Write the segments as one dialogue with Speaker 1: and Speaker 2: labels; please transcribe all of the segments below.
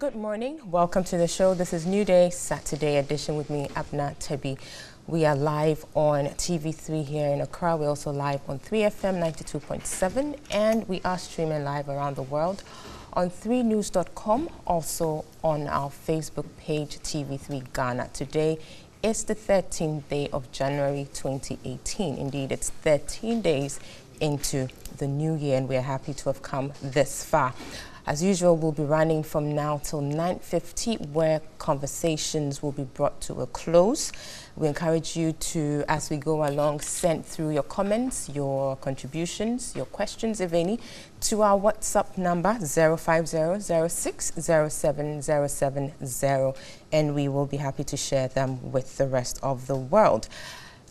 Speaker 1: Good morning. Welcome to the show. This is New Day, Saturday edition with me, Abna Tebi. We are live on TV3 here in Accra. We're also live on 3FM 92.7, and we are streaming live around the world on 3news.com, also on our Facebook page, TV3 Ghana. Today is the 13th day of January 2018. Indeed, it's 13 days into the new year, and we're happy to have come this far. As usual, we'll be running from now till 9:50, where conversations will be brought to a close. We encourage you to, as we go along, send through your comments, your contributions, your questions, if any, to our WhatsApp number 05006070770, and we will be happy to share them with the rest of the world.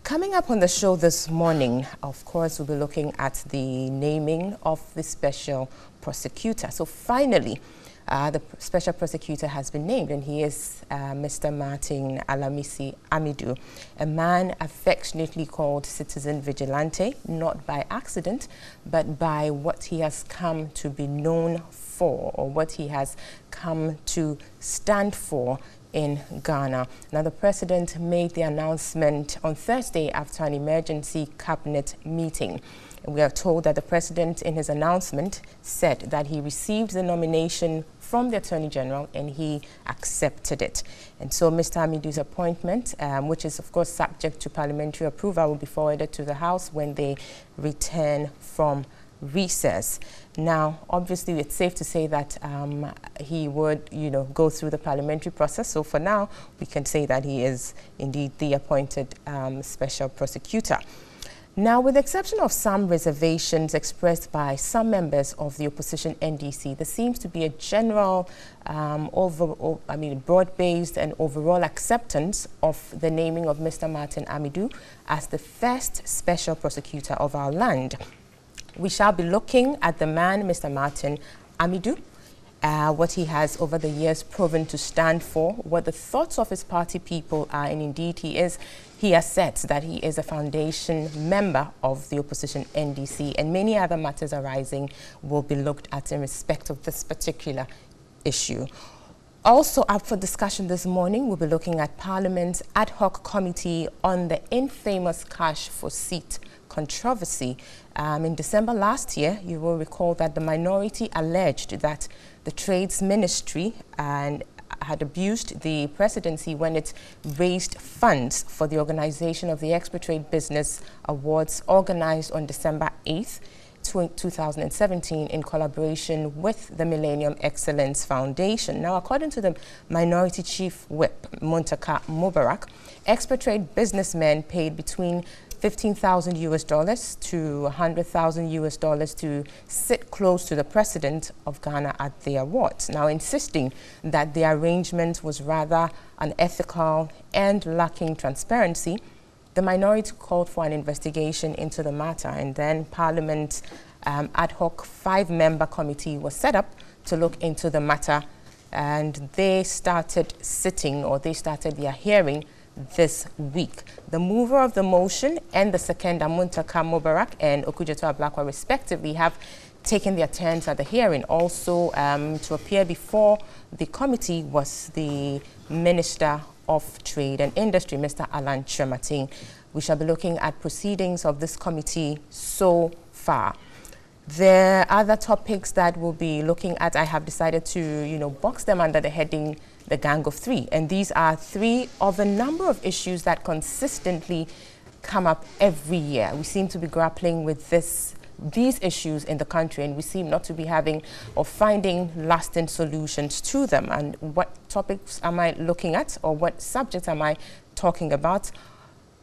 Speaker 1: Coming up on the show this morning, of course, we'll be looking at the naming of the special prosecutor. So finally, the special prosecutor has been named, and he is Mr. Martin Alamisi Amidu, a man affectionately called Citizen Vigilante, not by accident, but by what he has come to be known for, or what he has come to stand for in Ghana. Now, the president made the announcement on Thursday after an emergency cabinet meeting. We are told that the president, in his announcement, said that he received the nomination from the Attorney General and he accepted it. And so Mr. Amidu's appointment, which is of course subject to parliamentary approval, will be forwarded to the House when they return from recess. Now, obviously, it's safe to say that he would, go through the parliamentary process. So for now, we can say that he is indeed the appointed special prosecutor. Now, with the exception of some reservations expressed by some members of the opposition NDC, there seems to be a general, broad-based and overall acceptance of the naming of Mr. Martin Amidu as the first special prosecutor of our land. We shall be looking at the man, Mr. Martin Amidu, what he has over the years proven to stand for, what the thoughts of his party people are, and indeed he asserts that he is a foundation member of the opposition NDC, and many other matters arising will be looked at in respect of this particular issue. Also up for discussion this morning, we'll be looking at Parliament's ad hoc committee on the infamous cash for seat controversy. In December last year, you will recall that the minority alleged that the Trades Ministry had abused the presidency when it raised funds for the organization of the Expo Trade Business Awards organized on December 8th, 2017 in collaboration with the Millennium Excellence Foundation. Now, according to the Minority Chief Whip, Muntaka Mubarak, Expo Trade businessmen paid between $15,000 to $100,000 to sit close to the president of Ghana at the awards, now insisting that the arrangement was rather unethical and lacking transparency. The minority called for an investigation into the matter, and then Parliament's ad hoc 5-member committee was set up to look into the matter, and they started their hearing this week. The mover of the motion and the seconder, Muntaka Mubarak and Okujeto Ablakwa, respectively, have taken their turns at the hearing. Also to appear before the committee was the Minister of Trade and Industry, Mr. Alan Chematin. We shall be looking at proceedings of this committee so far. There are other topics that we'll be looking at. I have decided to, box them under the heading the Gang of Three. And these are three of a number of issues that consistently come up every year. We seem to be grappling with these issues in the country, and we seem not to be having or finding lasting solutions to them. And what topics am I looking at, or what subjects am I talking about?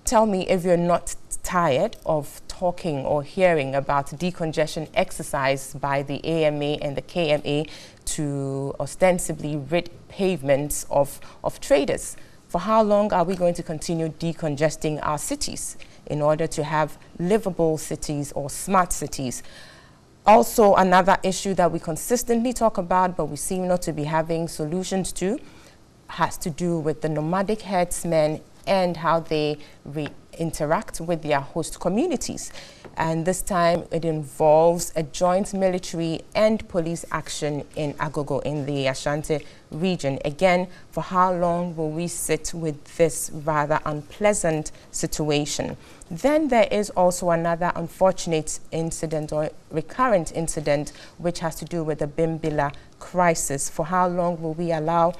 Speaker 1: Tell me if you're not tired of talking or hearing about decongestion exercise by the AMA and the KMA to ostensibly rid pavements of traders. For how long are we going to continue decongesting our cities in order to have livable cities or smart cities? Also, another issue that we consistently talk about, but we seem not to be having solutions to, has to do with the nomadic herdsmen and how they interact with their host communities. And this time it involves a joint military and police action in Agogo in the Ashanti region. Again, for how long will we sit with this rather unpleasant situation? Then there is also another unfortunate incident or recurrent incident which has to do with the Bimbilla crisis. For how long will we allow,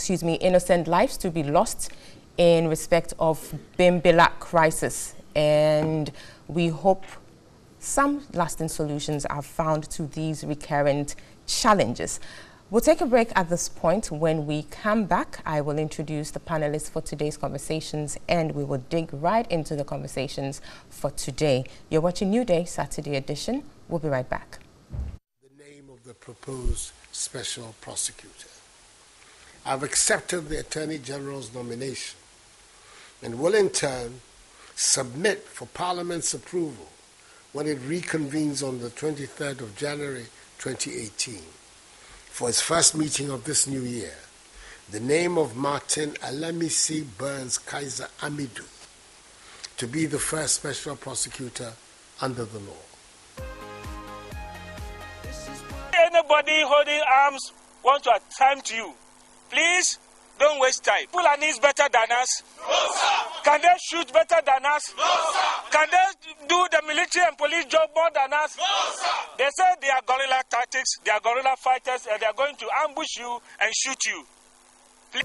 Speaker 1: innocent lives to be lost in respect of Bimbilla crisis? And we hope some lasting solutions are found to these recurrent challenges. We'll take a break at this point. When we come back, I will introduce the panelists for today's conversations, and we will dig right into the conversations for today. You're watching New Day, Saturday edition. We'll be right back.
Speaker 2: The name of the proposed special prosecutor. I've accepted the Attorney General's nomination and will in turn submit for Parliament's approval when it reconvenes on the 23rd of January 2018 for its first meeting of this new year, the name of Martin Alamisi Burns Kaiser Amidou to be the first special prosecutor under the law.
Speaker 3: Anybody holding arms want to attempt you, please don't waste time. Fulani is better than us? No, sir. Can they shoot better than us? No, sir. Can they do the military and police job more than us? No, sir. They say they are guerrilla tactics, they are guerrilla fighters, and they are going to ambush you and shoot you. Please.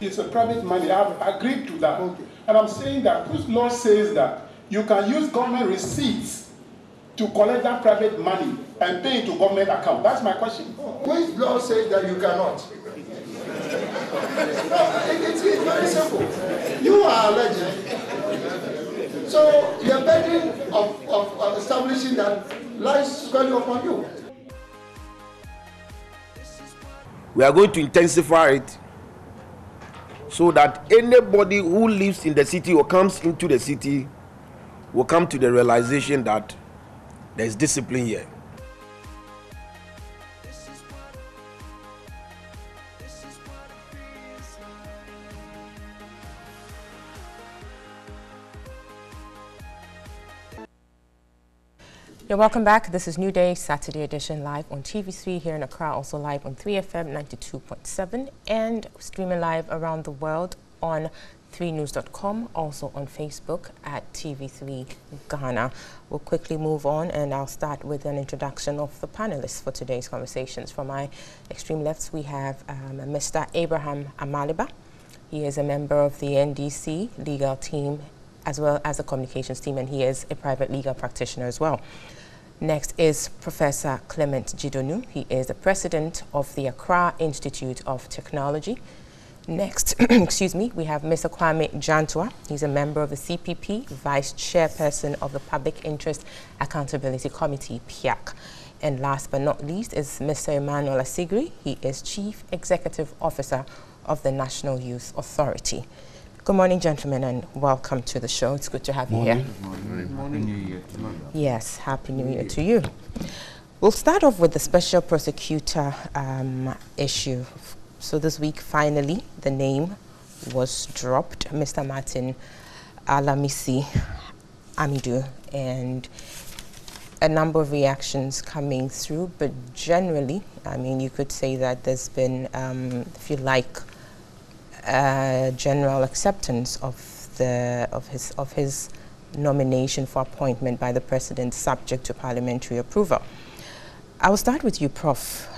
Speaker 4: It's a private money. I have agreed to that. Okay. And I'm saying that this law says that you can use government receipts to collect that private money and pay into government account. That's my question.
Speaker 5: Which law says that you cannot? It's very simple. You are alleged. So the burden of establishing that lies squarely upon you.
Speaker 6: We are going to intensify it so that anybody who lives in the city or comes into the city will come to the realization that there is discipline here.
Speaker 1: You're welcome back. This is New Day, Saturday edition, live on TV3 here in Accra, also live on 3FM 92.7 and streaming live around the world on 3news.com, also on Facebook at TV3 Ghana. We'll quickly move on, and I'll start with an introduction of the panelists for today's conversations. From my extreme left, we have Mr. Abraham Amaliba. He is a member of the NDC legal team as well as the communications team, and he is a private legal practitioner as well. Next is Professor Clement Jidonu. He is the president of the Accra Institute of Technology. Next, we have Mr. Kwame Jantua. He's a member of the CPP, vice chairperson of the Public Interest Accountability Committee, PIAC. And last but not least is Mr. Emmanuel Asigri. He is chief executive officer of the National Youth Authority. Good morning, gentlemen, and welcome to the show. It's good to have you here.
Speaker 7: Happy New Year to you.
Speaker 1: Yes, Happy New Year to you. We'll start off with the special prosecutor issue. So this week, finally, the name was dropped, Mr. Martin Alamisi Amidou, and a number of reactions coming through. But generally, I mean, you could say that there's been, if you like, general acceptance of his nomination for appointment by the president, subject to parliamentary approval. I will start with you, Prof.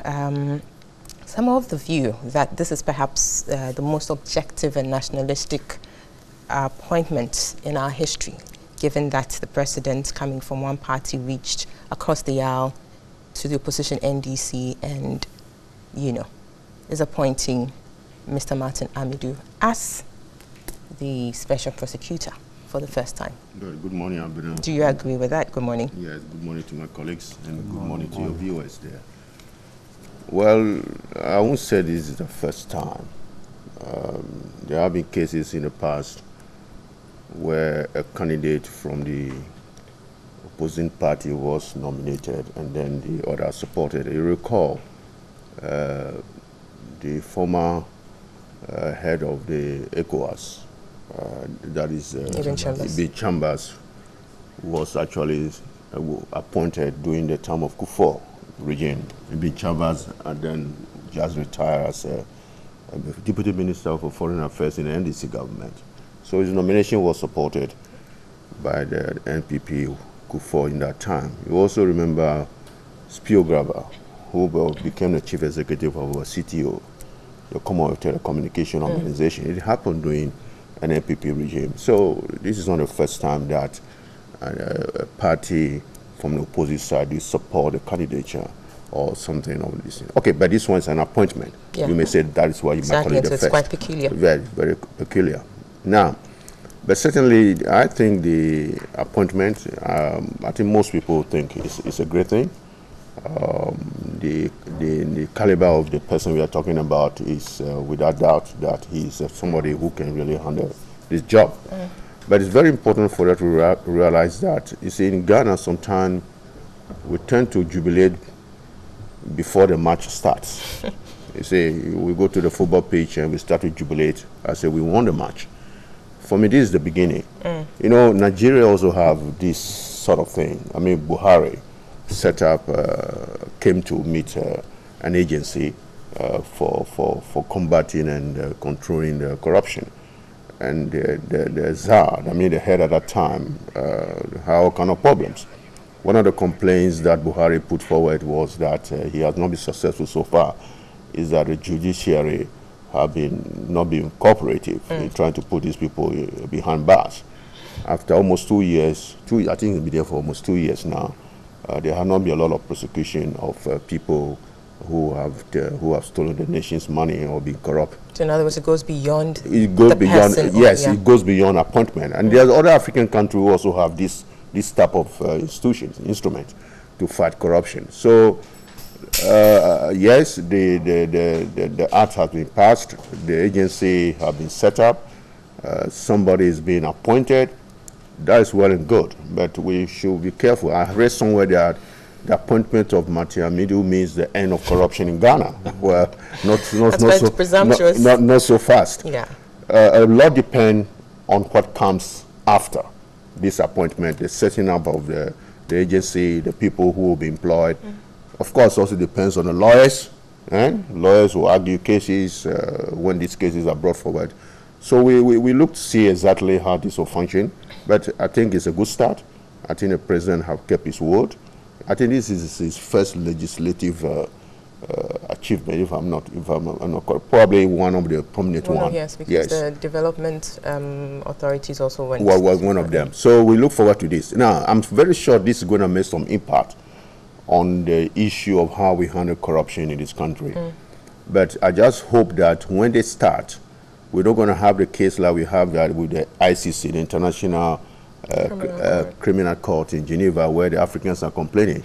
Speaker 1: Some of the view that this is perhaps the most objective and nationalistic appointment in our history, given that the president, coming from one party, reached across the aisle to the opposition NDC and, is appointing Mr. Martin Amidou as the special prosecutor for the first time.
Speaker 7: Good morning, Abidin.
Speaker 1: Do you agree with that? Good morning.
Speaker 7: Yes, good morning to my colleagues and good morning to your viewers there. Well, I won't say this is the first time. There have been cases in the past where a candidate from the opposing party was nominated and then the other supported. You recall the former head of the ECOWAS, that is Ibe Chambers, was actually appointed during the time of Kufuor regime. Ibe Chambers and then just retired as Deputy Minister for Foreign Affairs in the NDC government. So his nomination was supported by the NPP Kufuor in that time. You also remember Spiograba, who became the chief executive of our CTO, the Commonwealth Telecommunication Organization. It happened during an NPP regime. So this is not the first time that a party from the opposite side will support a candidature or something of this. Okay, but this one is an appointment. Yeah. You may say that is why you might call it the first. It's quite peculiar. Very, very peculiar. Now, but certainly, I think the appointment, I think most people think it's a great thing. The caliber of the person we are talking about is without doubt that he's somebody who can really handle this job. But it's very important for us to realize that, you see, in Ghana, sometimes we tend to jubilate before the match starts. You see, we go to the football pitch and we start to jubilate. I say, we won the match. For me, this is the beginning. You know, Nigeria also have this sort of thing. I mean, Buhari set up, came to meet an agency for combating and controlling corruption. And the czar, I mean the head at that time, had all kind of problems. One of the complaints that Buhari put forward was that he has not been successful so far, is that the judiciary have not been cooperative in trying to put these people behind bars. After almost 2 years, I think he'll be there for almost 2 years now, there has not been a lot of prosecution of people who have stolen the nation's money or been corrupt. So in other words, it goes beyond. It goes beyond. Yes, it goes beyond appointment. And there's other African countries who also have this type of instrument to fight corruption. So yes, the act has been passed. The agency has been set up. Somebody is being appointed. That is well and good, but we should be careful. I read somewhere that the appointment of Martin Amidu means the end of corruption in Ghana. Well, not so presumptuous. Not so fast. Yeah. A lot depends on what comes after this appointment, the setting up of the agency, the people who will be employed. Of course, also depends on the lawyers. Lawyers will argue cases when these cases are brought forward. So we look to see exactly how this will function. But I think it's a good start. I think the president have kept his word. I think this is his first legislative achievement, if I'm not correct. Probably one of the prominent ones. Yes, because the development authorities also went. Was one of them. So we look forward to this. Now, I'm very sure this is going to make some impact on the issue of how we handle corruption in this country. But I just hope that when they start, we're not going to have the case like we have that with the ICC, the International Criminal Court in Geneva, where the Africans are complaining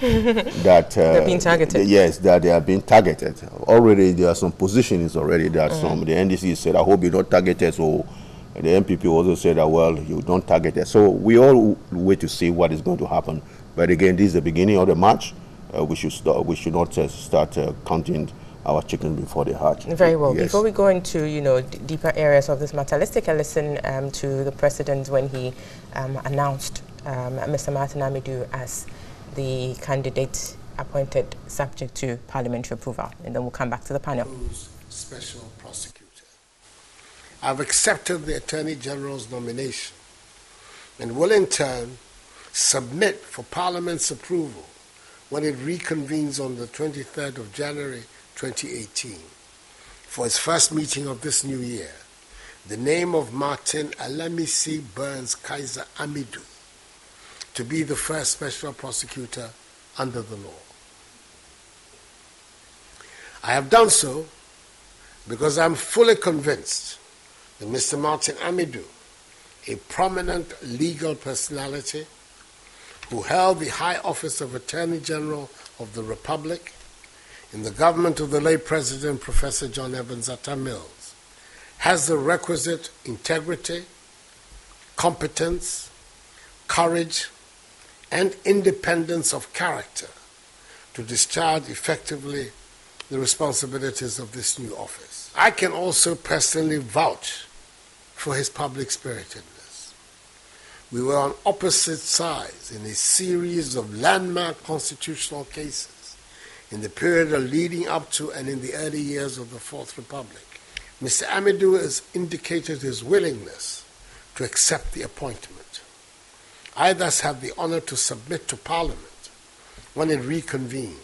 Speaker 7: that they're being targeted. Yes, that they are being targeted. Already there are some positions already that some the NDC said, I hope you're not targeted. So the MPP also said that, well, you don't target us. So we all wait to see what is going to happen. But again, this is the beginning of the match. We should not start counting our chicken before they hatch. Very well. Yes. Before we go into deeper areas of this matter, let's take a listen to the president when he announced Mr. Martin Amidu as the candidate appointed subject to parliamentary approval, and then we'll come back to the panel.
Speaker 2: Special prosecutor. I've accepted the Attorney General's nomination and will in turn submit for Parliament's approval when it reconvenes on the 23rd of January 2018 for its first meeting of this new year, the name of Martin Alamisi Burns Kaiser Amidu to be the first special prosecutor under the law. I have done so because I'm fully convinced that Mr. Martin Amidu, a prominent legal personality who held the high office of Attorney General of the Republic in the government of the late President Professor John Evans Atta Mills, has the requisite integrity, competence, courage, and independence of character to discharge effectively the responsibilities of this new office. I can also personally vouch for his public spiritedness. We were on opposite sides in a series of landmark constitutional cases in the period leading up to and in the early years of the Fourth Republic. Mr. Amidou has indicated his willingness to accept the appointment. I thus have the honor to submit to Parliament, when it reconvenes,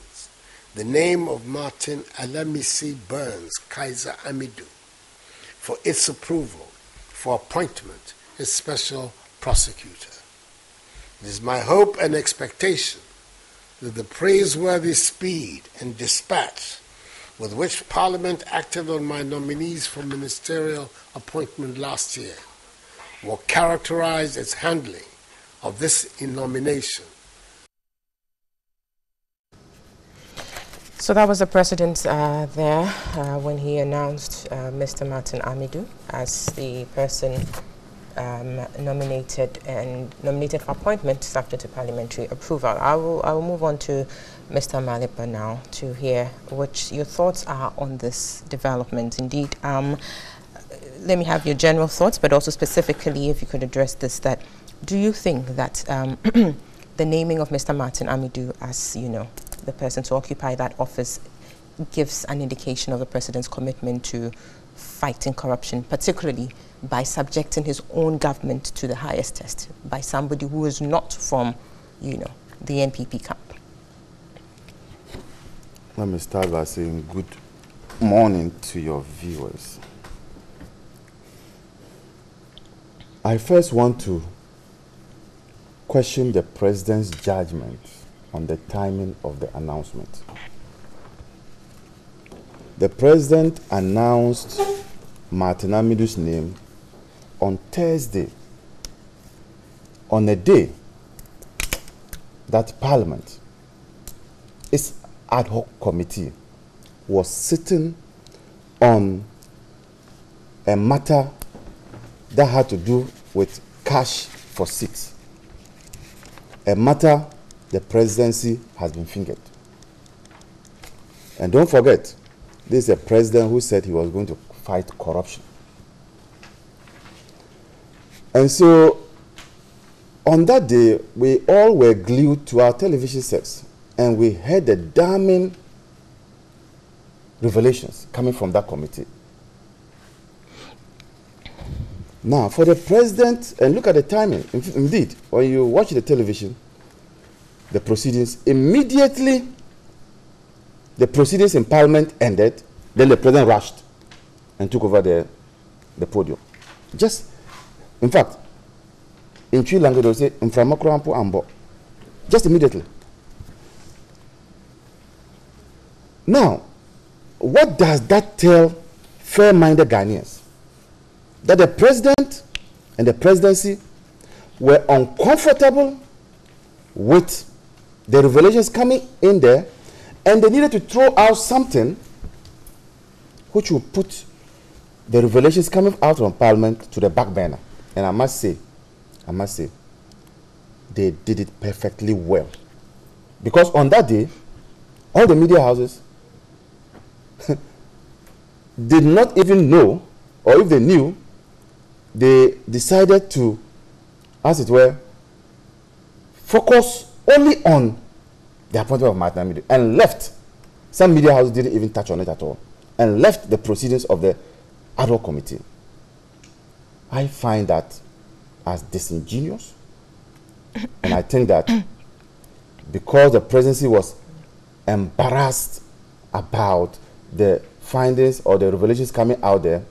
Speaker 2: the name of Martin Alamisi Burns Kaiser Amidou for its approval for appointment as special prosecutor. It is my hope and expectation that the praiseworthy speed and dispatch with which Parliament acted on my nominees for ministerial appointment last year will characterize its handling of this nomination.
Speaker 1: So that was the President there when he announced Mr. Martin Amidou as the person nominated for appointment subject to parliamentary approval. I will move on to Mr. Malipa now to hear what your thoughts are on this development. Indeed, let me have your general thoughts, but also specifically, if you could address this, that do you think that the naming of Mr. Martin Amidou as, the person to occupy that office gives an indication of the President's commitment to fighting corruption, particularly by subjecting his own government to the highest test by somebody who is not from, the NPP camp?
Speaker 8: Let me start by saying good morning to your viewers. I first want to question the President's judgment on the timing of the announcement. The President announced Martin Amidou's name on Thursday, on a day that Parliament, its ad hoc committee, was sitting on a matter that had to do with cash for seats, a matter the presidency has been fingered. And don't forget, this is a president who said he was going to fight corruption. And so, on that day, we all were glued to our television sets, and we heard the damning revelations coming from that committee. Now, for the president, and look at the timing. Indeed, when you watch the television, the proceedings, immediately the proceedings in Parliament ended, then the president rushed and took over the podium. Just, in fact, in Twi language, they say, "Mframakrampo ambo." Just immediately. Now, what does that tell fair-minded Ghanaians? That the president and the presidency were uncomfortable with the revelations coming in there, and they needed to throw out something which will put the revelations coming out from Parliament to the back burner. And I must say, they did it perfectly well. Because on that day, all the media houses did not even know, or if they knew, they decided to, as it were, focus only on the appointment of Martin Amidou, and left, some media houses didn't even touch on it at all, and left the proceedings of the ad hoc committee. I find that as disingenuous, and I think that because the presidency was embarrassed about the findings or the revelations coming out there,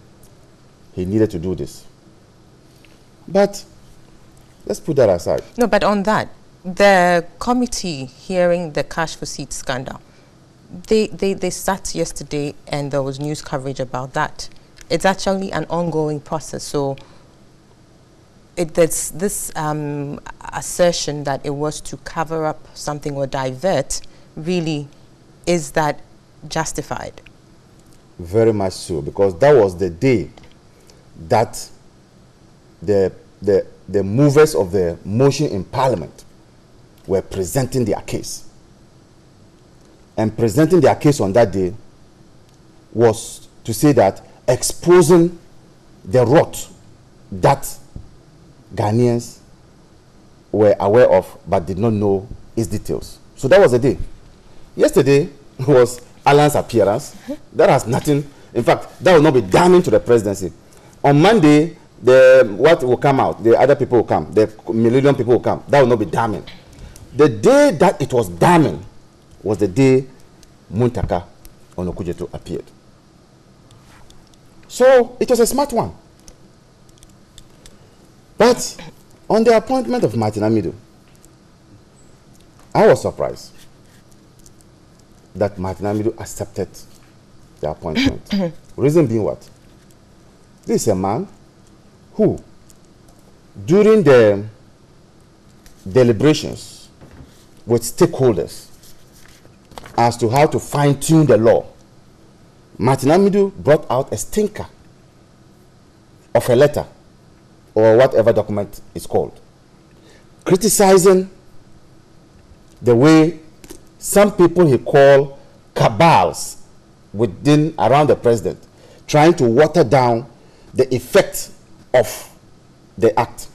Speaker 8: he needed to do this. But let's put that aside.
Speaker 1: No, but on that, the committee hearing the cash for seats scandal, they sat yesterday and there was news coverage about that. It's actually an ongoing process. So there's this assertion that it was to cover up something or divert. Really, is that justified?
Speaker 8: Very much so, because that was the day that the movers of the motion in Parliament were presenting their case. And presenting their case on that day, was to say that exposing the rot that Ghanaians were aware of but did not know its details. So that was the day. Yesterday was Alan's appearance. That has nothing, in fact, that will not be damning to the presidency. On Monday, what will come out, the other people will come, the millennium people will come. That will not be damning. The day that it was damning was the day Muntaka Onokujeto appeared. So it was a smart one. But on the appointment of Martin Amidu, I was surprised that Martin Amidu accepted the appointment. Reason being what? This is a man who, during the deliberations with stakeholders as to how to fine-tune the law, Martin Amidu brought out a stinker of a letter or whatever document is called, criticizing the way some people he called cabals around the president, trying to water down the effect of the act.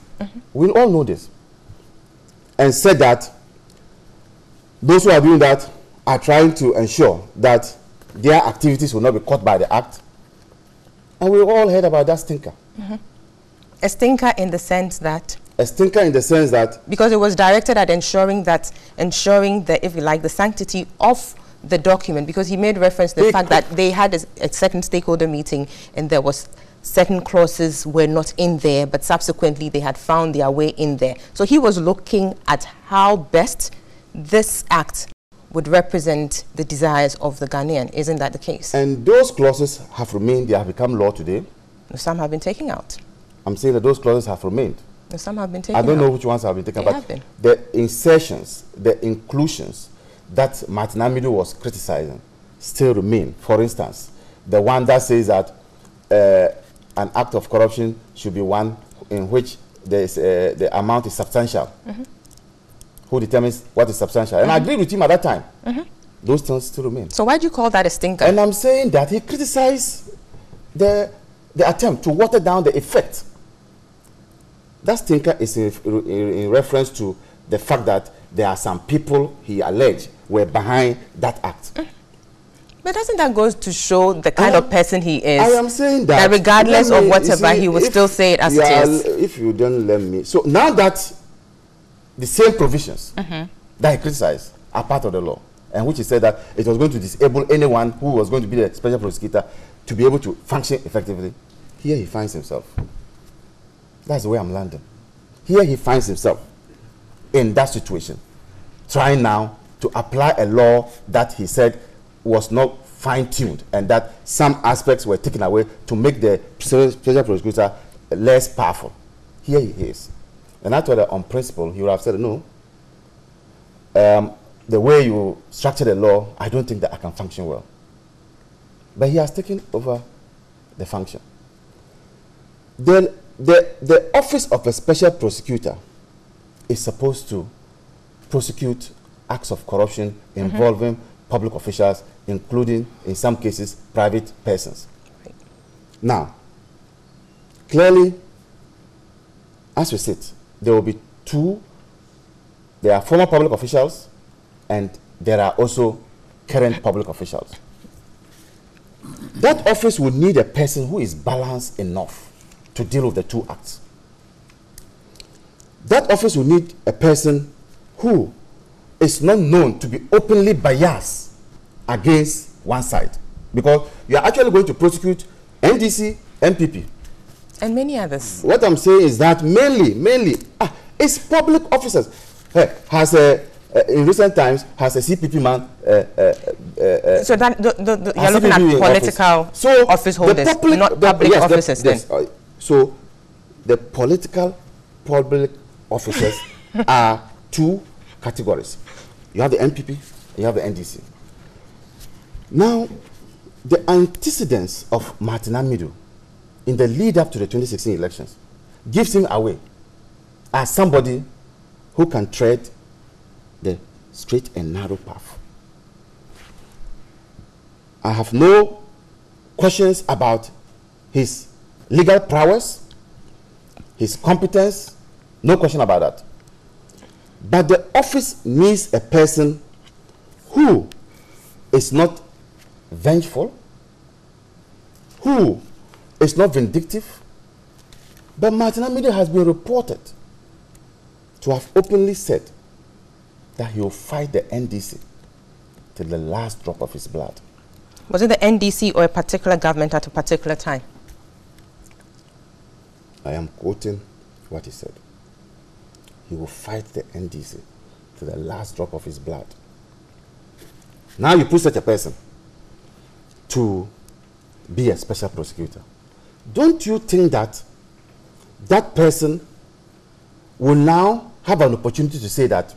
Speaker 8: We all know this. And said that those who are doing that are trying to ensure that their activities will not be caught by the act. And we all heard about that stinker.
Speaker 1: A stinker in the sense that?
Speaker 8: A stinker in the sense that...
Speaker 1: Because it was directed at ensuring the, if you like, the sanctity of the document, because he made reference to the fact that they had a certain stakeholder meeting and there was certain clauses were not in there, but subsequently they had found their way in there. So he was looking at how best this act would represent the desires of the Ghanaian. Isn't that the case?
Speaker 8: And those clauses have remained, they have become law today.
Speaker 1: Some have been taken out.
Speaker 8: I'm saying that those clauses have remained.
Speaker 1: Some have been taken out.
Speaker 8: I don't know which ones have been taken out, but the insertions, the inclusions that Martin Amidu was criticizing still remain. For instance, the one that says that an act of corruption should be one in which the amount is substantial. Who determines what is substantial? And I agreed with him at that time. Those things still remain.
Speaker 1: So why do you call that a stinker?
Speaker 8: And I'm saying that he criticized the attempt to water down the effect. That stinker is in reference to the fact that there are some people he alleged were behind that act.
Speaker 1: But doesn't that go to show the kind of person he is?
Speaker 8: I am saying that
Speaker 1: regardless of whatever, he will still say it as it is.
Speaker 8: If you don't let me. So now that the same provisions that he criticized are part of the law, and which he said that it was going to disable anyone who was going to be the special prosecutor to be able to function effectively, here he finds himself. That's the way I'm landing. Here he finds himself in that situation, trying now to apply a law that he said was not fine-tuned and that some aspects were taken away to make the special prosecutor less powerful. Here he is. And I thought that on principle, he would have said, no, the way you structure the law, I don't think that I can function well. But he has taken over the function. The office of a special prosecutor is supposed to prosecute acts of corruption involving public officials, including, in some cases, private persons. Now, clearly, as we sit, there will be there are former public officials and there are also current public officials. That office would need a person who is balanced enough to deal with the two acts. That office will need a person who is not known to be openly biased against one side, because you are actually going to prosecute NDC, MPP,
Speaker 1: and many others.
Speaker 8: What I'm saying is that mainly, it's public officers. Has in recent times has a CPP man.
Speaker 1: So that you're looking at political office holders, not public officers. Then.
Speaker 8: So the political public officers are two categories. You have the MPP, you have the NDC. Now, the antecedents of Martin Amidu in the lead up to the 2016 elections gives him away as somebody who can tread the straight and narrow path. I have no questions about his legal prowess, his competence, no question about that. But the office needs a person who is not vengeful, who is not vindictive. But Martin Amidu has been reported to have openly said that he will fight the NDC till the last drop of his blood.
Speaker 1: Was it the NDC or a particular government at a particular time?
Speaker 8: I am quoting what he said. He will fight the NDC to the last drop of his blood. Now you put such a person to be a special prosecutor. Don't you think that that person will now have an opportunity to say that,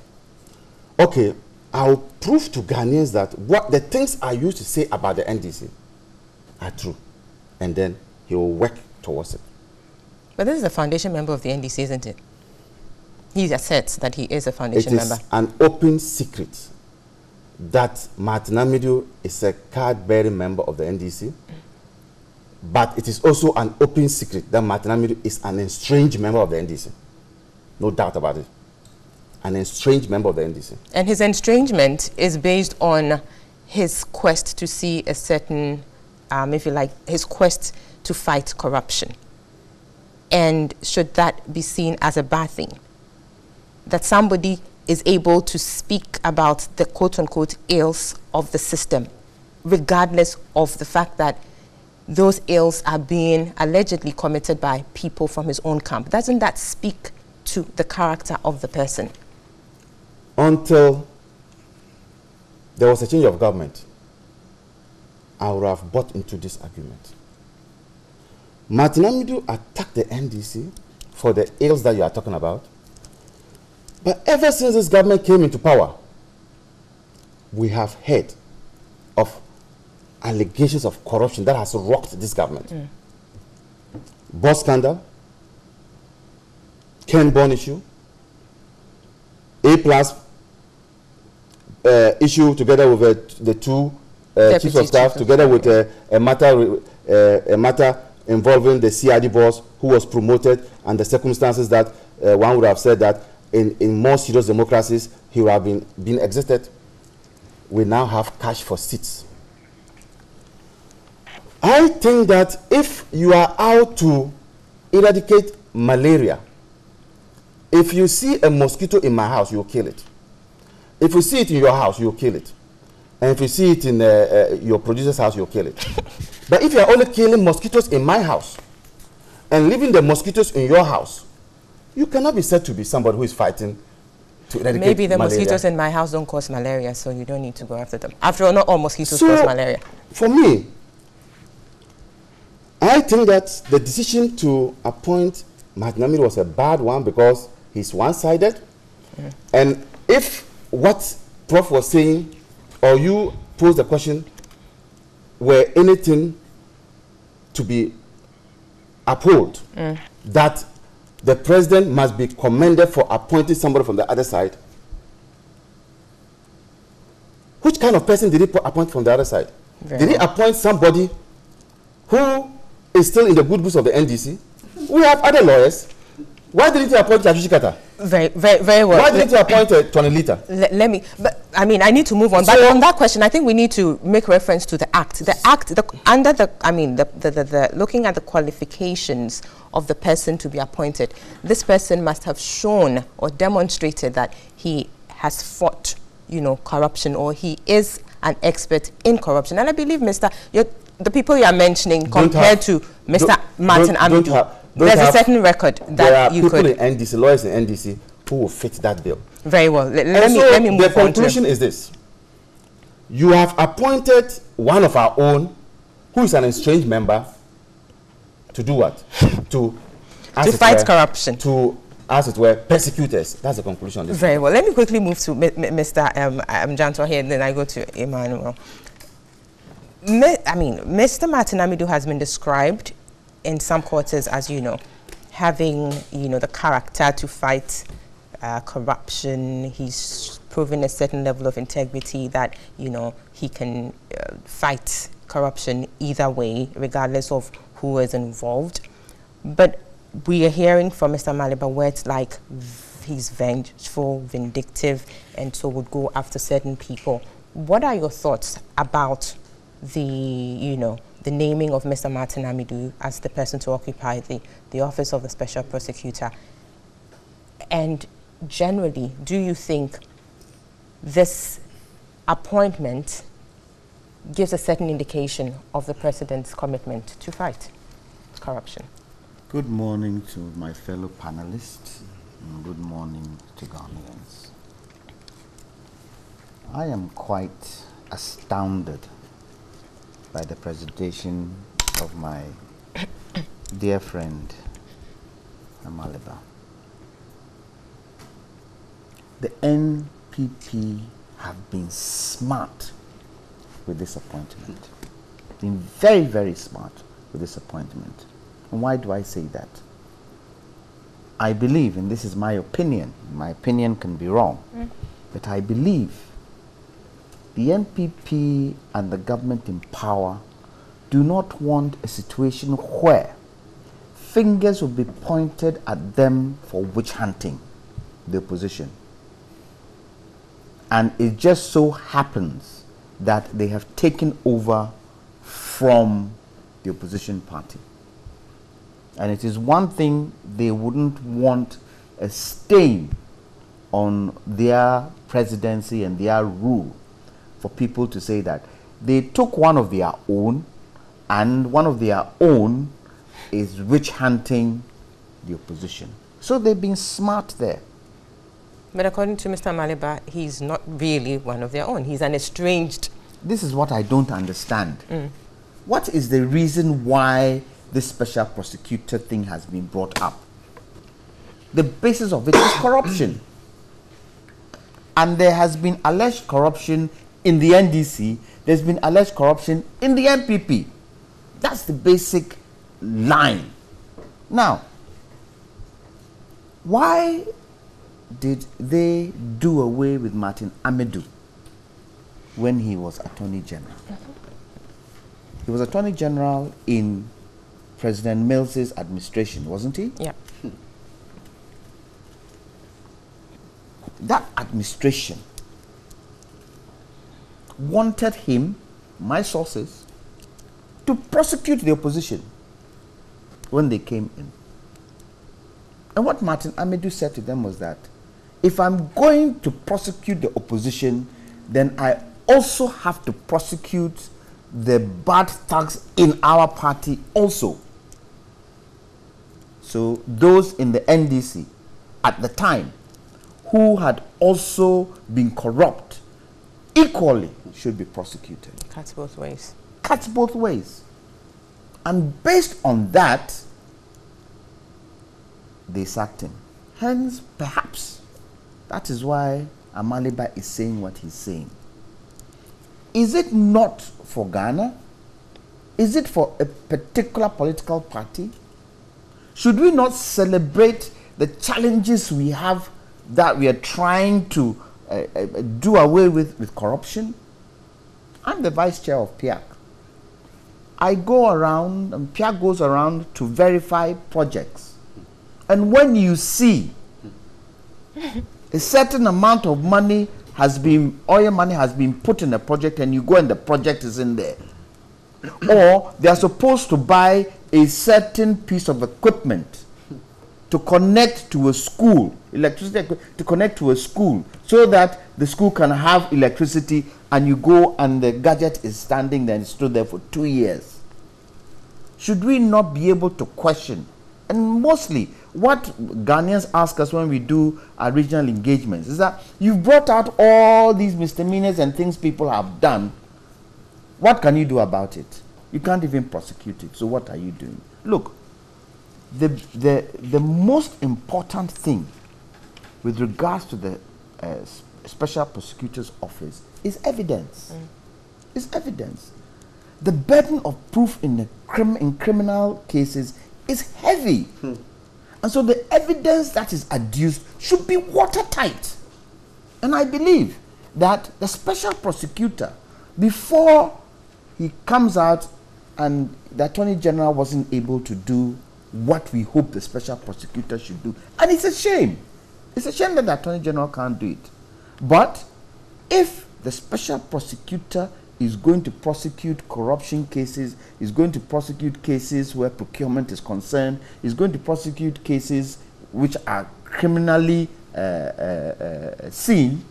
Speaker 8: okay, I'll prove to Ghanaians that what the things I used to say about the NDC are true, and then he will work towards it.
Speaker 1: But this is a foundation member of the NDC, isn't it? He asserts that he is a foundation member.
Speaker 8: It is an open secret that Martin Amidu is a card-bearing member of the NDC, but it is also an open secret that Martin Amidu is an estranged member of the NDC. No doubt about it. An estranged member of the NDC.
Speaker 1: And his estrangement is based on his quest to see a certain, if you like, his quest to fight corruption. And should that be seen as a bad thing? That somebody is able to speak about the quote-unquote ills of the system, regardless of the fact that those ills are being allegedly committed by people from his own camp. Doesn't that speak to the character of the person?
Speaker 8: Until there was a change of government, I would have bought into this argument. Martin Amidu attacked the NDC for the ills that you are talking about. But ever since this government came into power, we have heard of allegations of corruption that has rocked this government. Boss scandal, Ken Bond issue, A+ issue together with the two chiefs of staff, together with a matter involving the CID boss who was promoted, and the circumstances that one would have said that in more serious democracies he would have been exited. We now have cash for seats. I think that if you are out to eradicate malaria, if you see a mosquito in my house, you'll kill it. If you see it in your house, you'll kill it. And if you see it in your producer's house, you'll kill it. But if you're only killing mosquitoes in my house and leaving the mosquitoes in your house, you cannot be said to be somebody who is fighting to eradicate malaria.
Speaker 1: Maybe the mosquitoes in my house don't cause malaria, so you don't need to go after them. After all, not all mosquitoes cause malaria.
Speaker 8: For me, I think that the decision to appoint Martin Amidu was a bad one because he's one-sided. And if what Prof was saying, or you posed the question, were anything to be upheld, that the president must be commended for appointing somebody from the other side, which kind of person did he appoint from the other side? Did he appoint somebody who is still in the good books of the NDC? We have other lawyers. Why didn't you appoint Ajushi Kata?
Speaker 1: Very well.
Speaker 8: Why didn't you appoint Tony Lita?
Speaker 1: Let me, but I mean, I need to move on. So, but on that question, I think we need to make reference to the act. The act, under the, I mean, looking at the qualifications of the person to be appointed, this person must have shown or demonstrated that he has fought, you know, corruption, or he is an expert in corruption. And I believe, the people you are mentioning compared to Mr. Martin Amidu, there's a certain record that you could.
Speaker 8: There are people in NDC, lawyers in NDC, who will fit that bill.
Speaker 1: Very well. Let me move on.
Speaker 8: The conclusion is this. You have appointed one of our own, who is an estranged member, to do what? to
Speaker 1: fight corruption.
Speaker 8: To, as it were, persecute us. That's the conclusion of this.
Speaker 1: Very well. Let me quickly move to Mr. Janto here, and then I go to Emmanuel. I mean, Mr. Martin Amidu has been described in some quarters, as you know, having, you know, the character to fight corruption. He's proven a certain level of integrity that, you know, he can fight corruption either way, regardless of who is involved. But we are hearing from Mr. Maliba words like he's vengeful, vindictive, and so would go after certain people. What are your thoughts about the naming of Mr. Martin Amidu as the person to occupy the office of the Special Prosecutor? And generally, do you think this appointment gives a certain indication of the President's commitment to fight corruption?
Speaker 9: Good morning to my fellow panelists, and good morning to Ghanaians. I am quite astounded by the presentation of my dear friend, Maliba. The NPP have been smart with this appointment. Been very, very smart with this appointment. And why do I say that? I believe, and this is my opinion can be wrong, but I believe the NPP and the government in power do not want a situation where fingers will be pointed at them for witch hunting the opposition. And it just so happens that they have taken over from the opposition party. And it is one thing they wouldn't want a stain on their presidency and their rule for people to say that they took one of their own, and one of their own is witch hunting the opposition. So they've been smart there.
Speaker 1: But according to Mr. Maliba, he's not really one of their own. He's an estranged.
Speaker 9: This is what I don't understand. What is the reason why this special prosecutor thing has been brought up? The basis of it is corruption. And there has been alleged corruption in the NDC. There's been alleged corruption in the NPP. That's the basic line. Now, why did they do away with Martin Amidu when he was Attorney General? He was Attorney General in President Mills's administration, wasn't he?
Speaker 1: Yeah.
Speaker 9: That administration wanted him, my sources, to prosecute the opposition when they came in. And what Martin Amidu said to them was that if I'm going to prosecute the opposition, then I also have to prosecute the bad thugs in our party also. So those in the NDC at the time who had also been corrupt equally should be prosecuted.
Speaker 1: Cuts both ways.
Speaker 9: Cuts both ways. And based on that, they sacked him. Hence, perhaps, that is why Amaliba is saying what he's saying. Is it not for Ghana? Is it for a particular political party? Should we not celebrate the challenges we have that we are trying to do away with corruption? I'm the vice chair of PIAC. I go around, and PIAC goes around to verify projects. And when you see a certain amount of money has been, oil money has been put in a project, and you go and the project is in there, or they are supposed to buy a certain piece of equipment to connect to a school, electricity to connect to a school, so that the school can have electricity, and you go and the gadget is standing there and stood there for 2 years. Should we not be able to question? And mostly, what Ghanaians ask us when we do our regional engagements is that you've brought out all these misdemeanors and things people have done. What can you do about it? You can't even prosecute it. So what are you doing? Look, the most important thing with regards to the Special Prosecutor's Office is evidence. Is evidence. The burden of proof in criminal cases is heavy. And so the evidence that is adduced should be watertight. And I believe that the Special Prosecutor, before he comes out and the Attorney General wasn't able to do what we hope the special prosecutor should do. And it's a shame. It's a shame that the Attorney General can't do it. But if the special prosecutor is going to prosecute corruption cases, is going to prosecute cases where procurement is concerned, is going to prosecute cases which are criminally seen,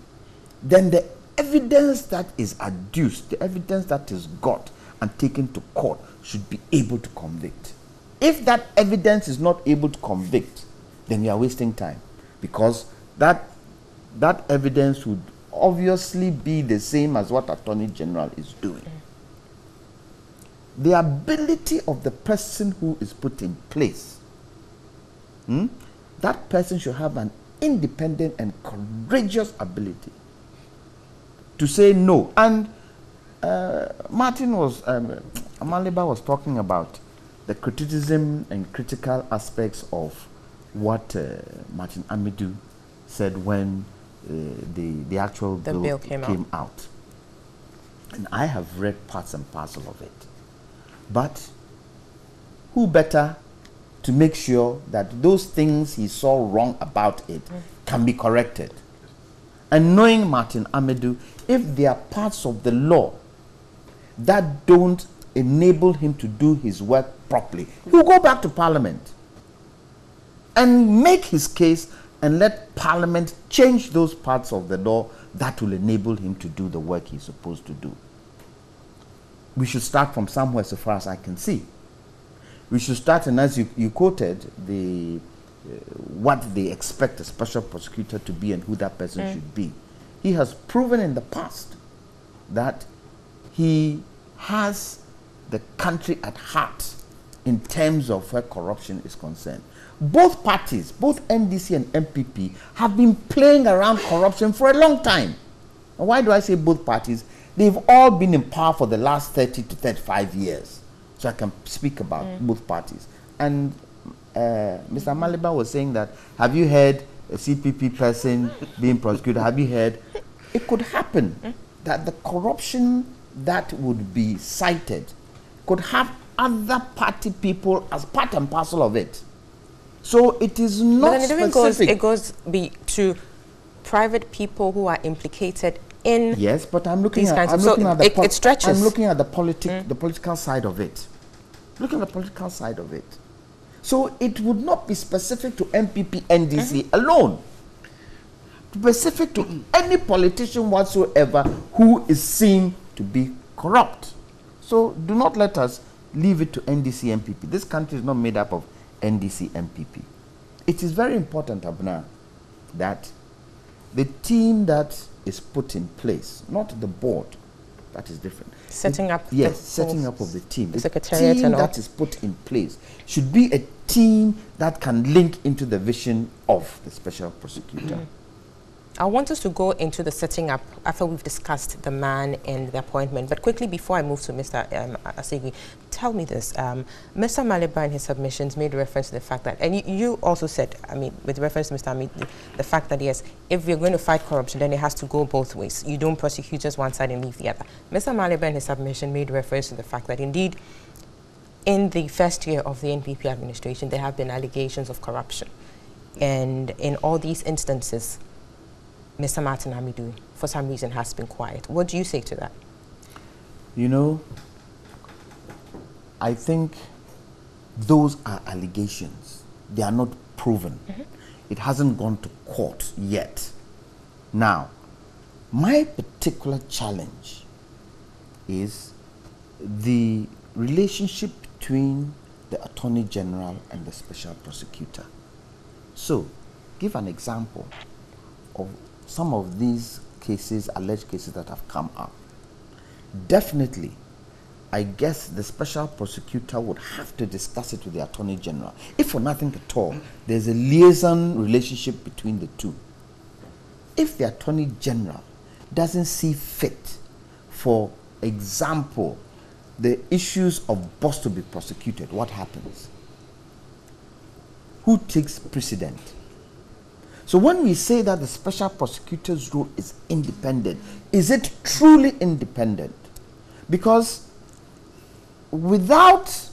Speaker 9: then the evidence that is adduced, the evidence that is got and taken to court should be able to convict. If that evidence is not able to convict, then we are wasting time, because that evidence would obviously be the same as what Attorney General is doing. The ability of the person who is put in place, that person should have an independent and courageous ability to say no. And Amaliba was talking about the criticism and critical aspects of what Martin Amidu said when the actual bill came out. And I have read parts and parcel of it. But who better to make sure that those things he saw wrong about it can be corrected? And knowing Martin Amidu, if there are parts of the law that don't enable him to do his work properly, he'll go back to Parliament and make his case and let Parliament change those parts of the law that will enable him to do the work he's supposed to do. We should start from somewhere, so far as I can see. We should start, and as you quoted, what they expect a special prosecutor to be and who that person should be. He has proven in the past that he has the country at heart in terms of where corruption is concerned. Both parties, both NDC and MPP, have been playing around corruption for a long time. And why do I say both parties? They've all been in power for the last 30 to 35 years. So I can speak about both parties. And Mr. Maliba was saying that, have you heard a CPP person being prosecuted? Have you heard? It could happen that the corruption that would be cited could have other party people as part and parcel of it. So it is not specific.
Speaker 1: It goes to private people who are implicated in.
Speaker 9: Yes, but I'm looking at
Speaker 1: it stretches.
Speaker 9: I'm looking at the political side of it. Looking at the political side of it. So it would not be specific to MPP NDC alone. Specific to any politician whatsoever who is seen to be corrupt. So do not let us leave it to NDC MPP. This country is not made up of NDC MPP. It is very important, Abna, that the team that is put in place, not the board, that is different.
Speaker 1: Setting up
Speaker 9: setting up of the team. The
Speaker 1: secretariat
Speaker 9: team that is put in place should be a team that can link into the vision of the special prosecutor.
Speaker 1: I want us to go into the setting up after we've discussed the man and the appointment. But quickly, before I move to Mr. Asegui, tell me this. Mr. Maliba in his submissions made reference to the fact that, and you also said, I mean, with reference to Mr. Amit, the fact that, yes, if we're going to fight corruption, then it has to go both ways. You don't prosecute just one side and leave the other. Mr. Maliba in his submission made reference to the fact that, indeed, in the first year of the NPP administration, there have been allegations of corruption. And in all these instances, Mr. Martin Amidu, for some reason, has been quiet. What do you say to that?
Speaker 9: You know, I think those are allegations. They are not proven. It hasn't gone to court yet. Now, my particular challenge is the relationship between the Attorney General and the Special Prosecutor. So, give an example of some of these cases, alleged cases that have come up. Definitely, I guess the Special Prosecutor would have to discuss it with the Attorney General. If for nothing at all, there's a liaison relationship between the two. If the Attorney General doesn't see fit, for example, the issues of boss to be prosecuted, what happens? Who takes precedent? So when we say that the Special Prosecutor's role is independent, is it truly independent? Because without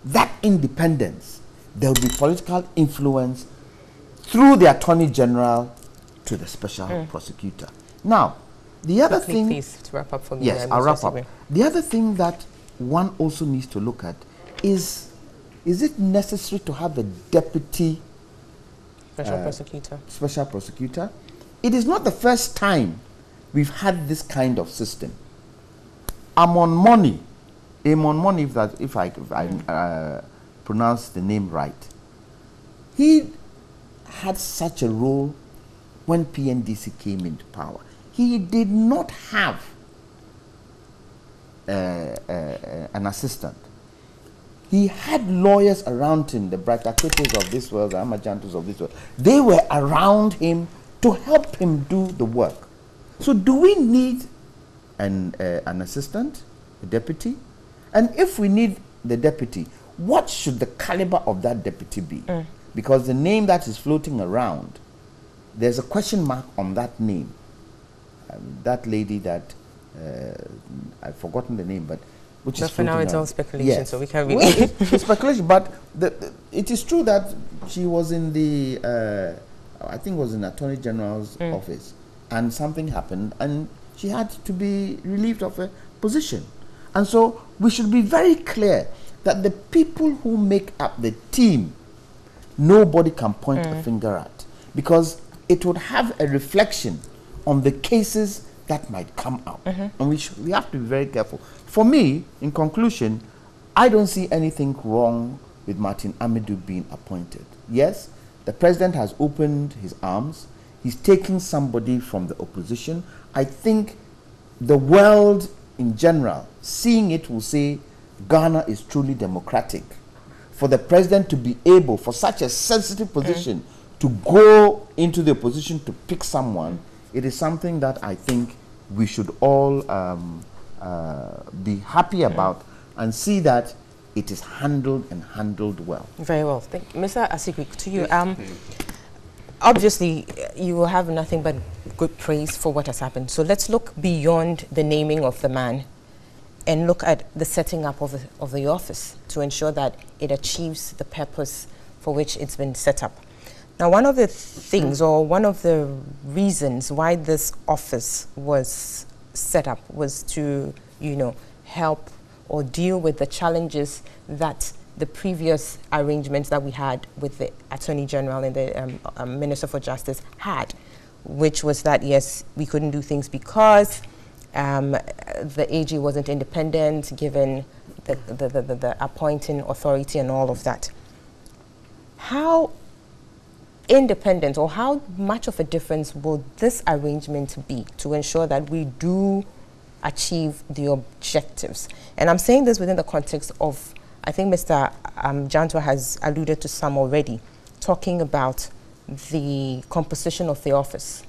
Speaker 9: that independence, there will be political influence through the Attorney General to the Special Prosecutor. Now, the other thing...
Speaker 1: Please, to wrap up for me.
Speaker 9: Yes, I'll wrap up. The other thing that one also needs to look at is it necessary to have a deputy special prosecutor? It is not the first time we've had this kind of system. Amon Money, if I pronounce the name right, he had such a role when PNDC came into power. He did not have an assistant. He had lawyers around him, the Brataketes of this world, the Amajantos of this world. They were around him to help him do the work. So do we need an assistant, a deputy? And if we need the deputy, what should the caliber of that deputy be? Because the name that is floating around, there's a question mark on that name. That lady that, I've forgotten the name, but which is
Speaker 1: for now it's all speculation,
Speaker 9: yes.
Speaker 1: So we can't really...
Speaker 9: it's speculation, but it is true that she was in the, I think it was in Attorney General's office, and something happened, and she had to be relieved of her position. And so we should be very clear that the people who make up the team, nobody can point a finger at, because it would have a reflection on the cases that might come out. And we have to be very careful. For me, in conclusion, I don't see anything wrong with Martin Amidu being appointed. Yes, the president has opened his arms. He's taking somebody from the opposition. I think the world in general, seeing it, will say Ghana is truly democratic. For the president to be able, for such a sensitive position, to go into the opposition to pick someone, it is something that I think we should all be happy about and see that it is handled and handled well.
Speaker 1: Very well. Thank you. Mr. Asikwi, to you. Obviously, you will have nothing but good praise for what has happened. So let's look beyond the naming of the man and look at the setting up of the office to ensure that it achieves the purpose for which it's been set up. Now, one of the things, or one of the reasons why this office was set up was to, help or deal with the challenges that the previous arrangements that we had with the Attorney General and the Minister for Justice had, which was that, yes, we couldn't do things because the AG wasn't independent, given the appointing authority and all of that. How independent, or how much of a difference will this arrangement be to ensure that we do achieve the objectives? And I'm saying this within the context of, I think Mr. Janto has alluded to some already, talking about the composition of the office.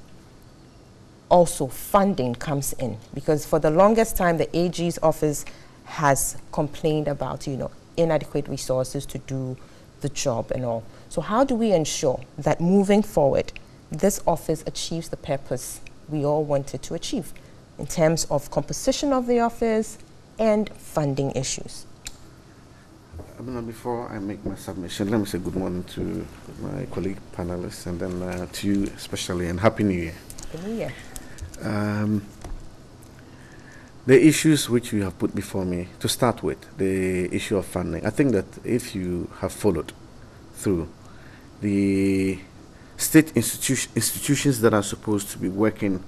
Speaker 1: Also, funding comes in, because for the longest time, the AG's office has complained about, inadequate resources to do the job and all. So how do we ensure that moving forward, this office achieves the purpose we all want it to achieve in terms of composition of the office and funding issues?
Speaker 10: Before I make my submission, let me say good morning to my colleague panelists, and then to you especially, and Happy New Year.
Speaker 1: Happy New Year.
Speaker 10: The issues which you have put before me, to start with, the issue of funding. I think that if you have followed through, the state institutions that are supposed to be working,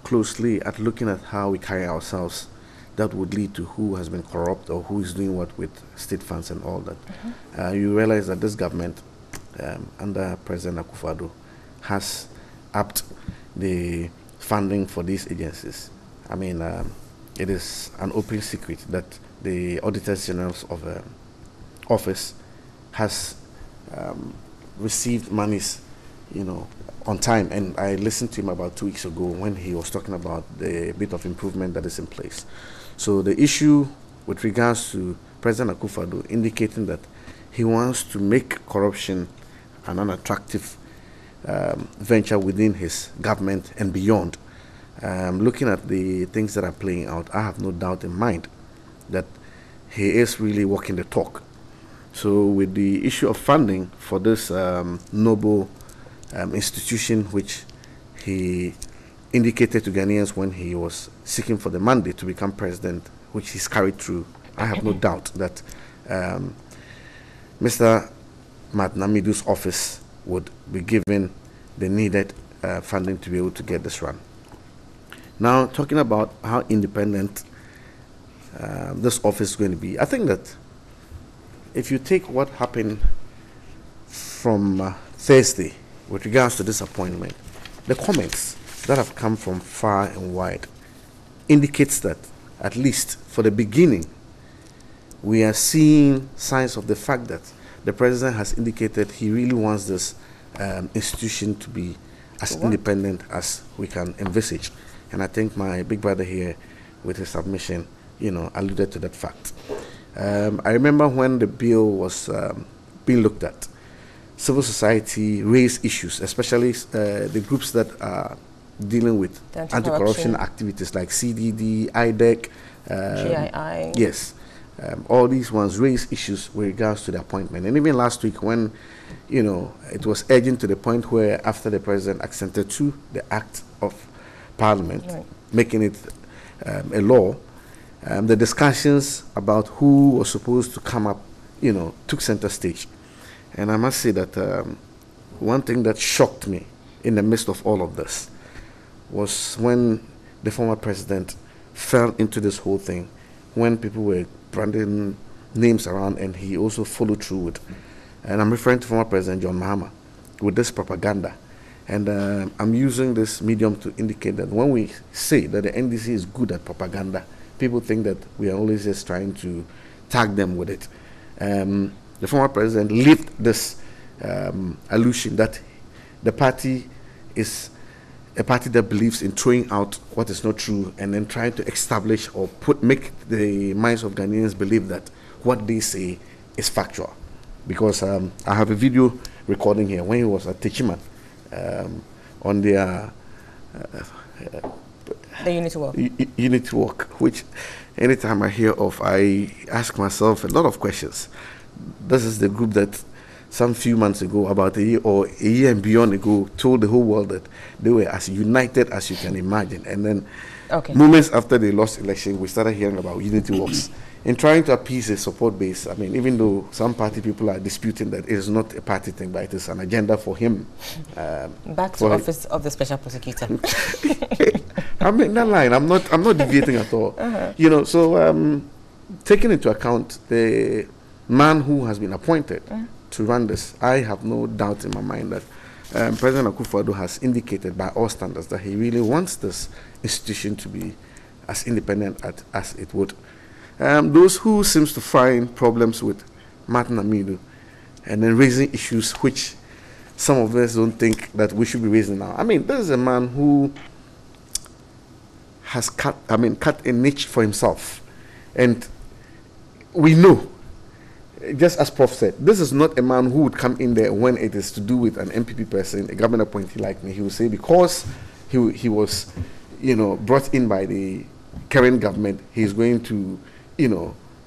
Speaker 10: closely at looking at how we carry ourselves, that would lead to who has been corrupt or who is doing what with state funds and all that. You realize that this government, under President Akufo-Addo, has upped the funding for these agencies. I mean, it is an open secret that the Auditors General's of office has received monies, on time. And I listened to him about 2 weeks ago when he was talking about the bit of improvement that is in place. So the issue with regards to President Akufo-Addo indicating that he wants to make corruption an unattractive venture within his government and beyond. Looking at the things that are playing out, I have no doubt in mind that he is really walking the talk. So with the issue of funding for this noble institution, which he indicated to Ghanaians when he was seeking for the mandate to become president, which he's carried through, I have no doubt that Mr. Martin Amidu's office would be given the needed funding to be able to get this run. Now, talking about how independent this office is going to be, I think that if you take what happened from Thursday with regards to this appointment, the comments that have come from far and wide indicates that, at least for the beginning, we are seeing signs of the fact that the president has indicated he really wants this institution to be as independent as we can envisage. And I think my big brother here, with his submission, alluded to that fact. I remember when the bill was being looked at, civil society raised issues, especially the groups that are dealing with anti-corruption activities like CDD, IDEC, GII. Yes. All these ones raised issues with regards to the appointment. And even last week when, it was urgent to the point where after the president accented to the act of Parliament, making it a law, the discussions about who was supposed to come up, took center stage. And I must say that one thing that shocked me in the midst of all of this was when the former president fell into this whole thing, when people were branding names around and he also followed through with, and I'm referring to former President John Mahama, with this propaganda. And I'm using this medium to indicate that when we say that the NDC is good at propaganda, people think that we are always just trying to tag them with it. The former president lived this allusion that the party is a party that believes in throwing out what is not true and then trying to establish or make the minds of Ghanaians believe that what they say is factual. Because I have a video recording here when he was at Techiman on their
Speaker 1: the Unity Walk.
Speaker 10: Unity Walk, which anytime I hear of, I ask myself a lot of questions. This is the group that some few months ago, about a year and beyond ago, told the whole world that they were as united as you can imagine. And then moments after they lost election, we started hearing about Unity Walks. In trying to appease a support base, I mean, even though some party people are disputing that it is not a party thing, but it is an agenda for him.
Speaker 1: Back to office of the special prosecutor.
Speaker 10: I'm in that line. I'm not deviating at all. So taking into account the man who has been appointed to run this, I have no doubt in my mind that President Akufo-Addo has indicated by all standards that he really wants this institution to be as independent as it would. Those who seems to find problems with Martin Amidu and then raising issues which some of us don't think that we should be raising now. I mean, this is a man who has cut a niche for himself. And we know, just as Prof said, this is not a man who would come in there when it is to do with an MPP person, a government appointee like me. He will say because he was, brought in by the current government, he's going to,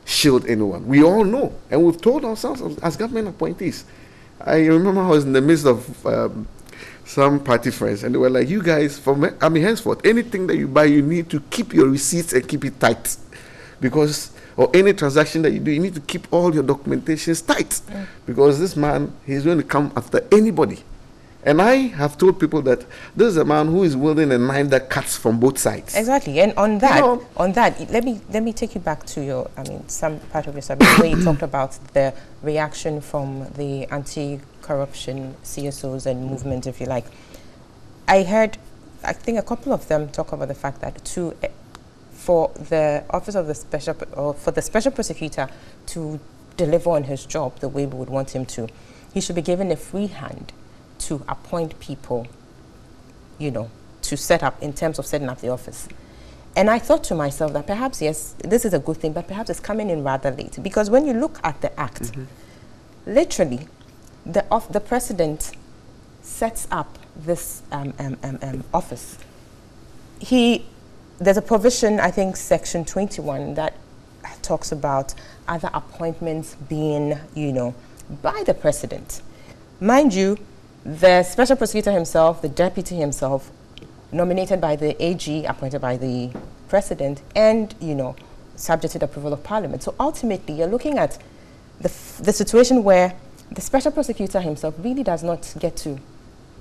Speaker 10: shield anyone. We all know, and we've told ourselves as government appointees. I remember I was in the midst of some party friends, and they were like, you guys, henceforth, anything that you buy, you need to keep your receipts and keep it tight. Because, or any transaction that you do, you need to keep all your documentations tight. Because this man, he's going to come after anybody. And I have told people that this is a man who is wielding a knife that cuts from both sides.
Speaker 1: Exactly. And on that, let me take you back to your, some part of your subject where you talked about the reaction from the anti-corruption CSOs and movement, if you like. I think a couple of them talk about the fact that for the office of the special, or for the special prosecutor to deliver on his job the way we would want him to, he should be given a free hand to appoint people, to set up, in terms of setting up the office. And I thought to myself that perhaps, yes, this is a good thing, but perhaps it's coming in rather late. Because when you look at the act, literally, the president sets up this office. There's a provision, I think, section 21, that talks about other appointments being, you know, by the president. Mind you, the special prosecutor himself, the deputy himself, nominated by the AG, appointed by the president, and, you know, subject to the approval of parliament. So ultimately, you're looking at the situation where the special prosecutor himself really does not get to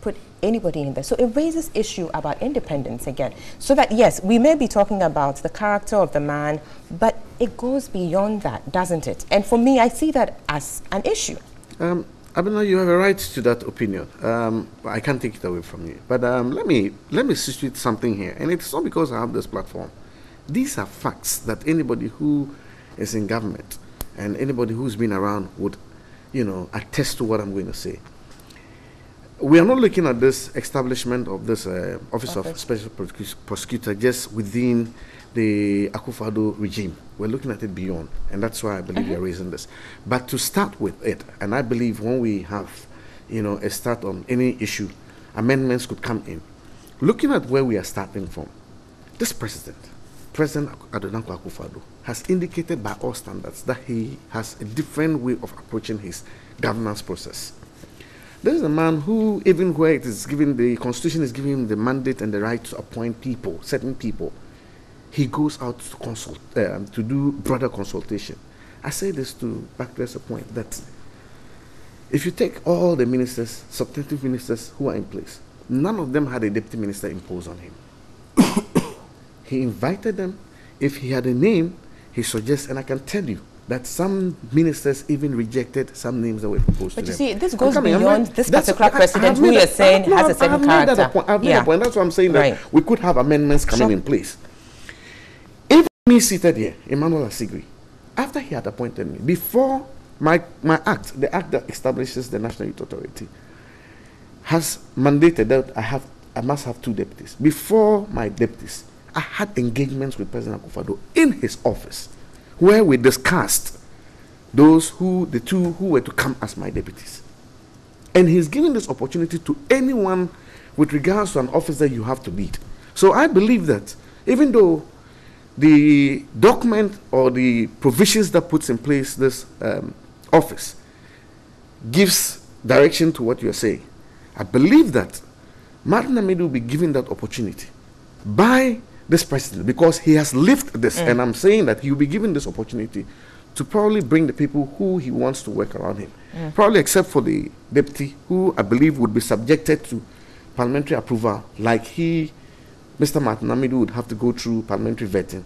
Speaker 1: put anybody in there. So it raises issue about independence again. So that, yes, we may be talking about the character of the man, but it goes beyond that, doesn't it? And for me, I see that as an issue.
Speaker 10: Abena, you have a right to that opinion. I can't take it away from you. But let me situate something here. And it's not because I have this platform. These are facts that anybody who is in government and anybody who's been around would, you know, attest to what I'm going to say. We are not looking at this establishment of this Office of Special Prosecutor just within the Akufo-Addo regime. We're looking at it beyond, and that's why I believe you're raising this. But to start with it, and I believe when we have, you know, a start on any issue, amendments could come in. Looking at where we are starting from, this President Adodankwa Akufo-Addo, has indicated by all standards that he has a different way of approaching his governance process. This is a man who, even where it is given, the Constitution is giving him the mandate and the right to appoint people, certain people, he goes out to consult, to do broader consultation. I say this to backtest a point that if you take all the ministers, substantive ministers who are in place, none of them had a deputy minister imposed on him. He invited them. If he had a name, he suggests, and I can tell you that some ministers even rejected some names that were proposed to them.
Speaker 1: But you see, this goes beyond this particular president who you're saying has a certain character.
Speaker 10: I've made a point. That's why I'm saying that we could have amendments coming in place. If me seated here, Emmanuel Asigri, after he had appointed me, before my act, the act that establishes the National Youth Authority, has mandated that I must have 2 deputies. Before my deputies, I had engagements with President Akufo-Addo in his office, where we discussed the 2 who were to come as my deputies. And he's giving this opportunity to anyone with regards to an office that you have to lead. So I believe that even though the document or the provisions that puts in place this office gives direction to what you're saying, I believe that Martin Amidu will be given that opportunity by this president, because he has lived this, and I'm saying that he will be given this opportunity to probably bring the people who he wants to work around him, probably except for the deputy, who I believe would be subjected to parliamentary approval, like Mr. Martin Amidu would have to go through parliamentary vetting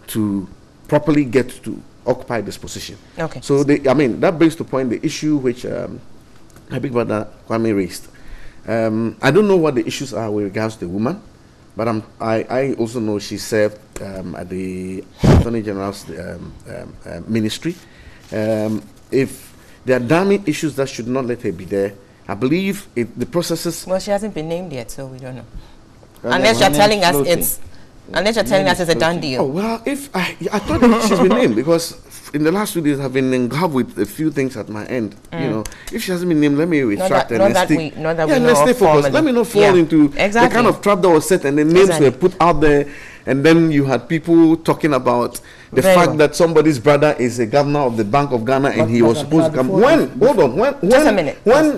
Speaker 10: to properly get to occupy this position. Okay. So that brings to point the issue which my big brother Kwame raised. I don't know what the issues are with regards to the woman, but I also know she served at the Attorney General's ministry. If there are damning issues that should not let her be there, I believe the processes...
Speaker 1: Well, she hasn't been named yet, so we don't know. Unless you're telling us it's a done deal.
Speaker 10: Oh, well, if I thought that she's been named, because in the last 2 days I've been involved with a few things at my end. You know, if she hasn't been named, let me retract and let's stay focused. Let me not fall into the kind of trap that was set and the names were put out there, and then you had people talking about the fact that somebody's brother is a governor of the Bank of Ghana and he was supposed to come.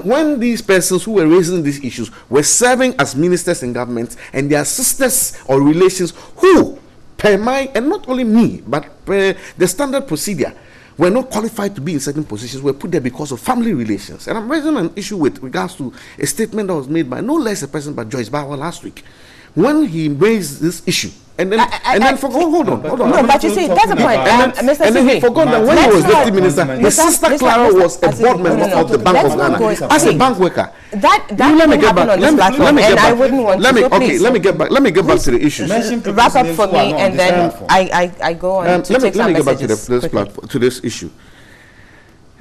Speaker 10: When these persons who were raising these issues were serving as ministers in government, and their sisters or relations who, per my, and not only me, but per the standard procedure, were not qualified to be in certain positions, were put there because of family relations. And I'm raising an issue with regards to a statement that was made by no less a person but Joyce Bauer last week, when he raised this issue. And then, hold on.
Speaker 1: No, but you see, that's the point.
Speaker 10: And then he forgot that when he was deputy minister, his sister Clara was a board member of the Bank of Ghana as a bank worker.
Speaker 1: That let me get back.
Speaker 10: Let me get back to the issues.
Speaker 1: Wrap up for me, and then I go on to take some messages.
Speaker 10: Let me get back to this issue.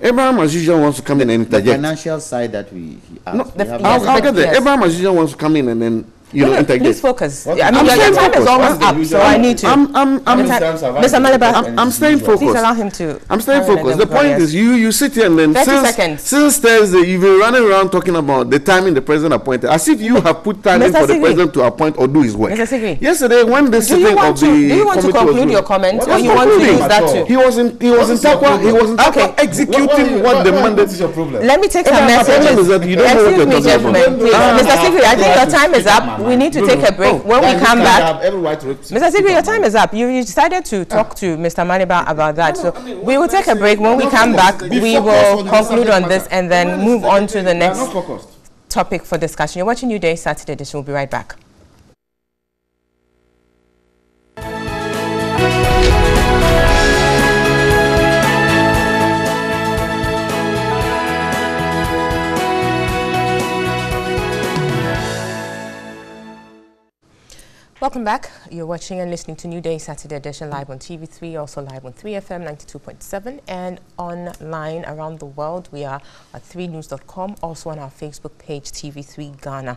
Speaker 10: Abraham, as usual, wants to come in and interject.
Speaker 9: The financial side that we asked.
Speaker 10: I'll get there. Abraham, as usual, wants to come in and then interject.
Speaker 1: Please focus.
Speaker 10: What?
Speaker 1: I mean, your time is almost up, so I need to. Mr. Maliba,
Speaker 10: I'm staying focused.
Speaker 1: Please allow him to.
Speaker 10: I'm staying focused. The point is, you sit here and then
Speaker 1: 30 seconds.
Speaker 10: Since Thursday, you've been running around talking about the timing the president appointed, as if you have put time in for the president to appoint or do his work.
Speaker 1: Mr. Sigri,
Speaker 10: yesterday, when the sitting of the
Speaker 1: do you want to conclude your comments, or you want to use that too?
Speaker 10: He was in Takwa executing what the mandate is. Your problem.
Speaker 1: Let me take some messages. Excuse me, gentlemen, please. Mr. Sigri, I think your time is up. We need to take a break. When we come back, Mr. Sigri, your time is up. You decided to talk to Mr. Maliba about that, so we will take a break. When we come back, we will conclude on this and then move on to the next topic for discussion. You're watching NewDay Saturday edition. We'll be right back. Welcome back. You're watching and listening to NewDay Saturday edition live on TV3, also live on 3FM 92.7 and online around the world. We are at 3news.com, also on our Facebook page, TV3 Ghana.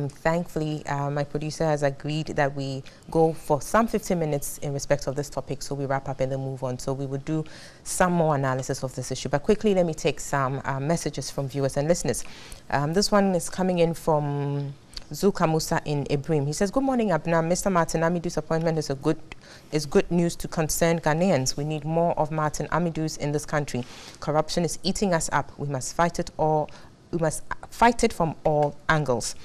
Speaker 1: Thankfully, my producer has agreed that we go for some 15 minutes in respect of this topic, so we wrap up and then move on. So we will do some more analysis of this issue. But quickly, let me take some messages from viewers and listeners. This one is coming in from Zulka Musa in Ibrahim. He says, good morning, Abna. Mr. Martin Amidu's appointment is good news to concerned Ghanaians. We need more of Martin Amidu's in this country. Corruption is eating us up. We must fight it from all angles.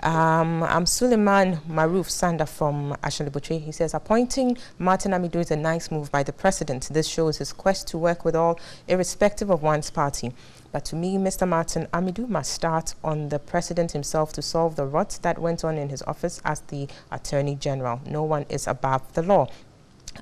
Speaker 1: I'm Suleiman Maruf Sanda from Ashalibutri. He says, appointing Martin Amidu is a nice move by the president. This shows his quest to work with all, irrespective of one's party. But to me, Mr. Martin Amidu must start on the president himself to solve the rot that went on in his office as the Attorney General. No one is above the law.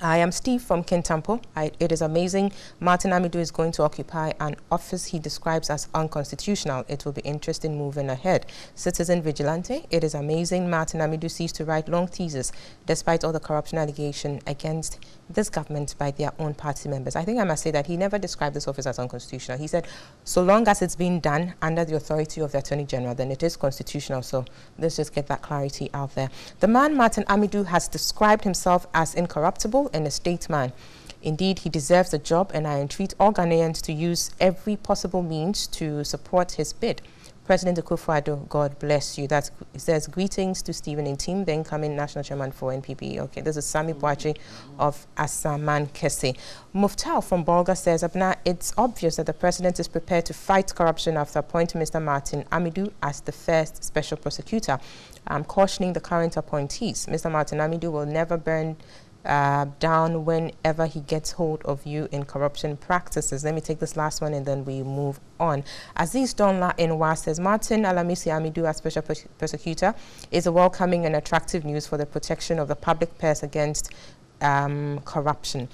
Speaker 1: I am Steve from Kintampo. It is amazing Martin Amidu is going to occupy an office he describes as unconstitutional. It will be interesting moving ahead. Citizen Vigilante, it is amazing Martin Amidu sees to write long theses despite all the corruption allegation against this government by their own party members. I think I must say that he never described this office as unconstitutional. He said, so long as it's being done under the authority of the Attorney General, then it is constitutional. So let's just get that clarity out there. The man Martin Amidu has described himself as incorruptible and a statesman. Indeed, he deserves the job, and I entreat all Ghanaians to use every possible means to support his bid. President Akufo-Addo, God bless you. It says, greetings to Stephen and team, the incoming national chairman for NPP. Okay, this is Sami Boachi of Asaman Kese. Muftal from Bolga says, Abna, it's obvious that the president is prepared to fight corruption after appointing Mr. Martin Amidu as the first special prosecutor. I'm cautioning the current appointees. Mr. Martin Amidu will never burn down whenever he gets hold of you in corruption practices. Let me take this last one and then we move on. Aziz Donla Inwa says, Martin Alamisi Amidu as special prosecutor is a welcoming and attractive news for the protection of the public purse against corruption.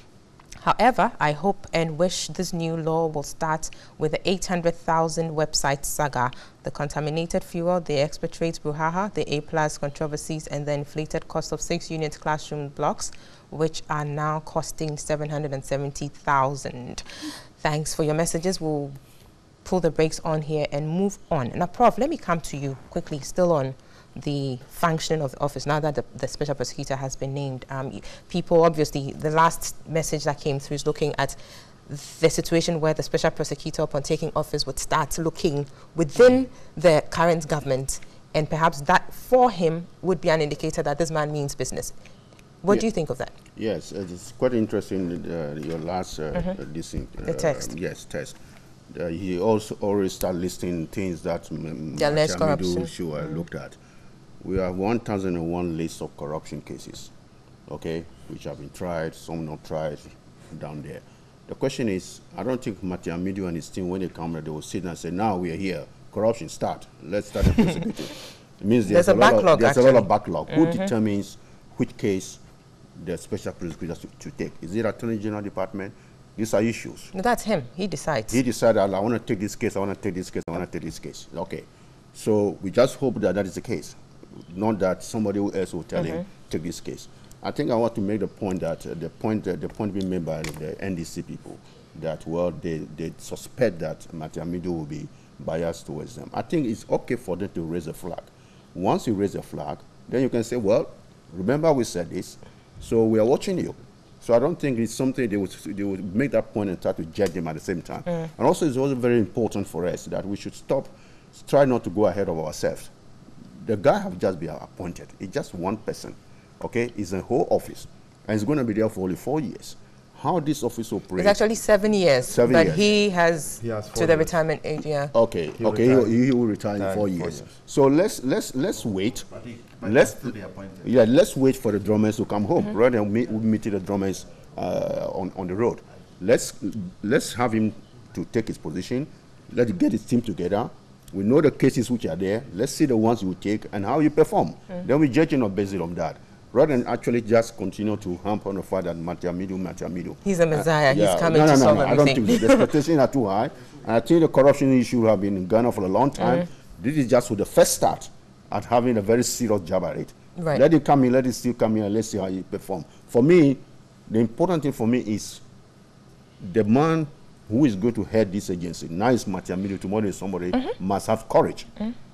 Speaker 1: However, I hope and wish this new law will start with the 800,000 website saga, the contaminated fuel, the expectorate brouhaha, the A+ controversies, and the inflated cost of 6-unit classroom blocks, which are now costing 770,000. Thanks for your messages. We'll pull the brakes on here and move on. Now, Prof, let me come to you quickly, still on the functioning of the office now that the special prosecutor has been named. People, obviously, the last message that came through is looking at the situation where the special prosecutor, upon taking office, would start looking within the current government, and perhaps that for him would be an indicator that this man means business. What do you think of that?
Speaker 7: Yes, it's quite interesting, your last listening.
Speaker 1: The text.
Speaker 7: Yes, text. He also always start listing things that
Speaker 1: less corruption
Speaker 7: looked at. We have 1,001 lists of corruption cases, okay, which have been tried, some not tried, down there. The question is, I don't think Martin Amidu and his team, when they come, they will sit and say, now we are here, corruption, start. Let's start the prosecuting. It means there's a backlog. There's a lot of backlog. Who determines which case the special prosecutor to take? Is it Attorney General Department? These are issues.
Speaker 1: No, that's him. He decides.
Speaker 7: He decided, I want to take this case, I want to take this case, I want to take this case. Okay. So we just hope that that is the case. Not that somebody else will tell him, take this case. I think I want to make the point that the point being made by the NDC people that, well, they suspect that Martin Amidu will be biased towards them. I think it's okay for them to raise a flag. Once you raise a flag, then you can say, well, remember we said this, so we are watching you. So I don't think it's something they would make that point and try to judge them at the same time. And also it's also very important for us that we should try not to go ahead of ourselves. The guy have just been appointed. It's just one person, okay? It's a whole office, and he's going to be there for only 4 years. How this office operates?
Speaker 1: It's actually 7 years, but he has to the retirement age. Yeah.
Speaker 7: Okay. He will retire in 4 years. So let's wait. Let's wait for the drummers to come home rather than meeting the drummers on the road. Let's have him to take his position. Let's get his team together. We know the cases which are there. Let's see the ones you take and how you perform. Then we judge you based on that, rather than actually just continue to hamper on the fact that Matiamidu.
Speaker 1: He's a messiah. He's coming to solve everything.
Speaker 7: I don't think the expectations are too high. And I think the corruption issue have been in Ghana for a long time. This is just the first start at having a very serious job at it.
Speaker 1: Right.
Speaker 7: Let it come in, let it still come in, and let's see how you perform. For me, the important thing for me is the man who is going to head this agency. Now it's Matiamidu, tomorrow is somebody must have courage.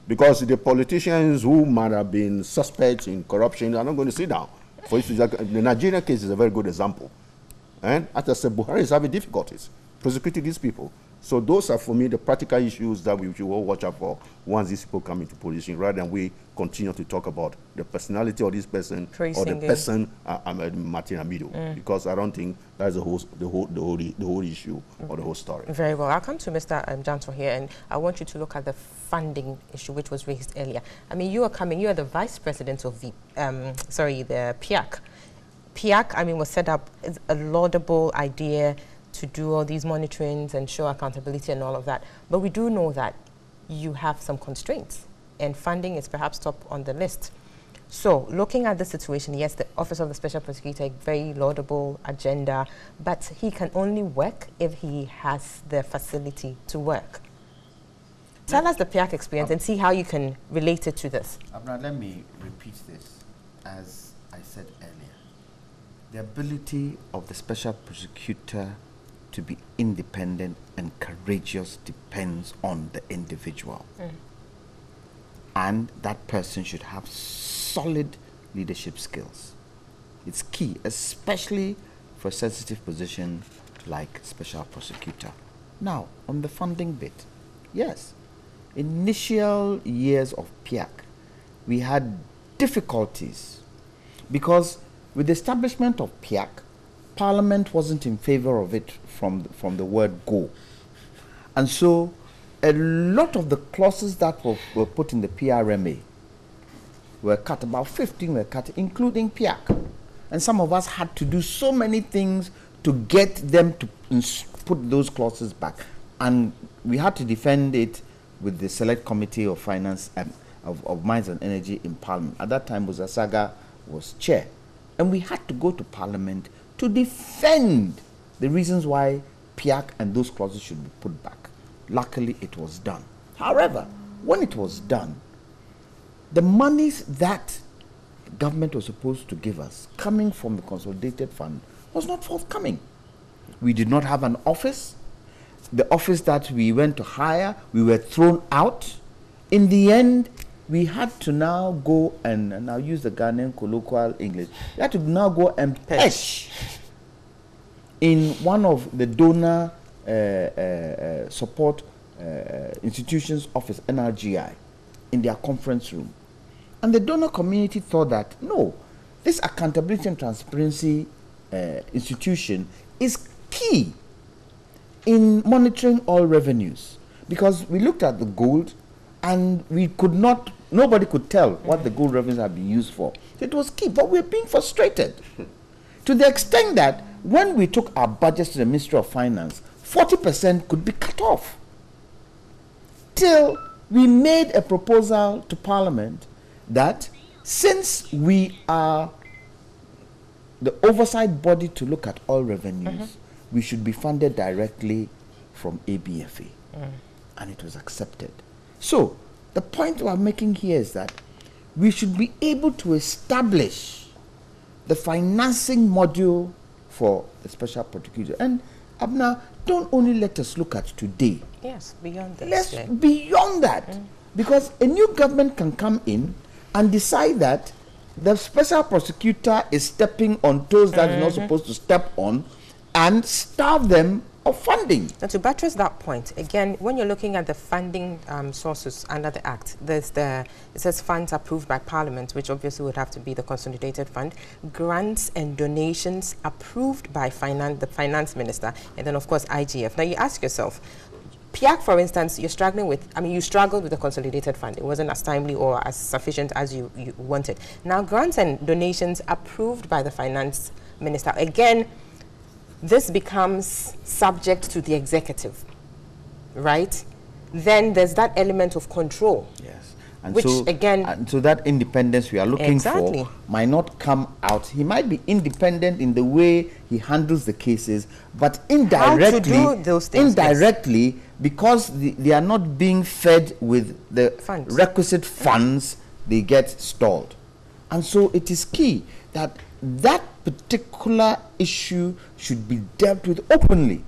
Speaker 7: Because the politicians who might have been suspects in corruption are not going to sit down. For instance, the Nigerian case is a very good example. And as I said, Buhari is having difficulties prosecuting these people. So those are, for me, the practical issues that we should all watch out for once these people come into position, rather than we continue to talk about the personality of this person or the person, Martin Amido, because I don't think that's the whole issue or the whole story.
Speaker 1: Very well. I'll come to Mr. Janto here, and I want you to look at the funding issue, which was raised earlier. I mean, you are the vice president of the PIAC. PIAC, I mean, was set up as a laudable idea to do all these monitorings and show accountability and all of that. But we do know that you have some constraints, and funding is perhaps top on the list. So looking at the situation, yes, the Office of the Special Prosecutor, a very laudable agenda, but he can only work if he has the facility to work. Tell us the PIAC experience and see how you can relate it to this.
Speaker 9: Abner, let me repeat this. As I said earlier, the ability of the Special Prosecutor to be independent and courageous depends on the individual. And that person should have solid leadership skills. It's key, especially for a sensitive position like Special Prosecutor. Now, on the funding bit, yes, initial years of PIAC, we had difficulties because with the establishment of PIAC, Parliament wasn't in favor of it from the word go. And so a lot of the clauses that were put in the PRMA were cut. About 15 were cut, including PIAC. And some of us had to do so many things to get them to put those clauses back. And we had to defend it with the Select Committee of Finance of Mines and Energy in Parliament. At that time, Buzasaga was chair. And we had to go to Parliament to defend the reasons why PIAC and those clauses should be put back. Luckily, it was done. However, when it was done, the monies that the government was supposed to give us, coming from the Consolidated Fund, was not forthcoming. We did not have an office. The office that we went to hire, we were thrown out. In the end, we had to now go and I'll use the Ghanaian colloquial English. We had to now go and pitch in one of the donor support institutions' office, NRGI, in their conference room. And the donor community thought that, no, this accountability and transparency institution is key in monitoring all revenues. Because we looked at the gold and we could not, nobody could tell what the gold revenues have been used for. So it was key, but we're being frustrated to the extent that when we took our budgets to the Ministry of Finance, 40% could be cut off. Till we made a proposal to Parliament that since we are the oversight body to look at all revenues, we should be funded directly from ABFA. And it was accepted. So, the point I'm making here is that we should be able to establish the financing module for the Special Prosecutor. And Abner, don't only let us look at today.
Speaker 1: Yes, beyond that.
Speaker 9: Let's beyond that. Because a new government can come in and decide that the special prosecutor is stepping on toes that is not supposed to step on, and starve them of funding.
Speaker 1: And to buttress that point, again, when you're looking at the funding sources under the Act, it says funds approved by Parliament, which obviously would have to be the Consolidated Fund, grants and donations approved by the Finance Minister, and then, of course, IGF. Now, you ask yourself, PIAC, for instance, you struggled with the Consolidated Fund. It wasn't as timely or as sufficient as you wanted. Now, grants and donations approved by the Finance Minister, again, this becomes subject to the executive, right? Then there's that element of control.
Speaker 9: Yes. And
Speaker 1: which,
Speaker 9: so,
Speaker 1: again...
Speaker 9: so that independence we are looking for might not come out. He might be independent in the way he handles the cases, but indirectly...
Speaker 1: How to do those things,
Speaker 9: indirectly, because they are not being fed with the requisite funds, they get stalled. And so it is key that that particular issue should be dealt with openly.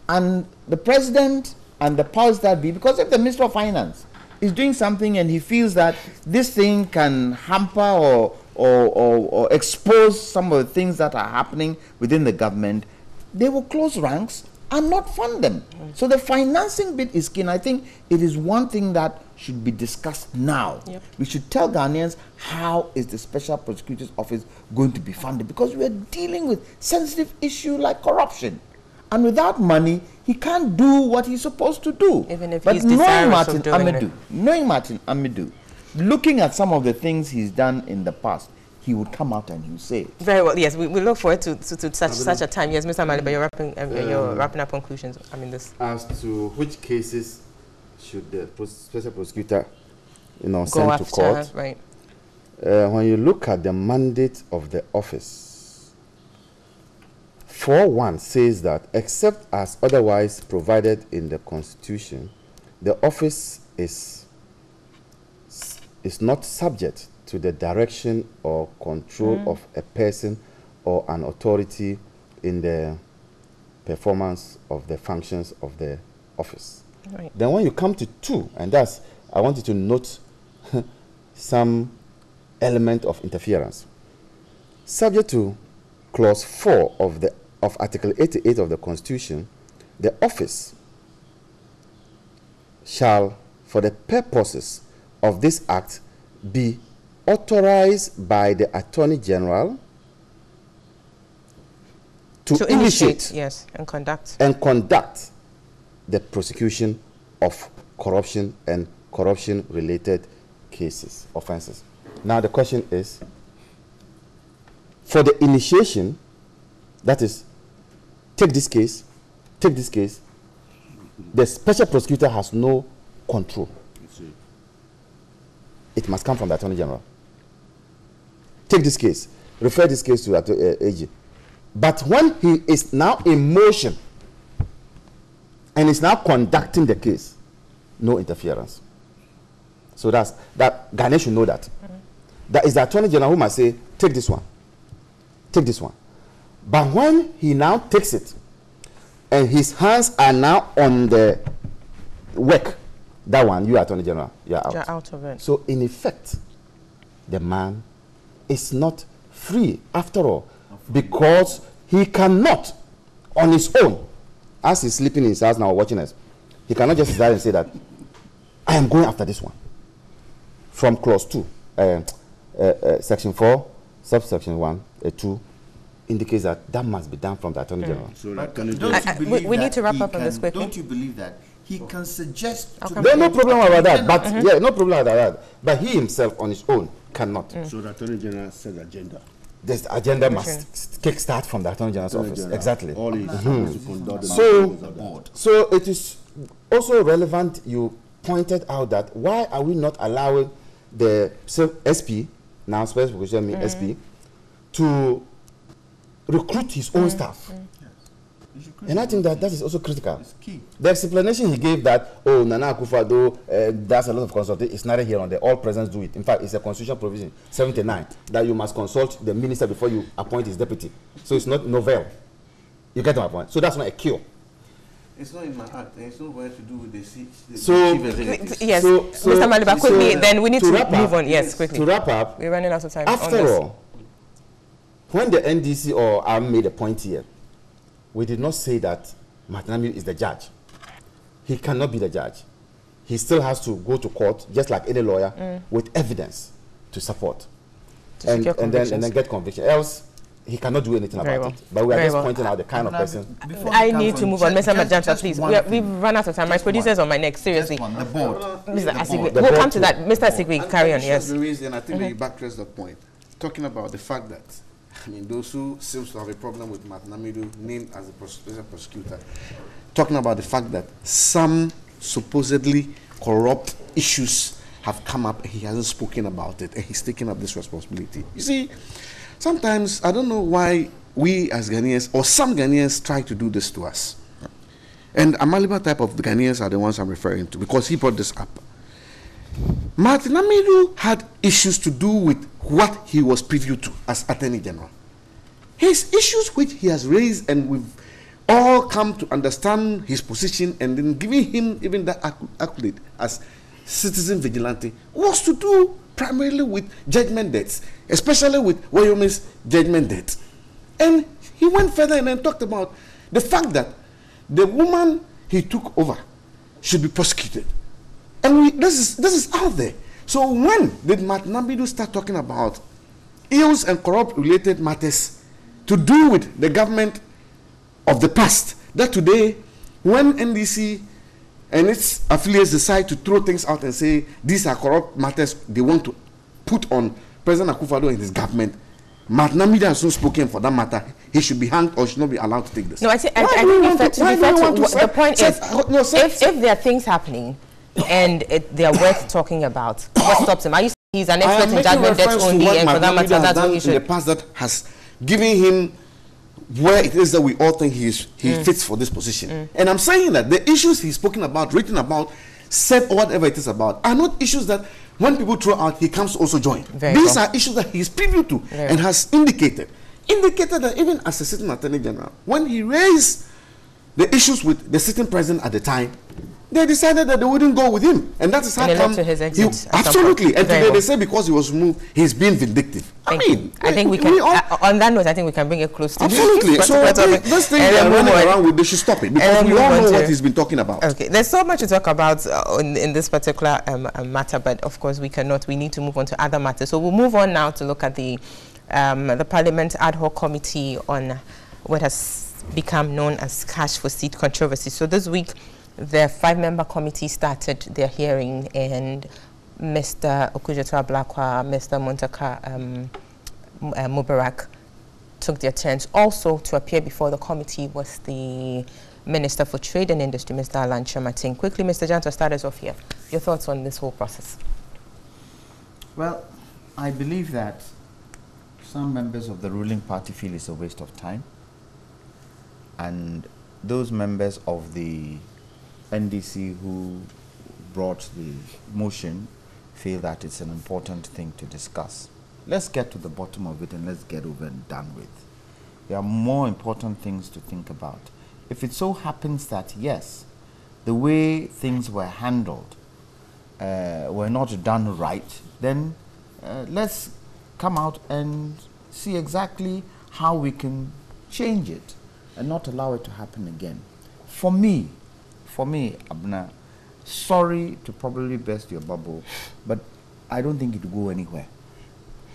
Speaker 9: And the president and the powers that be, because if the Minister of Finance is doing something and he feels that this thing can hamper or expose some of the things that are happening within the government, they will close ranks and not fund them. So the financing bit is key, and I think it is one thing that should be discussed now. We should tell Ghanaians how is the Special Prosecutor's Office going to be funded, because we are dealing with sensitive issue like corruption. And without money, he can't do what he's supposed to do.
Speaker 1: Even if
Speaker 9: but
Speaker 1: he's desirous of doing it.
Speaker 9: Knowing Martin Amadou, looking at some of the things he's done in the past, he would come out and he would say it.
Speaker 1: Very well, yes. We look forward to such a time. Yes, Mr. Maliba, you're wrapping up conclusions. I mean, this.
Speaker 8: As to which cases should the special prosecutor, send
Speaker 1: to
Speaker 8: court?
Speaker 1: Right.
Speaker 8: When you look at the mandate of the office, 4.1 says that except as otherwise provided in the Constitution, the office is not subject to the direction or control of a person or an authority in the performance of the functions of the office.
Speaker 1: Right.
Speaker 8: Then when you come to 2, and that's, I want you to note some element of interference. Subject to clause 4 of Article 88 of the Constitution, the office shall, for the purposes of this Act, be authorized by the Attorney General to initiate
Speaker 1: and conduct
Speaker 8: the prosecution of corruption and corruption-related cases, offenses. Now the question is, for the initiation, that is, take this case, the special prosecutor has no control. It must come from the Attorney General. Take this case, refer this case to the AG. But when he is now in motion and is now conducting the case, no interference. So that Ghanaians should know that. That is the Attorney General who must say, take this one. But when he now takes it and his hands are now on the work, that one, you Attorney General, you're out
Speaker 1: of it.
Speaker 8: So in effect, the man is not free after all, because he cannot on his own, as he's sleeping in his house now watching us, he cannot just decide and say that I am going after this one. From clause 2, section 4, subsection 1, 2 indicates that must be done from the Attorney General.
Speaker 9: So we
Speaker 1: need to wrap up on this quickly.
Speaker 9: Don't you believe that he can suggest?
Speaker 8: There's no problem about that, but no problem about that. But he himself on his own cannot.
Speaker 7: So the Attorney General says agenda.
Speaker 8: This agenda must kick-start from the Attorney General's office. Exactly.
Speaker 7: All he has to conduct
Speaker 8: the board. So it is also relevant. You pointed out that why are we not allowing the SP, now Special Prosecutor SP, to recruit his own staff? And I think that is also critical.
Speaker 9: It's key.
Speaker 8: The explanation he gave that, Nana Akufo-Addo does a lot of consulting, it's not here on the all presidents do it. In fact, it's a constitutional provision, 79, that you must consult the minister before you appoint his deputy. So it's not novel. You get my point? So that's not a cure.
Speaker 10: It's not in my act. It's not going to do with the chief executive.
Speaker 1: Yes, Mr. Maliba, quickly, then we need to move on. Yes, quickly.
Speaker 8: To wrap up,
Speaker 1: we're running out of time.
Speaker 8: After all, when the NDC or I made a point here, we did not say that Martin Amidu is the judge. He cannot be the judge. He still has to go to court, just like any lawyer, with evidence to support, and then get conviction. Else, he cannot do anything about it. But we are just pointing out the kind of person.
Speaker 1: I need to move on. Mr. Majanta, please. We've run out of time. My producer's on my neck. Seriously.
Speaker 9: The board.
Speaker 1: Mr. Asigwe. We'll come to that. Mr. Asigwe, carry on. Yes.
Speaker 10: And I think that you buttress the point. Talking about the fact that, I mean, those who seems to have a problem with Martin Amidu named as the special prosecutor, talking about the fact that some supposedly corrupt issues have come up and he hasn't spoken about it and he's taking up this responsibility. You see, sometimes I don't know why we as Ghanaians or some Ghanaians try to do this to us. And Amaliba type of the Ghanaians are the ones I'm referring to because he brought this up. Martin Amidu had issues to do with what he was privy to as Attorney General. His issues which he has raised, and we've all come to understand his position, and then giving him even that accolade as citizen vigilante, was to do primarily with judgment debts, especially with Wyoming's judgment debts. And he went further and then talked about the fact that the woman he took over should be prosecuted. And this is out there. So when did Martin Amidu start talking about ills and corrupt related matters to do with the government of the past, that today when NDC and its affiliates decide to throw things out and say these are corrupt matters they want to put on President Akufo-Addo and his government, Martin Amidu has not spoken for that matter. He should be hanged or should not be allowed to take this.
Speaker 1: No, I think the point is, if there are things happening and they are worth talking about, what stops him? Are you saying he's an expert in judgment debts only, and for that matter, that's what he should?
Speaker 10: In the past that has given him where it is that we all think he fits for this position. And I'm saying that the issues he's spoken about, written about, said whatever it is about, are not issues that when people throw out, he comes to also join. These are issues that he's privy to and has indicated that even as a sitting Attorney General, when he raised the issues with the sitting president at the time, they decided that they wouldn't go with him, and that is how come
Speaker 1: to his exit
Speaker 10: absolutely. And today they say because he was removed, he's being vindictive. I
Speaker 1: think we can. On that note, I think we can bring it close to
Speaker 10: absolutely. So this thing they're running around with, they should stop it because we all know what he's been talking about.
Speaker 1: Okay, there's so much to talk about in this particular matter, but of course we cannot. We need to move on to other matters. So we'll move on now to look at the Parliament Ad Hoc Committee on what has become known as cash for seed controversy. So this week, the 5-member committee started their hearing, and Mr. Okudzeto-Ablakwa, Mr. Muntaka Mubarak took their turns. Also to appear before the committee was the Minister for Trade and Industry, Mr. Alan Chamatin. Quickly, Mr. Janto, start us off here. Your thoughts on this whole process?
Speaker 9: Well, I believe that some members of the ruling party feel it's a waste of time, and those members of the NDC who brought the motion feel that it's an important thing to discuss. Let's get to the bottom of it and let's get over and done with. There are more important things to think about. If it so happens that, yes, the way things were handled were not done right, then let's come out and see exactly how we can change it and not allow it to happen again. For me, Abna, sorry to probably burst your bubble, but I don't think it will go anywhere.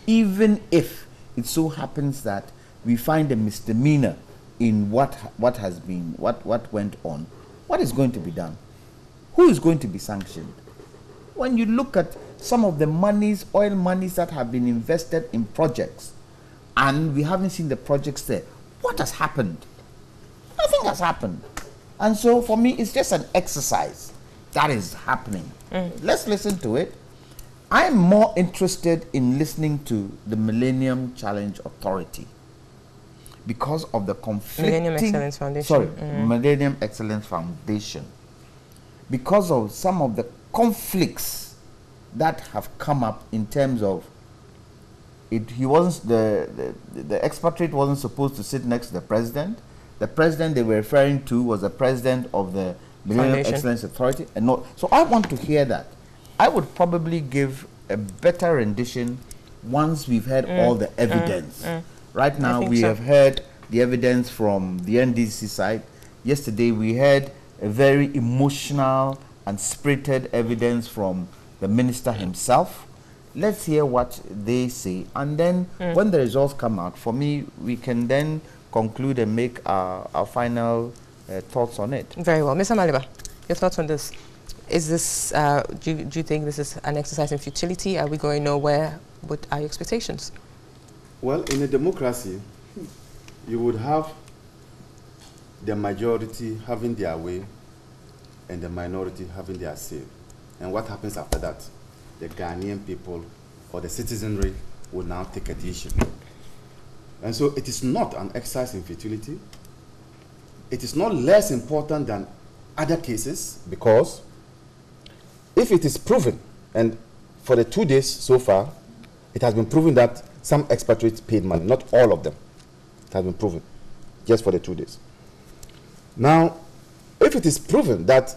Speaker 9: Even if it so happens that we find a misdemeanor in what went on, what is going to be done? Who is going to be sanctioned? When you look at some of the monies, oil monies that have been invested in projects, and we haven't seen the projects there, what has happened? Nothing has happened. And so for me, it's just an exercise that is happening. Let's listen to it. I'm more interested in listening to the Millennium Challenge Authority because of the conflicting...
Speaker 1: Millennium Excellence Foundation.
Speaker 9: Sorry, Millennium Excellence Foundation. Because of some of the conflicts that have come up in terms of the expatriate wasn't supposed to sit next to the president. the president they were referring to was the president of the Millennium Excellence Authority, and not. So I want to hear that. I would probably give a better rendition once we've heard all the evidence. Right now, we have heard the evidence from the NDC side. Yesterday, we heard a very emotional and spirited evidence from the minister himself. Let's hear what they say, and then when the results come out, for me, we can then conclude and make our final thoughts on it.
Speaker 1: Very well. Mr. Maliba, your thoughts on this? Is this, do you think this is an exercise in futility? Are we going nowhere? What are your expectations?
Speaker 8: Well, in a democracy, you would have the majority having their way and the minority having their say. And what happens after that? The Ghanaian people or the citizenry will now take a decision. And so it is not an exercise in futility. It is not less important than other cases, because if it is proven, and for the 2 days so far, it has been proven that some expatriates paid money, not all of them. It has been proven, just for the 2 days. Now, if it is proven that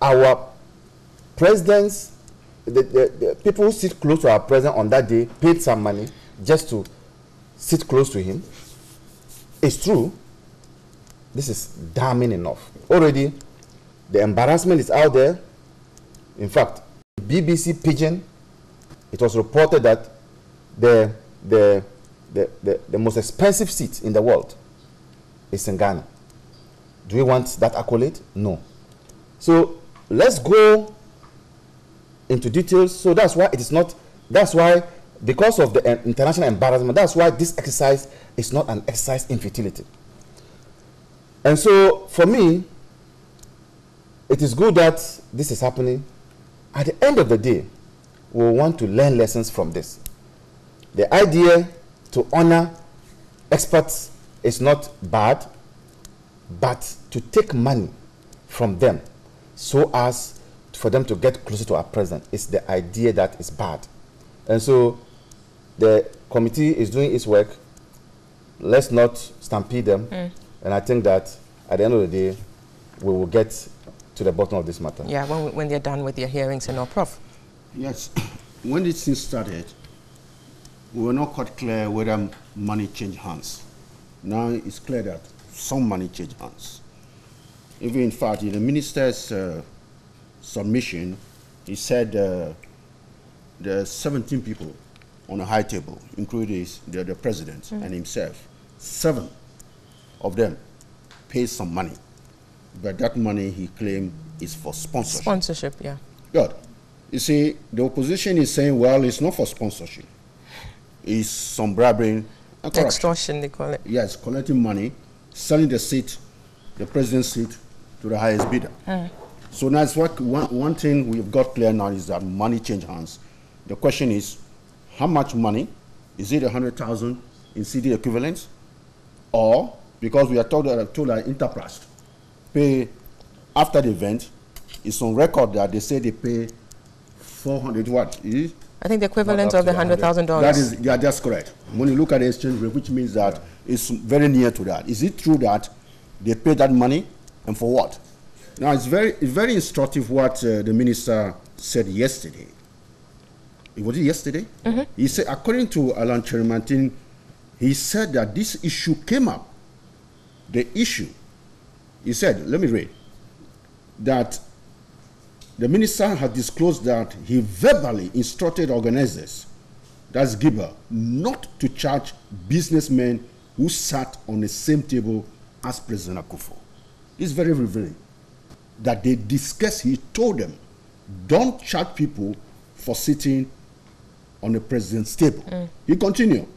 Speaker 8: our presidents, the people who sit close to our president on that day paid some money just to sit close to him, it's true, this is damning enough. Already, the embarrassment is out there. In fact, BBC Pidgin, it was reported that the most expensive seat in the world is in Ghana. Do we want that accolade? No. So let's go into details. So that's why it is not, that's why, because of the international embarrassment, that's why this exercise is not an exercise in futility. And so for me, it is good that this is happening. At the end of the day, we want to learn lessons from this. The idea to honor experts is not bad, but to take money from them so as for them to get closer to our president is the idea that is bad. And so the committee is doing its work. Let's not stampede them. And I think that at the end of the day, we will get to the bottom of this matter.
Speaker 1: Yeah, when they're done with their hearings and all, Prof.
Speaker 7: Yes, when this thing started, we were not quite clear whether money changed hands. Now it's clear that some money changed hands. Even in fact, in the minister's submission, he said there are 17 people on a high table, including the president and himself. 7 of them pay some money, but that money he claimed is for sponsorship.
Speaker 1: Sponsorship, yeah.
Speaker 7: Good. You see, the opposition is saying, well, it's not for sponsorship. It's some bribery and corruption.
Speaker 1: Extortion, they call it.
Speaker 7: Yes, collecting money, selling the seat, the president's seat, to the highest bidder. So now it's what one thing we've got clear now is that money change hands. The question is, how much money? Is it 100,000 in CD equivalents? Or, because we are told that Interplast pay after the event, it's on record that they say they pay 400 what?
Speaker 1: I think the equivalent of the $100,000.
Speaker 7: That is, yeah, that's correct. When you look at the exchange rate, which means that it's very near to that. Is it true that they pay that money, and for what? Now, it's very instructive what the minister said yesterday. Was it yesterday? He said, according to Alan Cherimantin, he said that this issue came up. The issue, he said, let me read, that the minister had disclosed that he verbally instructed organizers, that's Giba, not to charge businessmen who sat on the same table as President Akufo. It's very revealing that they discussed, he told them, don't charge people for sitting on the president's table. He continued,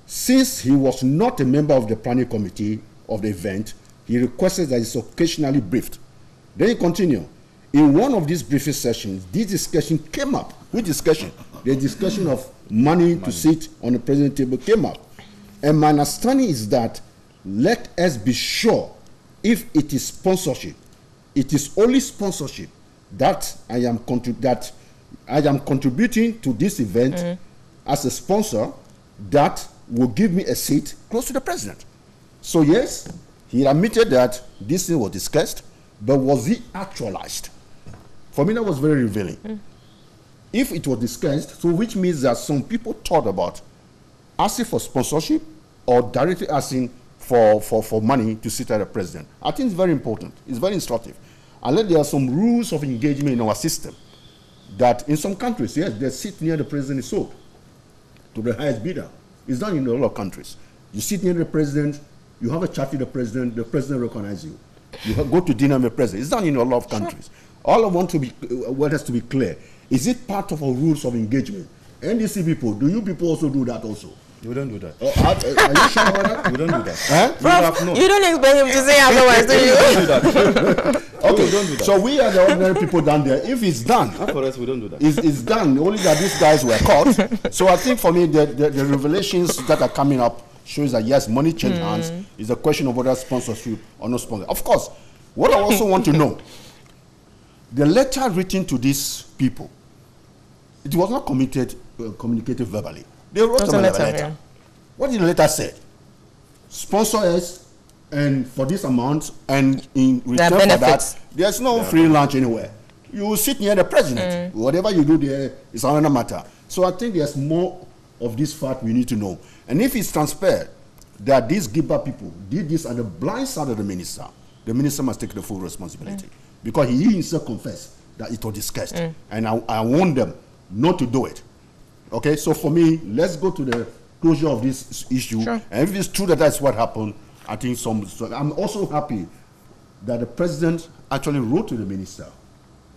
Speaker 7: since he was not a member of the planning committee of the event, he requested that he's occasionally briefed. Then he continued, in one of these briefing sessions, this discussion came up. Which discussion? The discussion of money to sit on the president's table came up. And my understanding is that let us be sure, if it is sponsorship, it is only sponsorship that I am contributing to this event as a sponsor that will give me a seat close to the president. So yes,
Speaker 11: He admitted that this thing was discussed, but was it actualized? For me, that was very revealing. If it was discussed, so which means that some people thought about asking for sponsorship or directly asking for money to sit as the president. I think it's very important. It's very instructive. And there are some rules of engagement in our system that in some countries, yes, the seat near the president is sold to the highest bidder. It's done in a lot of countries. You sit near the president, you have a chat with the president recognizes you. You go to dinner with the president. It's done in a lot of countries. All I want to be, what has to be clear, is it part of our rules of engagement? NDC people, do you people also do that also?
Speaker 8: We don't do that.
Speaker 11: Are you sure about that?
Speaker 8: We don't do that.
Speaker 11: Huh?
Speaker 1: You don't expect him to say otherwise, do you?
Speaker 8: We don't do that.
Speaker 11: Okay,
Speaker 8: we don't do that.
Speaker 11: So we are the ordinary people down there. If it's done,
Speaker 8: for us, we don't do that.
Speaker 11: It's done. Only that these guys were caught. So I think for me, the revelations that are coming up shows that yes, money changed hands. Is a question of whether sponsorship or no sponsor. Of course, what I also want to know, the letter written to these people, it was not communicated verbally. They wrote them a letter. Yeah. What did the letter say? Sponsor us, and for this amount, and in return for that, there's no free lunch anywhere. You sit near the president. Whatever you do there is another matter. So I think there's more of this fact we need to know. And if it's transparent that these Giba people did this at the blind side of the minister must take the full responsibility. Because he himself confessed that it was discussed. And I want them not to do it. Okay, so for me, let's go to the closure of this issue. Sure. And if it's true that that's what happened, I think I'm also happy that the president actually wrote to the minister.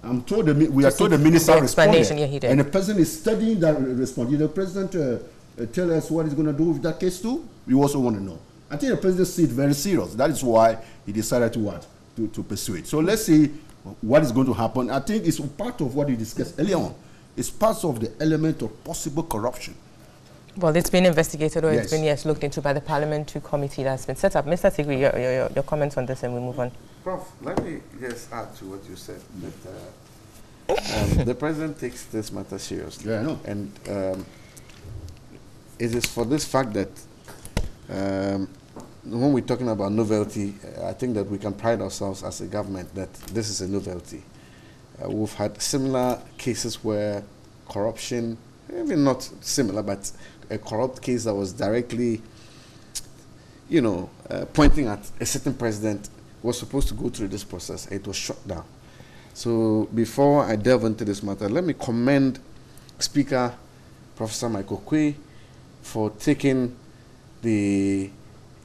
Speaker 11: I'm told we are told the minister responded.
Speaker 1: Yeah, he did.
Speaker 11: And the president is studying that response. Did the president tell us what he's going to do with that case too? We also want to know. I think the president sees it very serious. That is why he decided to pursue it. So let's see what is going to happen. I think it's part of what we discussed earlier on. It's part of the element of possible corruption.
Speaker 1: Well, it's been investigated or it's been, looked into by the parliamentary committee that's been set up. Mr. Tigri, your comments on this and we move on.
Speaker 10: Prof, let me just add to what you said. That, the president takes this matter seriously.
Speaker 11: Yeah, I know.
Speaker 10: And it is for this fact that when we're talking about novelty, I think that we can pride ourselves as a government that this is a novelty. We've had similar cases where corruption, maybe not similar, but a corrupt case that was directly, pointing at a certain president was supposed to go through this process. It was shut down. So before I delve into this matter, let me commend Speaker Professor Michael Quay for taking the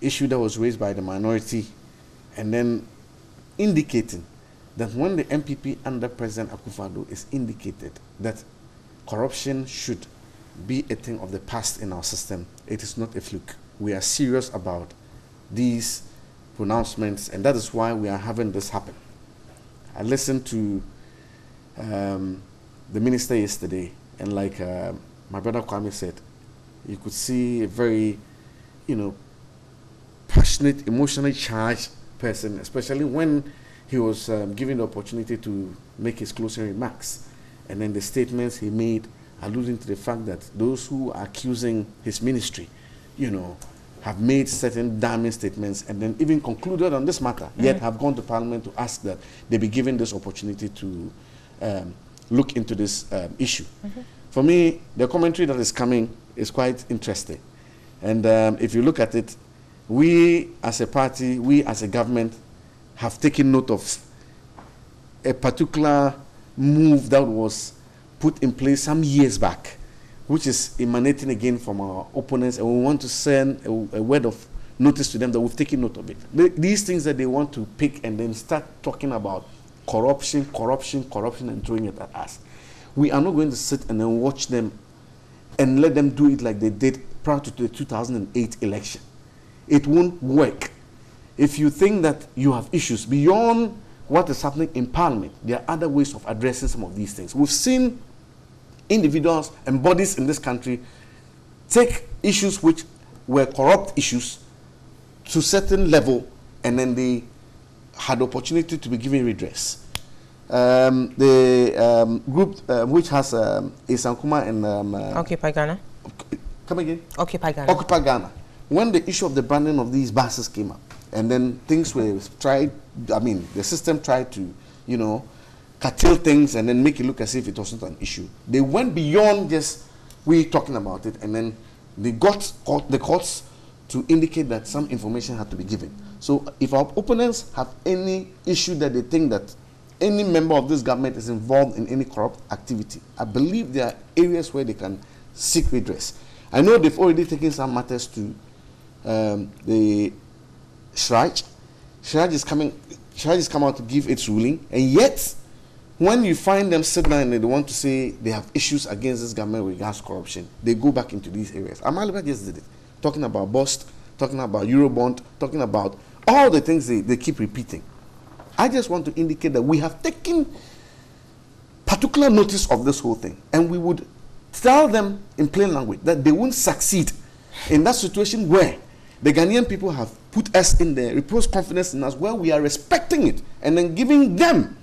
Speaker 10: issue that was raised by the minority and then indicating that when the MPP under President Akufo-Addo is indicated that corruption should be a thing of the past in our system, it is not a fluke. We are serious about these pronouncements, and that is why we are having this happen. I listened to the minister yesterday, and like my brother Kwame said, you could see a very, passionate, emotionally charged person, especially when he was given the opportunity to make his closing remarks. And then the statements he made alluding to the fact that those who are accusing his ministry, have made certain damning statements and then even concluded on this matter, yet have gone to Parliament to ask that they be given this opportunity to look into this issue. For me, the commentary that is coming is quite interesting. And if you look at it, we as a party, we as a government, have taken note of a particular move that was put in place some years back, which is emanating again from our opponents, and we want to send a word of notice to them that we've taken note of it. These things that they want to pick and then start talking about corruption, and throwing it at us. We are not going to sit and then watch them and let them do it like they did prior to the 2008 election. It won't work. If you think that you have issues beyond what is happening in Parliament, there are other ways of addressing some of these things. We've seen individuals and bodies in this country take issues which were corrupt issues to a certain level, and then they had opportunity to be given redress. The group which has Isankuma and
Speaker 1: Occupy Ghana.
Speaker 10: Come again?
Speaker 1: Occupy Ghana.
Speaker 10: Occupy Ghana. When the issue of the branding of these buses came up,
Speaker 8: and then things were tried, I mean, the system tried to, you know, curtail things and then make it look as if it wasn't an issue. They went beyond just we talking about it, and then they got the courts to indicate that some information had to be given. So if our opponents have any issue that they think that any member of this government is involved in any corrupt activity, I believe there are areas where they can seek redress. I know they've already taken some matters to the Shraj. Shraj is come out to give its ruling, and yet when you find them sit down and they want to say they have issues against this government with regards to corruption, they go back into these areas. Amaliba just did it, talking about bust, talking about Eurobond, talking about all the things they keep repeating. I just want to indicate that we have taken particular notice of this whole thing, and we would tell them in plain language that they won't succeed in that situation where the Ghanaian people have put us in there, reposed confidence in us, where we are respecting it and then giving them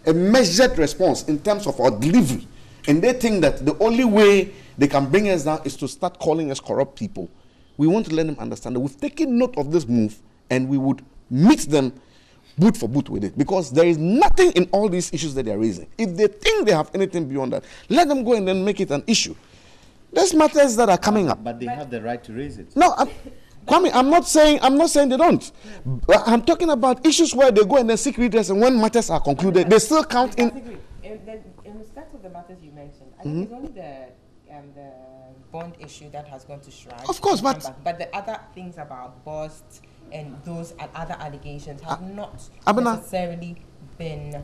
Speaker 8: a measured response in terms of our delivery. And they think that the only way they can bring us down is to start calling us corrupt people. We want to let them understand that we've taken note of this move, and we would meet them boot for boot with it, because there is nothing in all these issues that they are raising. If they think they have anything beyond that, let them go and then make it an issue. There's matters that are coming up.
Speaker 9: But they have the right to raise it.
Speaker 8: No, Kwame, I'm not saying they don't. But I'm talking about issues where they go and then seek redress, and when matters are concluded, they still count in.
Speaker 1: In respect of the matters you mentioned, I think it's only the bond issue that has gone to Shraj.
Speaker 8: Of course, but
Speaker 1: the other things about bust and those other allegations have not necessarily been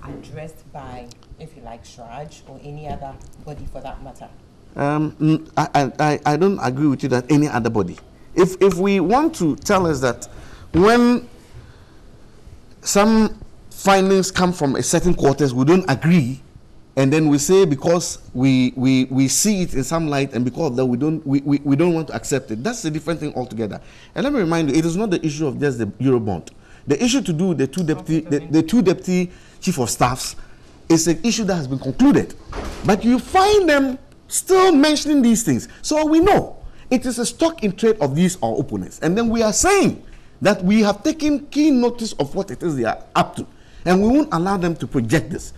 Speaker 1: addressed by, if you like, Shraj or any other body for that matter.
Speaker 8: I don't agree with you that any other body. If we want to tell us that when some findings come from a certain quarters, we don't agree, and then we say because we see it in some light, and because of that we don't want to accept it. That's a different thing altogether. And let me remind you, it is not the issue of just the Eurobond. The issue to do with the two deputy chief of staffs is an issue that has been concluded, but you find them still mentioning these things. So we know it is a stock in trade of these our opponents, and then we are saying that we have taken keen notice of what it is they are up to, and we won't allow them to project this.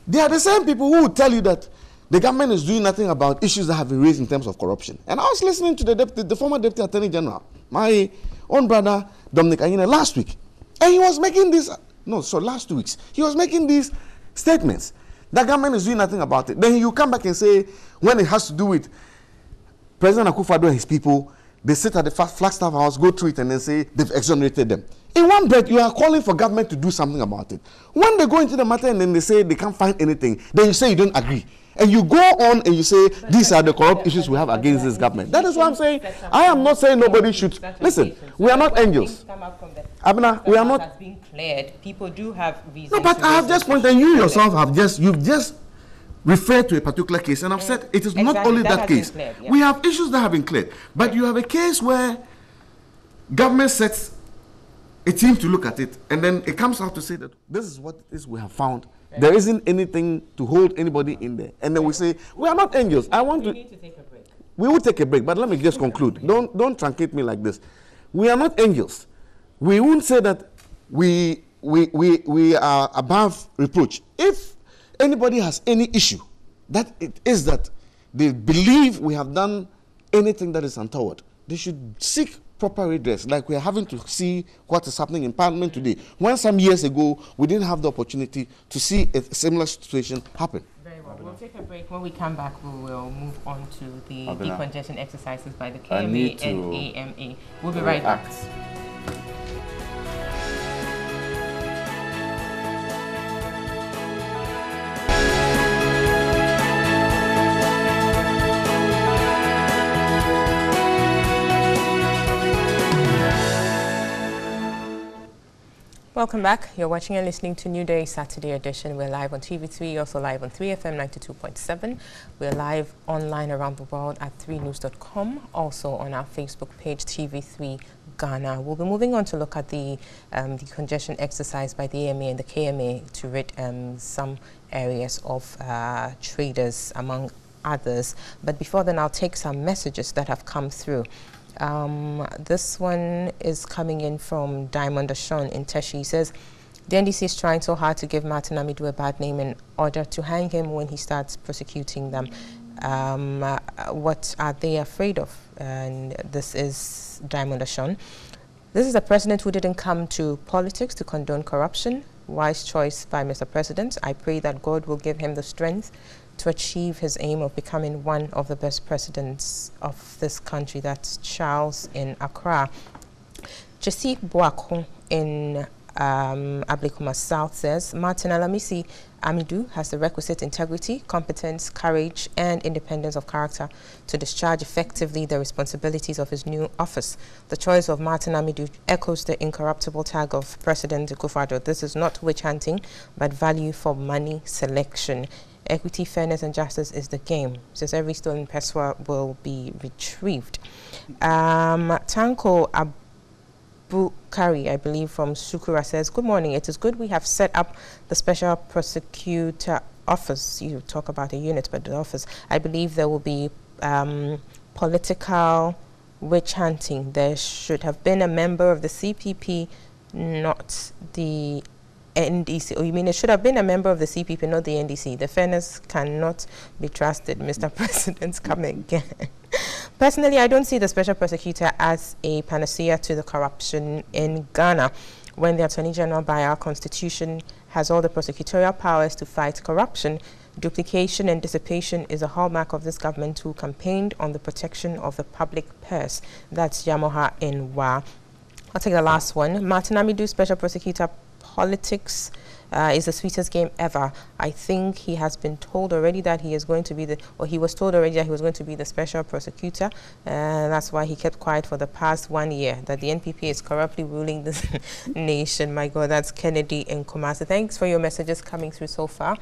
Speaker 8: They are the same people who will tell you that the government is doing nothing about issues that have been raised in terms of corruption. And I was listening to the former Deputy Attorney General, my own brother Dominic Ayine, last week, and he was making this, last 2 weeks, he was making these statements. The government is doing nothing about it. Then you come back and say, when it has to do with President Akufo-Addo and his people, they sit at the Flagstaff House, go through it, and then say they've exonerated them. In one breath, you are calling for government to do something about it. When they go into the matter and then they say they can't find anything, then you say you don't agree. And you go on and you say these are the corrupt issues we have against this government. That is what I'm saying. I am not saying nobody should. Listen, we are not angels. Abena, we are not.
Speaker 1: Has been cleared. People do have reasons.
Speaker 8: No, but I have just pointed, and you yourself have you've just referred to a particular case, and I've said it is not only that case.
Speaker 1: Cleared, yeah.
Speaker 8: We have issues that have been cleared, but you have a case where government sets a team to look at it, and then it comes out to say that this is what it is we have found. Right. There isn't anything to hold anybody in there, and then we say we are not angels. We
Speaker 1: need to take a break.
Speaker 8: We will take a break, but let me just conclude. Don't truncate me like this. We are not angels. We won't say that we are above reproach. If anybody has any issue, that it is that they believe we have done anything that is untoward, they should seek proper redress, like we are having to see what is happening in Parliament today. When some years ago, we didn't have the opportunity to see a similar situation happen.
Speaker 1: Very well. We'll take a break. When we come back, we will move on to the decongestion exercises by the KMA and AMA. We'll be right back. Welcome back. You're watching and listening to New Day Saturday edition. We're live on TV3, also live on 3FM 92.7. We're live online around the world at 3news.com, also on our Facebook page, TV3 Ghana. We'll be moving on to look at the decongestion exercise by the AMA and the KMA to rid some areas of traders, among others. But before then, I'll take some messages that have come through. This one is coming in from Diamond Ashon in Teshi. He says, the NDC is trying so hard to give Martin Amidu a bad name in order to hang him when he starts prosecuting them. What are they afraid of? And this is Diamond Ashon. This is a president who didn't come to politics to condone corruption. Wise choice by Mr. President. I pray that God will give him the strength to achieve his aim of becoming one of the best presidents of this country. That's Charles in Accra. Jesse Boako in Ablikuma South says, Martin Alamisi Amidu has the requisite integrity, competence, courage, and independence of character to discharge effectively the responsibilities of his new office. The choice of Martin Amidu echoes the incorruptible tag of President Akufo-Addo. This is not witch hunting, but value for money selection. Equity, fairness, and justice is the game. Says every stolen peswa will be retrieved. Tanko Bukari, I believe, from Sukura says, good morning. It is good we have set up the special prosecutor office. You talk about a unit, but the office. I believe there will be political witch hunting. There should have been a member of the CPP, not the NDC. Oh, you mean it should have been a member of the CPP, not the NDC. The fairness cannot be trusted. Mr. President, come again. Personally, I don't see the special prosecutor as a panacea to the corruption in Ghana, when the Attorney General by our Constitution has all the prosecutorial powers to fight corruption. Duplication and dissipation is a hallmark of this government, who campaigned on the protection of the public purse. That's Yamoha in Wa. I'll take the last one. Martin Amidu, special prosecutor. Politics is the sweetest game ever. I think he has been told already that he is going to be he was told already that he was going to be the special prosecutor. That's why he kept quiet for the past 1 year, that the NPP is corruptly ruling this nation. My God, that's Kennedy in Kumasi. Thanks for your messages coming through so far.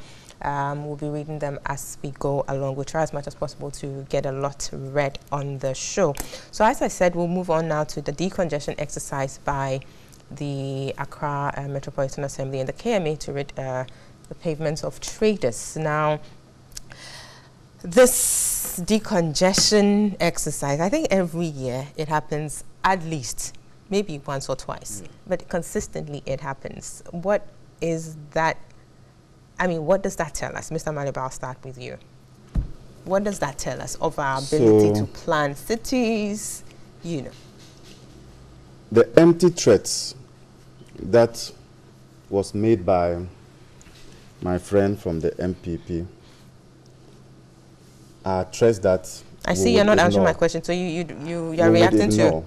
Speaker 1: We'll be reading them as we go along. We'll try as much as possible to get a lot read on the show. So as I said, we'll move on now to the decongestion exercise by the Accra Metropolitan Assembly and the KMA to rid the pavements of traders. Now, this decongestion exercise, I think every year it happens at least, maybe once or twice, but consistently it happens. What is that? I mean, what does that tell us? Mr. Maliba, I'll start with you. What does that tell us of our ability to plan cities, you know?
Speaker 8: The empty threats that was made by my friend from the MPP are threats that
Speaker 1: I see you're not answering my question, so you're reacting to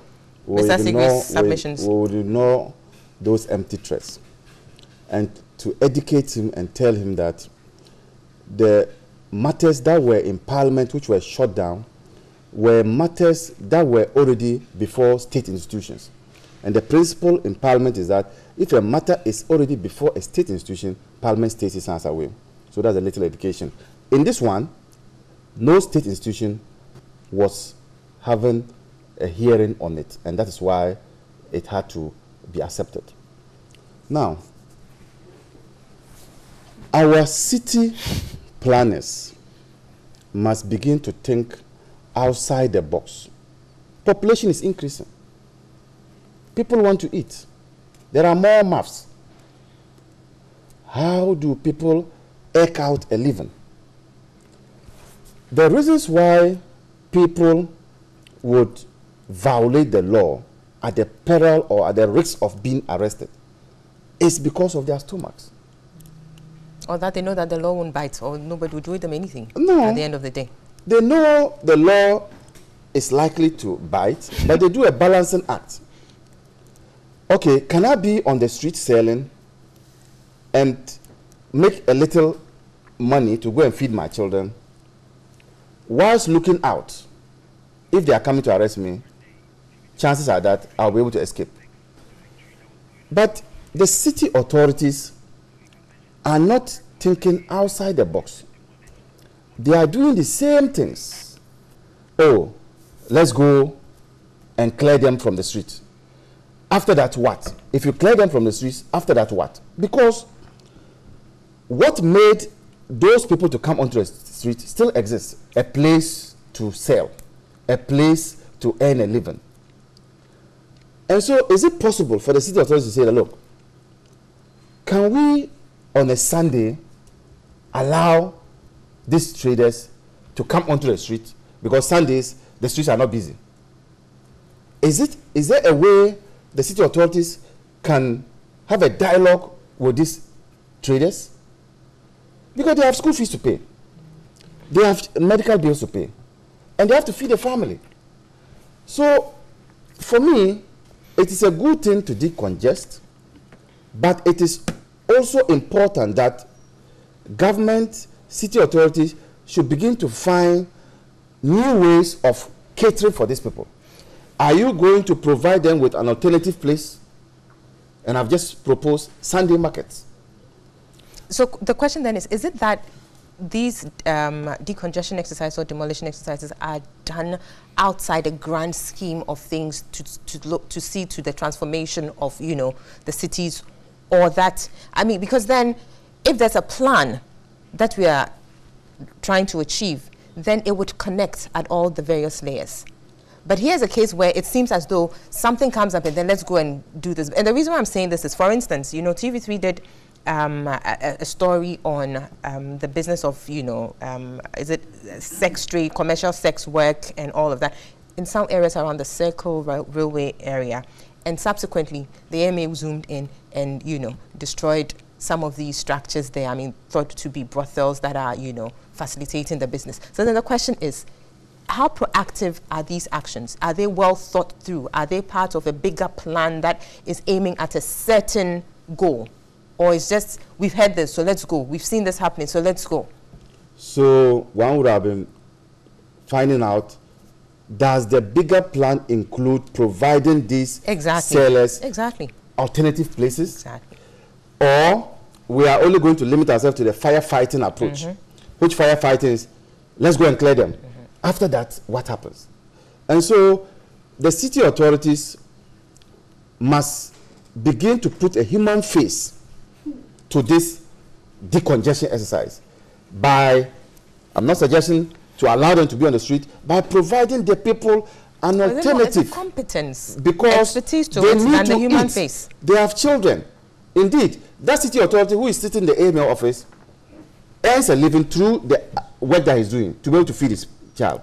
Speaker 1: Mr. Sigri's submissions.
Speaker 8: We would ignore those empty threats and to educate him and tell him that the matters that were in Parliament which were shut down were matters that were already before state institutions. And the principle in Parliament is that if a matter is already before a state institution, Parliament states its answer will. So that's a little education. In this one, no state institution was having a hearing on it, and that is why it had to be accepted. Now, our city planners must begin to think outside the box. Population is increasing. People want to eat. There are more mouths. How do people eke out a living? The reasons why people would violate the law at the peril or at the risk of being arrested is because of their stomachs.
Speaker 1: Or that they know that the law won't bite, or nobody will do them anything
Speaker 8: no,
Speaker 1: at the end of the day.
Speaker 8: They know the law is likely to bite, but they do a balancing act. Okay, can I be on the street selling and make a little money to go and feed my children whilst looking out? If they are coming to arrest me, chances are that I'll be able to escape. But the city authorities are not thinking outside the box. They are doing the same things. Oh, let's go and clear them from the street. After that, what? If you clear them from the streets, after that, what? Because what made those people to come onto the street still exists. A place to sell, a place to earn a living, And so is it possible for the city authorities to say that, look, can we on a Sunday allow these traders to come onto the street, because Sundays the streets are not busy? Is there a way the city authorities can have a dialogue with these traders? Because they have school fees to pay, they have medical bills to pay, and they have to feed the family. So for me, it is a good thing to decongest, but it is also important that government, city authorities should begin to find new ways of catering for these people. Are you going to provide them with an alternative place? And I've just proposed Sunday markets.
Speaker 1: So the question then is it that these decongestion exercises or demolition exercises are done outside a grand scheme of things to see to the transformation of, you know, the cities, or that, I mean, because then if there's a plan that we are trying to achieve, then it would connect at all the various layers. But here's a case where it seems as though something comes up and then let's go and do this. And the reason why I'm saying this is, for instance, you know, TV3 did a story on the business of, you know, is it sex trade, commercial sex work and all of that in some areas around the Circle Railway area. And subsequently, the AMA zoomed in and, you know, destroyed some of these structures there, I mean, thought to be brothels that are, you know, facilitating the business. So then the question is, how proactive are these actions? Are they well thought through? Are they part of a bigger plan that is aiming at a certain goal? Or it's just, we've heard this, so let's go. We've seen this happening, so let's go.
Speaker 8: So one would have been finding out, does the bigger plan include providing these sellers alternative places?
Speaker 1: Exactly.
Speaker 8: Or we are only going to limit ourselves to the firefighting approach, which firefighting is, let's go and clear them. After that, what happens? And so the city authorities must begin to put a human face to this decongestion exercise by, I'm not suggesting to allow them to be on the street, by providing the people an alternative.
Speaker 1: Competence,
Speaker 8: because
Speaker 1: expertise to
Speaker 8: they
Speaker 1: it
Speaker 8: need
Speaker 1: and
Speaker 8: to
Speaker 1: the human
Speaker 8: eat.
Speaker 1: face.
Speaker 8: They have children. Indeed, that city authority who is sitting in the AML office earns a living through the work that he's doing to be able to feed his child.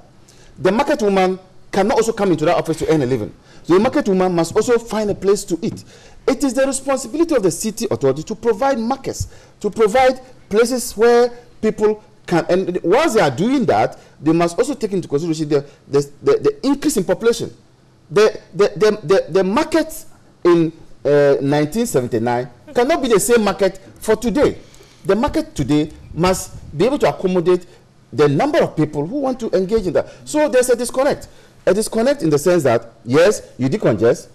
Speaker 8: The market woman cannot also come into that office to earn a living. So the market woman must also find a place to eat. It is the responsibility of the city authority to provide markets, to provide places where people can, and once they are doing that, they must also take into consideration the increase in population. The market in 1979 cannot be the same market for today. The market today must be able to accommodate the number of people who want to engage in that. So there's a disconnect. A disconnect in the sense that, yes, you decongest,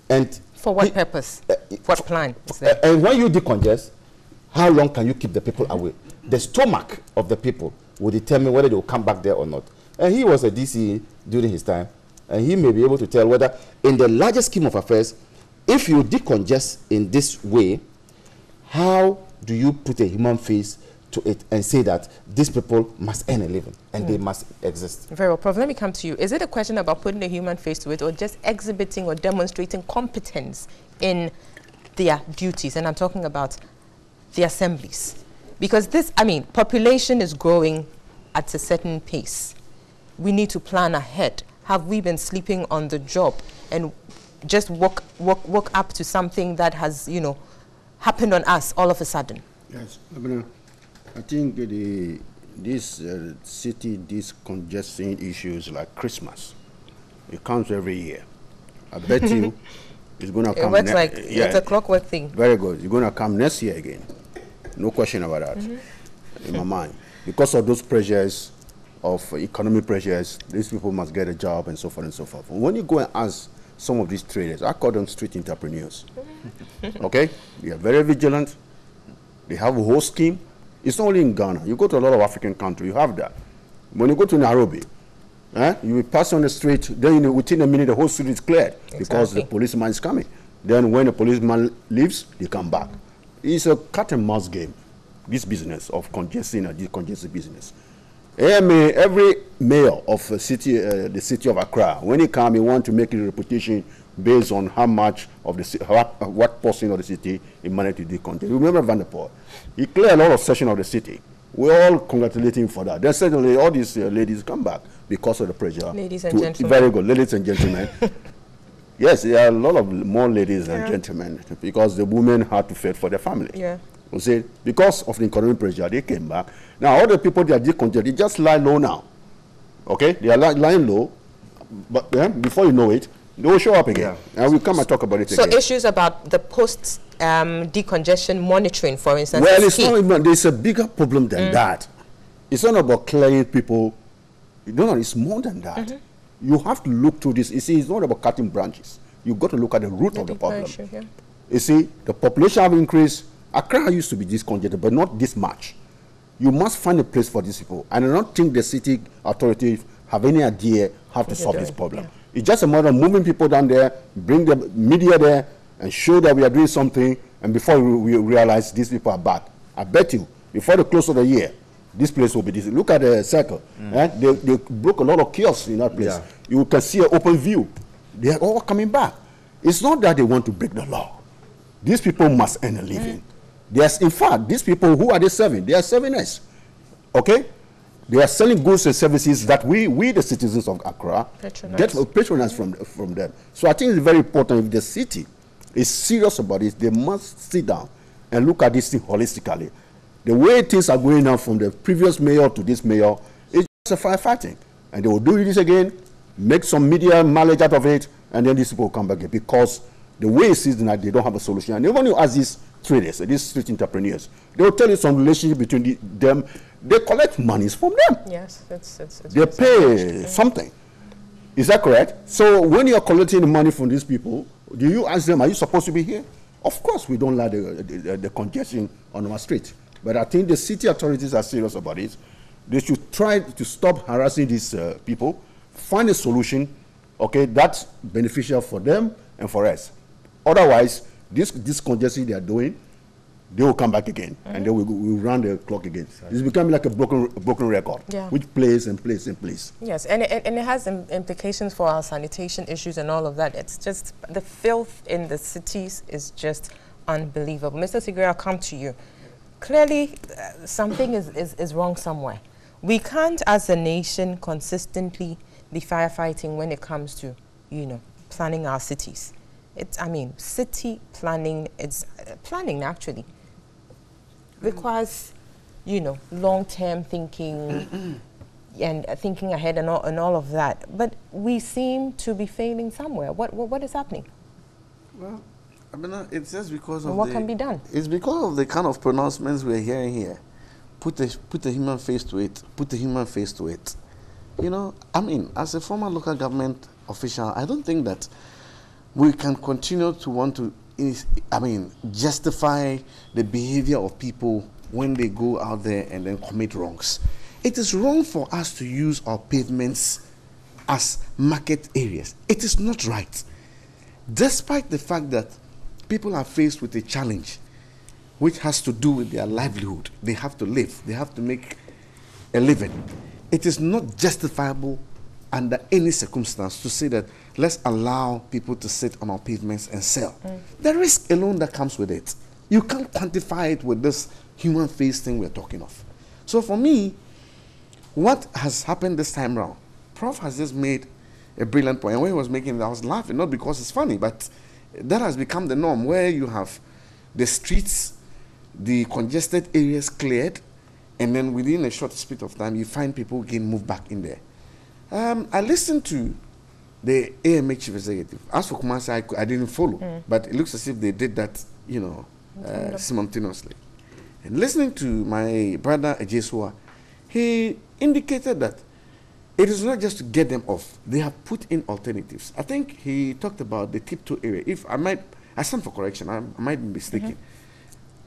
Speaker 8: and
Speaker 1: for what purpose? What plan?
Speaker 8: And when you decongest, how long can you keep the people away? The stomach of the people will determine whether they will come back there or not. And he was a DC during his time, and he may be able to tell whether, in the larger scheme of affairs, if you decongest in this way, how do you put a human face to it and say that these people must earn a living and they must exist?
Speaker 1: Very well. Prof, let me come to you. Is it a question about putting a human face to it, or just exhibiting or demonstrating competence in their duties? And I'm talking about the assemblies. Because this, I mean, population is growing at a certain pace. We need to plan ahead. Have we been sleeping on the job and just woke up to something that has, you know, happened on us all of a sudden?
Speaker 7: Yes, I think this city decongestion issues like Christmas. It comes every year. I bet you it's going to come.
Speaker 1: It works like it's a clockwork thing.
Speaker 7: Very good. It's going to come next year again. No question about that in my mind. Because of those pressures, of economic pressures, these people must get a job and so forth and so forth. When you go and ask some of these traders, I call them street entrepreneurs. Okay? They are very vigilant. They have a whole scheme. It's not only in Ghana. You go to a lot of African countries, you have that. When you go to Nairobi, you will pass on the street, then within a minute the whole street is cleared because the policeman is coming. Then when the policeman leaves, they come back. It's a cat and mouse game, this business of congesting and decongesting business. Every mayor of the city of Accra, when he comes, he wants to make his reputation based on how much of what portion of the city he managed to decongest. Remember Van der Poel, he cleared a lot of section of the city. We all congratulate him for that. Then suddenly all these ladies come back because of the pressure.
Speaker 1: Ladies and gentlemen.
Speaker 7: Very good, ladies and gentlemen. Yes, there are a lot of more ladies and gentlemen because the women had to fight for their family.
Speaker 1: Yeah.
Speaker 7: You see, because of the economic pressure, they came back. Now all the people that decongested, they just lie low now. Okay, they are lying low, but before you know it, they will show up again. And we'll come and talk about it again.
Speaker 1: So issues about the post decongestion monitoring, for instance.
Speaker 7: Well, it's not even, there's a bigger problem than that. It's not about clearing people. No, it's more than that. You have to look through this. You see, it's not about cutting branches. You've got to look at the root of the problem.
Speaker 1: Issue,
Speaker 7: You see, the population have increased. Accra used to be discongested, but not this much. You must find a place for these people. And I don't think the city authorities have any idea how to solve this problem. It's just a matter of moving people down there, bring the media there, and show that we are doing something. And before we realize these people are back, I bet you, before the close of the year, this place will be this. Look at the circle. They broke a lot of kiosks in that place. You can see an open view. They are all coming back. It's not that they want to break the law. These people must earn a living. There's, in fact, these people, who are they serving? They are serving us. Okay? They are selling goods and services that we the citizens of Accra, get patronize from them. So I think it's very important if the city is serious about it, they must sit down and look at this thing holistically. The way things are going now from the previous mayor to this mayor, it's just a firefighting. And they will do this again, make some media mileage out of it, and then these people will come back again. Because the way it is now, they don't have a solution. And even when you ask these traders, these street entrepreneurs, they will tell you some relationship between them. They collect monies from them.
Speaker 1: Yes, it's
Speaker 7: they pay something. Is that correct? So when you are collecting the money from these people, do you ask them, are you supposed to be here? Of course, we don't like the congestion on our street. But I think the city authorities are serious about it. They should try to stop harassing these people, find a solution, okay, that's beneficial for them and for us. Otherwise, this congestion they are doing, they will come back again, and then we'll run the clock again. It's becoming like a broken record, which plays and plays and plays.
Speaker 1: Yes, and it has implications for our sanitation issues and all of that. It's just, the filth in the cities is just unbelievable. Mr. Sigre, I'll come to you. Clearly, something is wrong somewhere. We can't, as a nation, consistently be firefighting when it comes to, planning our cities. City planning, planning actually requires, long-term thinking and thinking ahead and all of that. But we seem to be failing somewhere. What is happening?
Speaker 10: Well, it's just because of
Speaker 1: what can be done?
Speaker 10: It's because of the kind of pronouncements we're hearing here. Put a human face to it. Put a human face to it. As a former local government official, I don't think that we can continue to want to, justify the behavior of people when they go out there and then commit wrongs. It is wrong for us to use our pavements as market areas. It is not right. Despite the fact that people are faced with a challenge which has to do with their livelihood. They have to live. They have to make a living. It is not justifiable under any circumstance to say that let's allow people to sit on our pavements and sell. The risk alone that comes with it, you can't quantify it with this human face thing we're talking of. So for me, what has happened this time around, Prof has just made a brilliant point. And when he was making it, I was laughing, not because it's funny, but that has become the norm, where you have the streets, the congested areas cleared, and then within a short space of time, you find people getting moved back in there. I listened to the AMA chief executive. As for Kumasi, I didn't follow, but it looks as if they did that, simultaneously. And listening to my brother Ejesua, he indicated that it is not just to get them off. They have put in alternatives. I think he talked about the tiptoe area. If I stand for correction, I might be mistaken.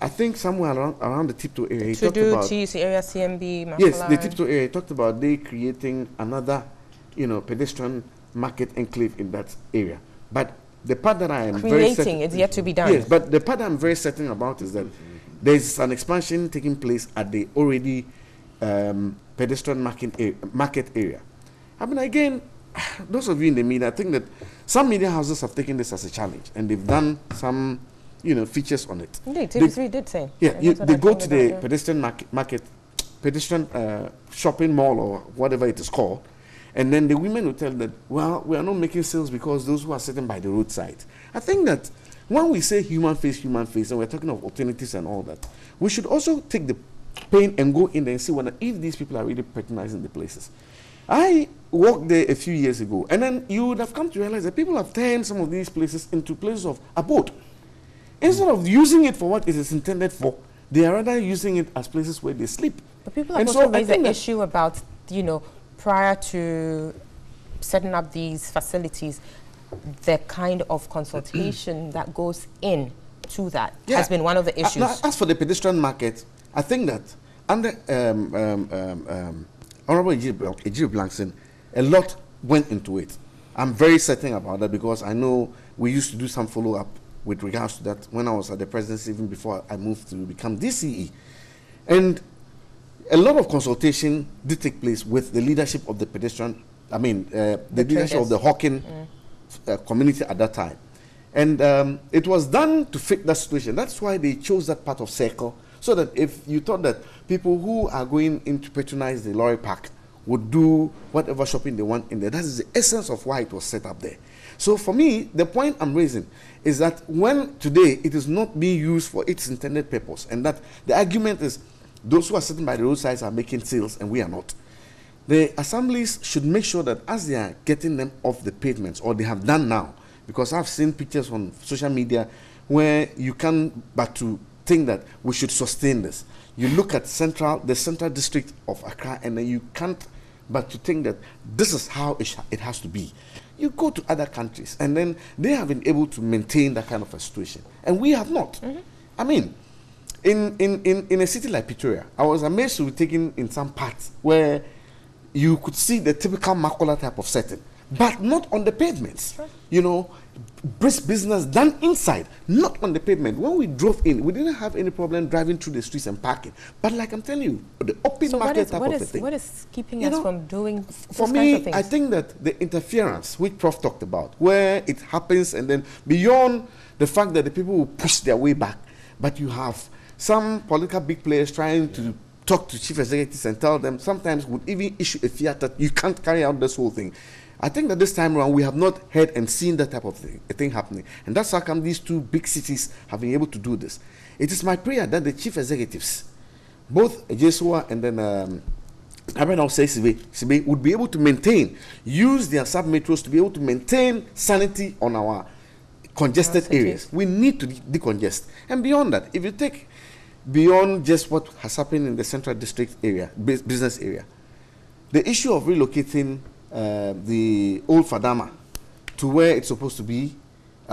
Speaker 10: I think somewhere around the tiptoe area, he talked about
Speaker 1: TC area, CMB, Makala.
Speaker 10: Yes, the tiptoe area. He talked about they creating another, pedestrian market enclave in that area. But the part that I am very certain,
Speaker 1: it's yet to be done.
Speaker 10: Yes, but the part I'm very certain about is that there is an expansion taking place at the already pedestrian market area. Again, those of you in the media, I think that some media houses have taken this as a challenge, and they've done some, features on it.
Speaker 1: Indeed, TV3 did say.
Speaker 10: Yeah, they go to the pedestrian market, pedestrian shopping mall or whatever it is called, and then the women will tell that, well, we are not making sales because those who are sitting by the roadside. I think that when we say human face, and we're talking of alternatives and all that, we should also take the pain and go in there and see whether if these people are really patronizing the places. I walked there a few years ago, and then you would have come to realize that people have turned some of these places into places of abode. Instead of using it for what it is intended for, they are rather using it as places where they sleep.
Speaker 1: But people have also raised the issue about, prior to setting up these facilities, the kind of consultation that goes in to that has been one of the issues.
Speaker 10: As for the pedestrian market, I think that under Honorable Ejiri Blankson, a lot went into it. I'm very certain about that because I know we used to do some follow-up with regards to that when I was at the presidency, even before I moved to become DCE. And a lot of consultation did take place with the leadership of the pedestrian, the leadership of the hawking community at that time. And it was done to fit that situation. That's why they chose that part of Circle, so that if you thought that people who are going in to patronize the lorry park would do whatever shopping they want in there, that is the essence of why it was set up there. So for me, the point I'm raising is that when today it is not being used for its intended purpose, and that the argument is those who are sitting by the roadsides are making sales and we are not. The assemblies should make sure that as they are getting them off the pavements, or they have done now, because I've seen pictures on social media where you can but to think that we should sustain this. You look at the central district of Accra, and then you can't but to think that this is how it has to be. You go to other countries, and then they have been able to maintain that kind of a situation, and we have not. I mean, in a city like Pretoria, I was amazed to be taken in some parts where you could see the typical Makola type of setting, but not on the pavements. Sure. Brisk business done inside, not on the pavement. When we drove in, we didn't have any problem driving through the streets and parking. But like I'm telling you, the open market type of a thing.
Speaker 1: What is keeping us from doing
Speaker 10: for me, kinds of things? I think that the interference, which Prof talked about, where it happens and then beyond the fact that the people will push their way back, but you have some political big players trying to talk to chief executives and tell them, sometimes would even issue a fiat that you can't carry out this whole thing. I think that this time around we have not heard and seen that type of thing happening. And that's how come these two big cities have been able to do this. It is my prayer that the chief executives, both Jesua and then Sibe, would be able to use their sub-metros to be able to maintain sanity on our congested areas. We need to decongest. And beyond that, if you take beyond just what has happened in the central district area, business area, the issue of relocating the old Fadama to where it's supposed to be,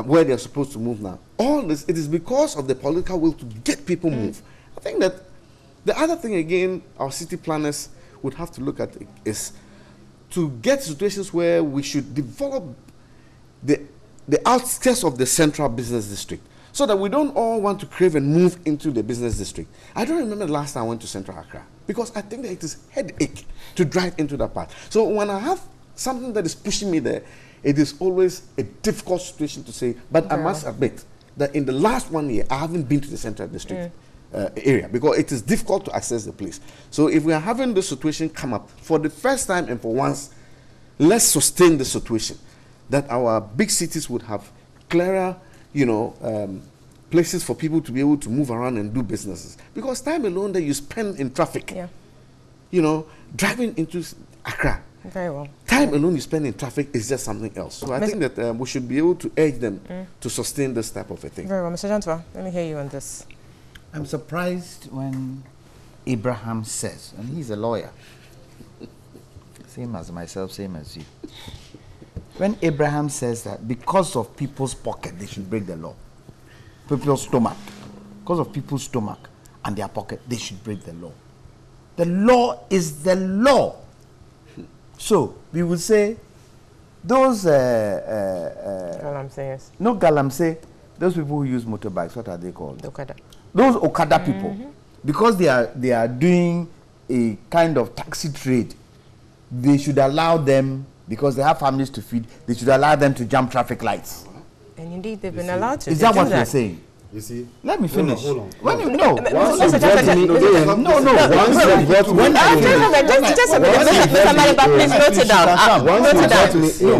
Speaker 10: where they're supposed to move now. All this, it is because of the political will to get people moved. I think that the other thing again, our city planners would have to look at is to get situations where we should develop the outskirts of the central business district, so that we don't all want to crave and move into the business district. I don't remember the last time I went to Central Accra, because I think that it is headache to drive into that part. So when I have something that is pushing me there, it is always a difficult situation to say, but I must admit that in the last 1 year, I haven't been to the Central District area, because it is difficult to access the place. So if we are having this situation come up, for the first time and for once, let's sustain the situation, that our big cities would have clearer, places for people to be able to move around and do businesses. Because time alone that you spend in traffic, driving into Accra,
Speaker 1: very well.
Speaker 10: Time alone you spend in traffic is just something else. So I think that we should be able to urge them to sustain this type of a thing.
Speaker 1: Very well. Mr. Jantwa, let me hear you on this.
Speaker 9: I'm surprised when Abraham says, and he's a lawyer, same as myself, same as you. When Abraham says that because of people's pocket, they should break the law. People's stomach. Because of people's stomach and their pocket, they should break the law. The law is the law. So, we would say, those...
Speaker 1: Galamsey,
Speaker 9: no Galamsey, those people who use motorbikes, what are they called?
Speaker 1: Okada.
Speaker 9: Those Okada people, because they are doing a kind of taxi trade, they should allow them because they have families to feed, they should allow them to jump traffic lights.
Speaker 1: And indeed, they've been allowed to.
Speaker 9: Is that what you're saying?
Speaker 11: You see?
Speaker 9: Let me finish.
Speaker 11: Hold on.
Speaker 9: When you know,
Speaker 1: Mr. Maliba, please note it down.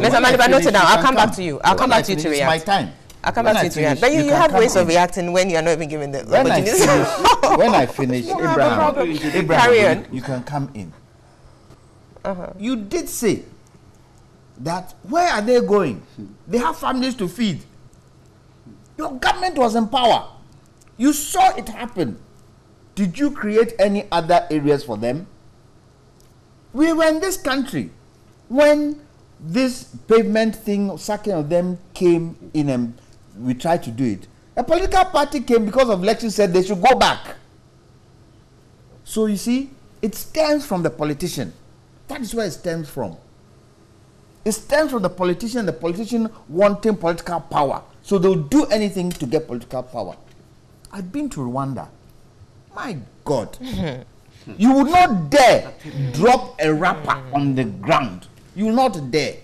Speaker 1: Mr. Maliba, note it down. I'll come back to you. I'll come back to you to react.
Speaker 9: It's my time.
Speaker 1: I'll come back to you to react. But you have ways of reacting when you're not even given the opportunity.
Speaker 9: When I finish, Abraham,
Speaker 1: Carry on.
Speaker 9: you can come in. You did say that where are they going? They have families to feed. Your government was in power. You saw it happen. Did you create any other areas for them? We were in this country when this pavement thing, sacking of them came in and we tried to do it. A political party came because of election, said they should go back. So you see, it stems from the politician. That is where it stems from. It stems from the politician wanting political power. So they'll do anything to get political power. I've been to Rwanda. My God. You would not dare drop a wrapper on the ground. You will not dare.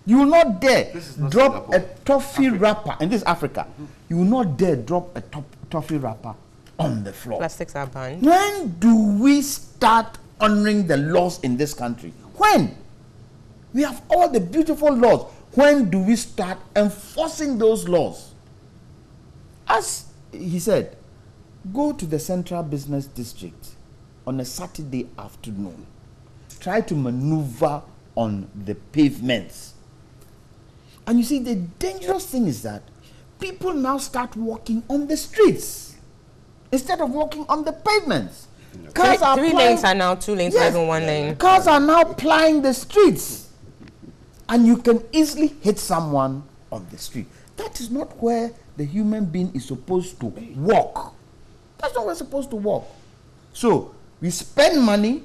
Speaker 9: You will not dare drop a toffee wrapper. And this is Africa. You will not dare drop a toffee wrapper on the floor.
Speaker 1: Plastics are banned.
Speaker 9: When do we start honoring the laws in this country? When? We have all the beautiful laws. When do we start enforcing those laws? As he said, go to the Central Business District on a Saturday afternoon. Try to maneuver on the pavements. And you see, the dangerous thing is that people now start walking on the streets instead of walking on the pavements. Cars are
Speaker 1: three lanes are now 2 lanes, not even 1 lane.
Speaker 9: Cars are now plying the streets. And you can easily hit someone on the street. That is not where the human being is supposed to walk. That's not where we're supposed to walk. So we spend money,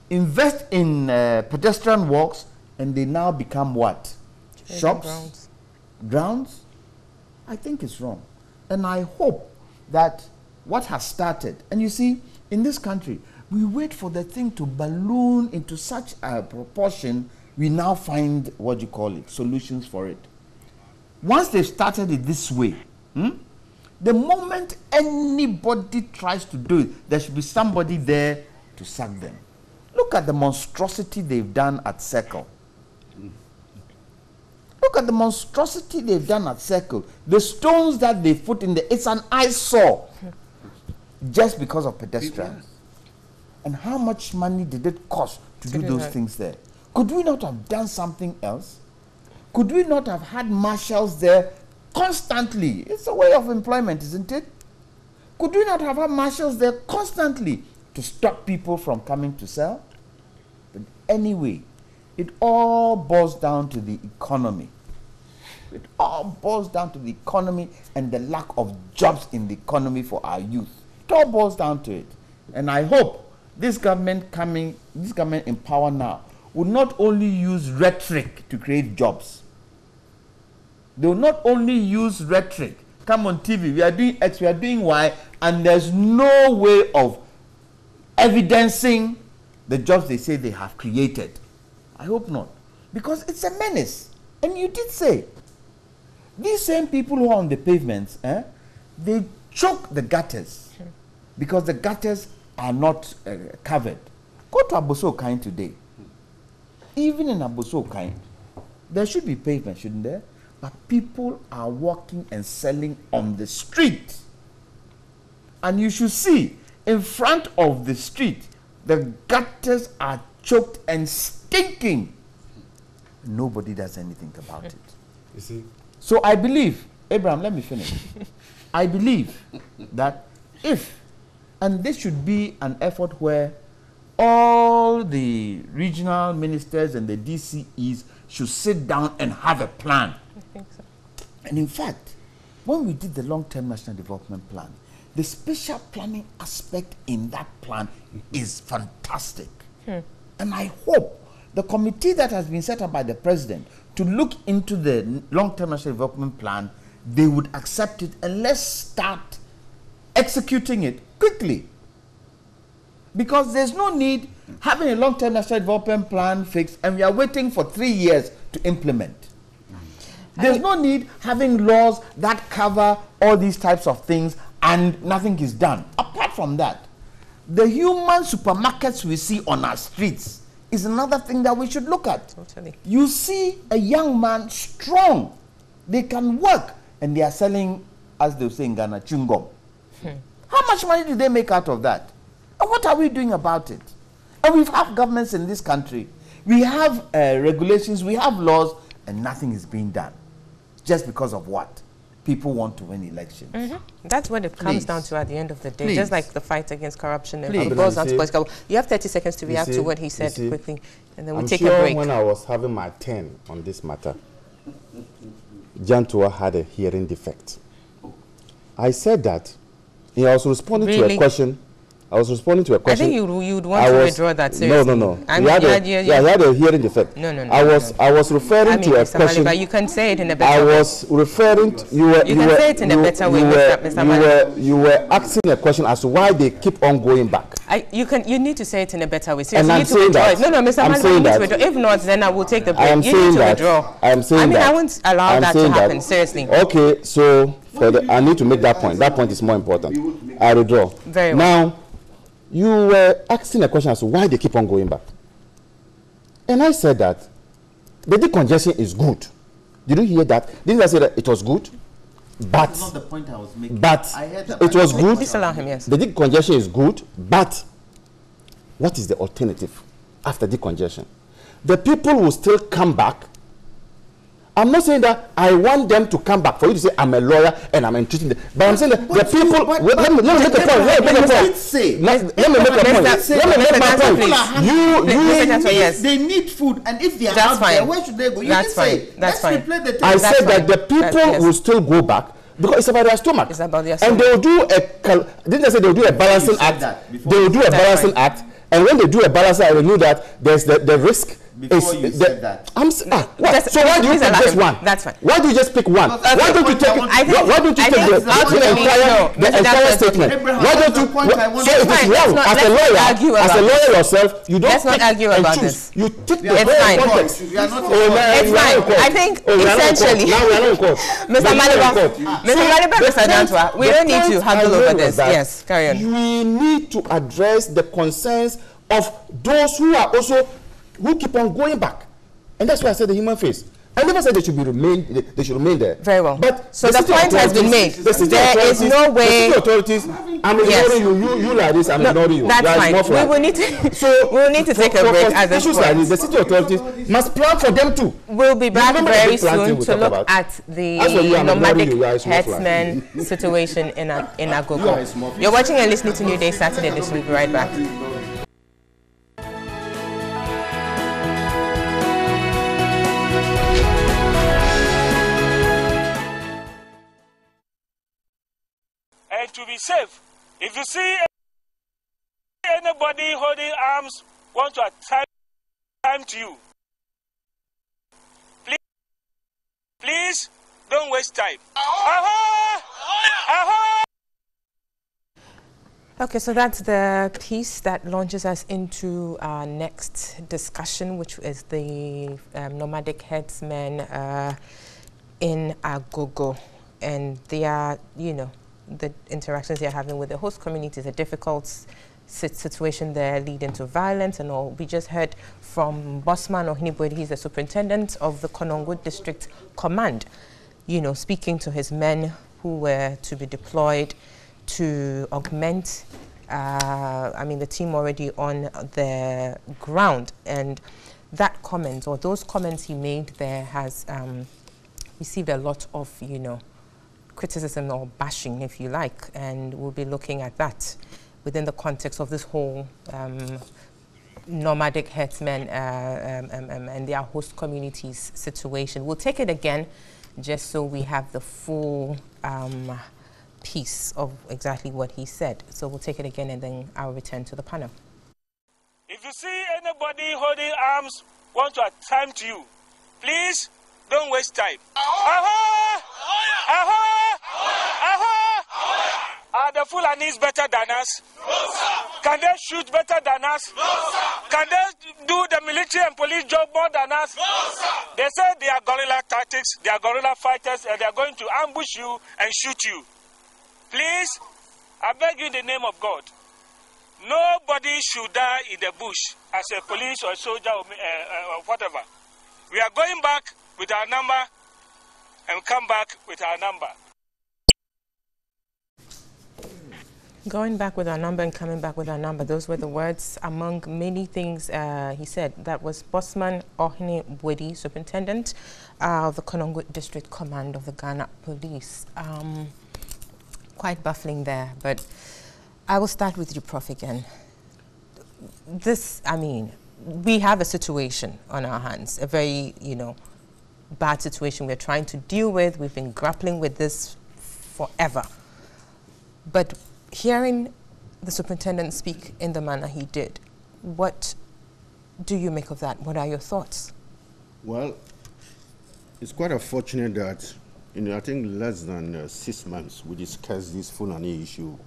Speaker 9: invest in pedestrian walks, and they now become what? Shops? Grounds? I think it's wrong. And I hope that what has started, and you see, in this country, we wait for the thing to balloon into such a proportion, we now find, what do you call it, solutions for it. Once they've started it this way, the moment anybody tries to do it, there should be somebody there to sack them. Look at the monstrosity they've done at Circle. Look at the monstrosity they've done at Circle. The stones that they put in there, it's an eyesore just because of pedestrians. And how much money did it cost to do those things there? Could we not have done something else? Could we not have had marshals there constantly? It's a way of employment, isn't it? Could we not have had marshals there constantly to stop people from coming to sell? But anyway, it all boils down to the economy. It all boils down to the economy and the lack of jobs in the economy for our youth. It all boils down to it. And I hope this government in power now will not only use rhetoric to create jobs. They will not only use rhetoric. Come on TV, we are doing X, we are doing Y, and there's no way of evidencing the jobs they say they have created. I hope not. Because it's a menace. And you did say, these same people who are on the pavements, they choke the gutters because the gutters are not covered. Go to Abosokain today. Even in Abosokain, there should be pavement, shouldn't there? But people are walking and selling on the street. And you should see, in front of the street, the gutters are choked and stinking. Nobody does anything about it.
Speaker 11: You see?
Speaker 9: So I believe, Abraham, let me finish. I believe that if, and this should be an effort where all the regional ministers and the DCEs should sit down and have a plan.
Speaker 1: I think so.
Speaker 9: And in fact, when we did the long-term national development plan, the special planning aspect in that plan is fantastic. And I hope the committee that has been set up by the president to look into the long-term national development plan, they would accept it and let's start executing it quickly. Because there's no need having a long-term national development plan fixed and we are waiting for 3 years to implement. There's no need having laws that cover all these types of things and nothing is done. Apart from that, the human supermarkets we see on our streets is another thing that we should look at.
Speaker 1: Totally.
Speaker 9: You see a young man strong, they can work, and they are selling, as they say in Ghana, chewing-gum. How much money do they make out of that? And what are we doing about it? And we have governments in this country. We have regulations, we have laws, and nothing is being done. Just because of what? People want to win elections.
Speaker 1: That's what it comes down to at the end of the day. Just like the fight against corruption and
Speaker 8: Please.
Speaker 1: boils down to political. You have 30 seconds to react to what he said quickly, and then we take a break.
Speaker 8: When I was having my turn on this matter, Jantua had a hearing defect. I said that. I was responding to a question. I think you'd want to withdraw that seriously.
Speaker 1: No.
Speaker 8: He had a hearing defect.
Speaker 1: No.
Speaker 8: I was referring to a question.
Speaker 1: But you can say it in a better way.
Speaker 8: I was referring to you can
Speaker 1: say it in a better way, Mr. Maliba.
Speaker 8: You were asking a question as to why they keep on going back.
Speaker 1: You need to say it in a better way. Seriously,
Speaker 8: And
Speaker 1: you need to withdraw it. No, Mr. Maliba, you need to withdraw. If not, then I will take the break. You need to withdraw. I won't allow that to happen. Seriously.
Speaker 8: Okay, so I need to make that point. That point is more important. I withdraw.
Speaker 1: Very well.
Speaker 8: Now, you were asking a question as to why they keep on going back. And I said that the decongestion is good. Did you hear that? Didn't I say that it was good? But
Speaker 9: that's not the point I was making.
Speaker 8: But
Speaker 9: I heard that.
Speaker 8: it was good.
Speaker 1: Please allow him, yes.
Speaker 8: The decongestion is good, but what is the alternative after decongestion? The people will still come back. I'm not saying that I want them to come back for you to say I'm a lawyer and I'm entreating them. But I'm saying that the people. Let me make a point. Let me make a point.
Speaker 9: They need food, and if they are out there, where should they go?
Speaker 1: That's fine.
Speaker 8: I said that the people will still go back because it's about their stomach.
Speaker 1: It's about their stomach.
Speaker 8: And they will do didn't I say they will do a balancing act? They will do a balancing act, and when they do a balancing act, they know that there's the risk.
Speaker 9: Before you said that.
Speaker 8: So why do you pick just one?
Speaker 1: That's fine.
Speaker 8: Why do you just pick one? Why don't you take the entire statement? Why don't you? So it is wrong. As a lawyer yourself, you don't.
Speaker 1: Let's not argue about this.
Speaker 8: You take the whole context.
Speaker 1: It's fine. I think essentially,
Speaker 8: now we are not in court.
Speaker 1: Mr. Maliba, Mr. Jantua, we don't need to haggle over this. Yes, carry on.
Speaker 8: We need to address the concerns of those who are also who keep on going back, and that's why I said the human face. I never said they should remain there.
Speaker 1: Very well.
Speaker 8: But
Speaker 1: so the point has been made. There is no way.
Speaker 8: The city authorities, I'm ignoring you like this. I'm ignoring you.
Speaker 1: That's fine. We will need to take a break at this point.
Speaker 8: Like this, the city authorities must plan for them too.
Speaker 1: We'll be back very soon to look at the nomadic herdsmen situation in Agogo. You're watching and listening to New Day Saturday. This will be right back.
Speaker 3: To be safe. If you see anybody holding arms want to attack to you, please don't waste time.
Speaker 1: Okay, so that's the piece that launches us into our next discussion, which is the nomadic herdsmen in Agogo, and they are, the interactions they're having with the host community is a difficult situation there, leading to violence and all. We just heard from Bossman Ohinibwedi, he's the superintendent of the Konongo District Command, speaking to his men who were to be deployed to augment, the team already on the ground. And that comment, or those comments he made there, has received a lot of, criticism or bashing, if you like, and we'll be looking at that within the context of this whole nomadic herdsmen and their host communities situation. We'll take it again just so we have the full piece of exactly what he said. So we'll take it again and then I'll return to the panel.
Speaker 3: If you see anybody holding arms want to attack to you, please don't waste time. Are the Fulanis better than us? No, sir. Can they shoot better than us?
Speaker 12: No, sir.
Speaker 3: Can they do the military and police job more than us?
Speaker 12: No, sir.
Speaker 3: They say they are guerrilla tactics, they are guerrilla fighters, and they are going to ambush you and shoot you. Please, I beg you in the name of God, nobody should die in the bush as a police or a soldier or whatever. We are going back with our number and come back with our number.
Speaker 1: Going back with our number and coming back with our number, those were the words among many things he said. That was Bosman Ohene Wedi, Superintendent of the Konongo District Command of the Ghana Police. Quite baffling there, but I will start with you, Prof, again. This, I mean, we have a situation on our hands, a very, bad situation we're trying to deal with. We've been grappling with this forever. But hearing the superintendent speak in the manner he did, what do you make of that? What are your thoughts?
Speaker 7: Well, it's quite unfortunate that, I think less than 6 months we discussed this Fulani issue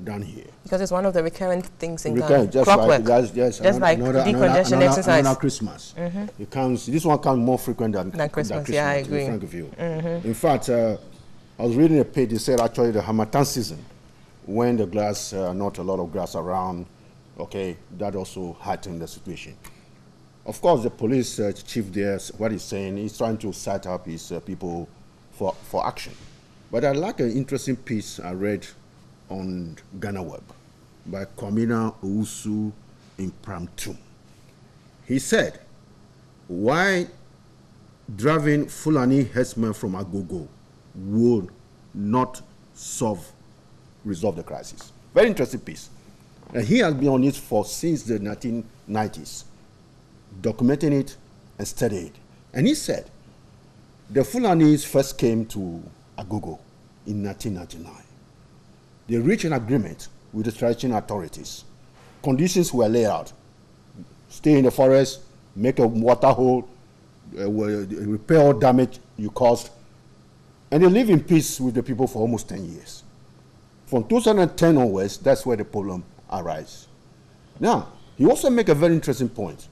Speaker 7: down here.
Speaker 1: Because it's one of the recurrent things in Ghana.
Speaker 7: Just
Speaker 1: Clockwork.
Speaker 7: Just
Speaker 1: like decongestion exercise.
Speaker 7: Another Christmas. It counts. This one counts more frequent than
Speaker 1: Christmas. Yeah, I agree.
Speaker 7: To be frank with you. In fact, I was reading a page. They said actually the Harmattan season, when the grass, not a lot of grass around, okay, that also heightened the situation. Of course, the police chief there, what he's saying, he's trying to set up his people for action. But I like an interesting piece I read on Ghana Web by Kwamina Owusu Impromptu. He said, why driving Fulani herdsmen from Agogo would not resolve the crisis. Very interesting piece. And he has been on it since the 1990s, documenting it and studying it. And he said, the Fulanis first came to Agogo in 1999. They reached an agreement with the traditional authorities. Conditions were laid out. Stay in the forest, make a water hole, repair all damage you caused, and they live in peace with the people for almost 10 years. From 2010 onwards, that's where the problem arises. Now, he also make a very interesting point,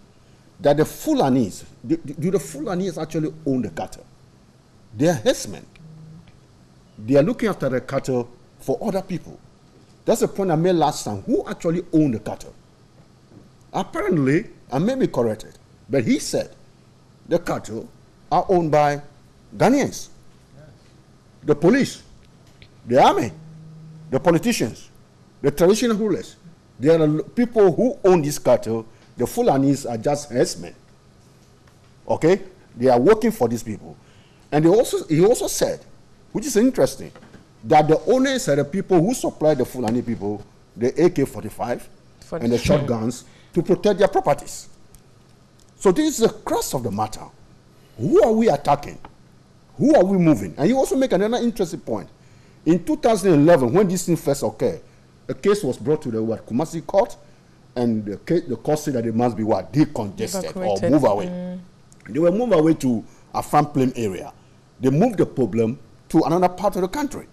Speaker 7: that the Fulanis, do the Fulanis actually own the cattle? They are herdsmen. They are looking after the cattle for other people. That's the point I made last time. Who actually own the cattle? Apparently, I may be corrected, but he said the cattle are owned by Ghanaians, the police, the army, the politicians, the traditional rulers. There are people who own this cattle. The Fulanis are just herdsmen. Okay? They are working for these people. And he also said, which is interesting, that the owners are the people who supply the Fulani people the AK-45 and the shotguns to protect their properties. So this is the crux of the matter. Who are we attacking? Who are we moving? And you also make another interesting point. In 2011, when this thing first occurred, a case was brought to the Kumasi court, and the court said that they must be decongested or move away. They were moved away to a farm plain area. They moved the problem to another part of the country.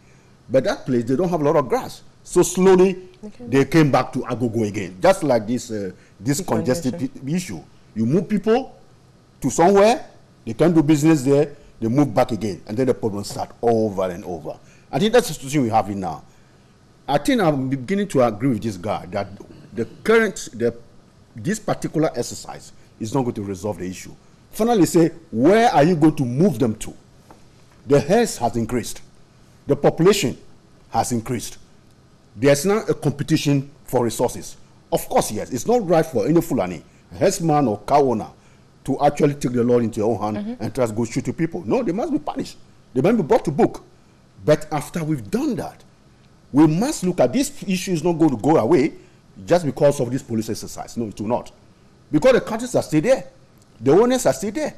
Speaker 7: But that place, they don't have a lot of grass. So slowly, they came back to Agogo again. Just like this congested issue. You move people to somewhere, they can't do business there, they move back again. And then the problem starts over and over. I think that's the situation we have in now. I think I'm beginning to agree with this guy that this particular exercise is not going to resolve the issue. Finally say, where are you going to move them to? The herds has increased. The population has increased. There's now a competition for resources. Of course, yes, it's not right for any Fulani, herdsman or cow owner, to actually take the law into your own hand and try to go shoot to people. No, they must be punished. They must be brought to book. But after we've done that, we must look at this issue is not going to go away just because of this police exercise. No, it will not. Because the countries are still there. The owners are still there.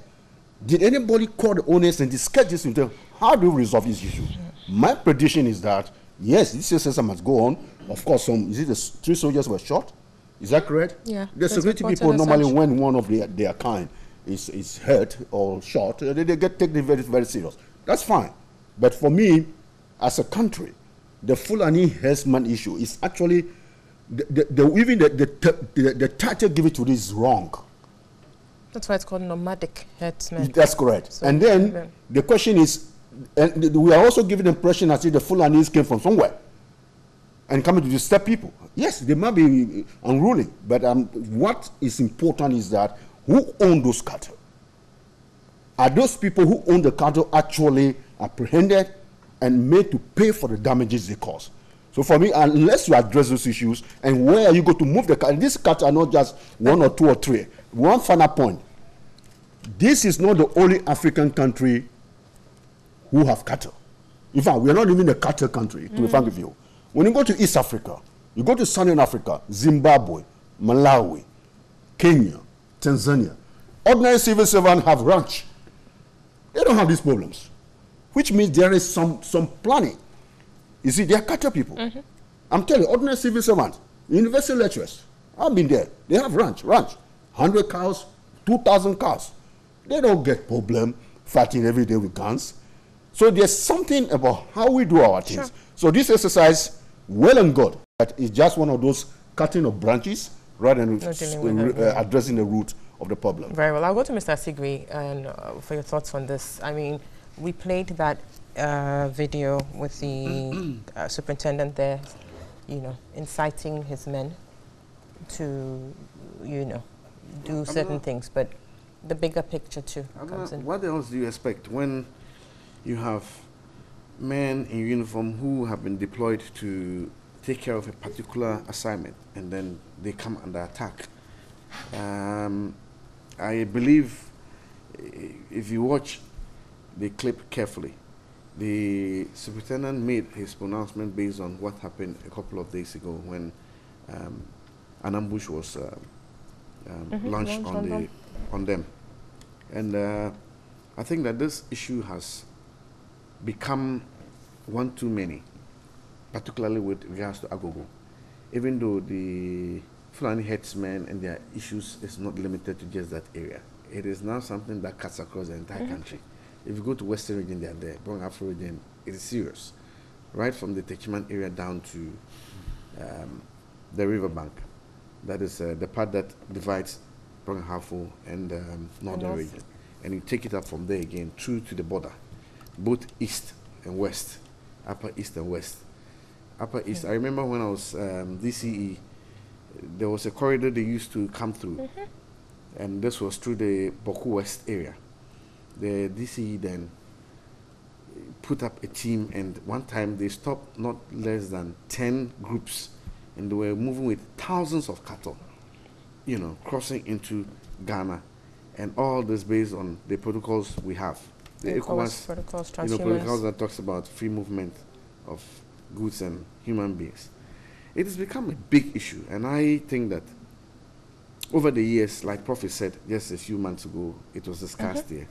Speaker 7: Did anybody call the owners and discuss this with them? How do we resolve this issue? My prediction is that, yes, this exercise must go on. Of course, the 3 soldiers were shot. Is that correct?
Speaker 1: Yeah.
Speaker 7: The security people normally, when one of their kind is hurt or shot, they get taken very, very serious. That's fine. But for me, as a country, the Fulani herdsman issue is actually
Speaker 11: even the title given to this is wrong.
Speaker 1: That's why it's called nomadic herdsmen.
Speaker 11: That's correct.
Speaker 1: So,
Speaker 11: and then the question is, and we are also given the impression as if the Fulanis came from somewhere and coming to disturb people. Yes, they might be unruly, but what is important is that who own those cattle? Are those people who own the cattle actually apprehended and made to pay for the damages they cause? So for me, unless you address those issues, and where are you going to move the cattle? These cattle are not just one or two or three. One final point. This is not the only African country who have cattle. In fact, we are not even a cattle country, to be frank with you. When you go to East Africa, you go to Southern Africa, Zimbabwe, Malawi, Kenya, Tanzania, ordinary civil servants have ranch. They don't have these problems, which means there is some planning. You see, they are cattle people. I'm telling you, ordinary civil servants, university lecturers, I've been there. They have ranch, 100 cows, 2,000 cows. They don't get problem fighting every day with guns. So there's something about how we do our things. Sure. So this exercise, well and good, but it's just one of those cutting of branches rather than addressing the root of the problem.
Speaker 1: Very well. I'll go to Mr. Sigri and for your thoughts on this. I mean, we played that video with the superintendent there, inciting his men to, do certain things, but the bigger picture too comes in.
Speaker 10: What else do you expect when you have men in uniform who have been deployed to take care of a particular assignment and then they come under attack? I believe if you watch the clip carefully, the superintendent made his pronouncement based on what happened a couple of days ago when an ambush was launched on them. And I think that this issue has become one too many, particularly with regards to Agogo. Even though the Fulani herdsmen and their issues is not limited to just that area. It is now something that cuts across the entire country. If you go to Western region, they are there. Brong Afro region, it is serious. Right from the Techiman area down to the riverbank. That is the part that divides Brong Afro and Northern region. And you take it up from there again through to the border, both east and west, upper east and west. Upper east, I remember when I was DCE, there was a corridor they used to come through, and this was through the Boku West area. The DCE then put up a team, and one time they stopped not less than 10 groups, and they were moving with thousands of cattle, crossing into Ghana, and all this based on the protocols we have. The ECOWAS protocols that talks about free movement of goods and human beings. It has become a big issue, and I think that over the years, like Prophet said just a few months ago, it was discussed here.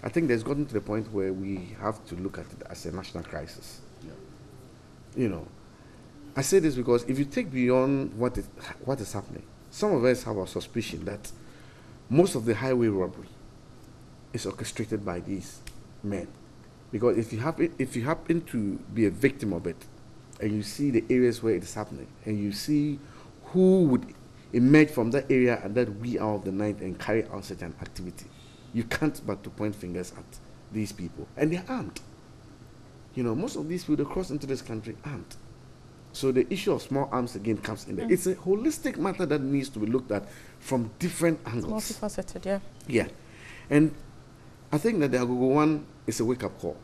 Speaker 10: I think there's gotten to the point where we have to look at it as a national crisis. I say this because if you take beyond what is happening, some of us have a suspicion that most of the highway robbery is orchestrated by these men. Because if you happen to be a victim of it, and you see the areas where it is happening, and you see who would emerge from that area at that wee hour of the night and carry out such an activity, you can't but to point fingers at these people. And they're armed. Most of these people, they cross into this country armed. So the issue of small arms again comes in there. It's a holistic matter that needs to be looked at from different angles.
Speaker 1: Multifaceted, yeah.
Speaker 10: Yeah. And I think that the Agogo one is a wake-up call.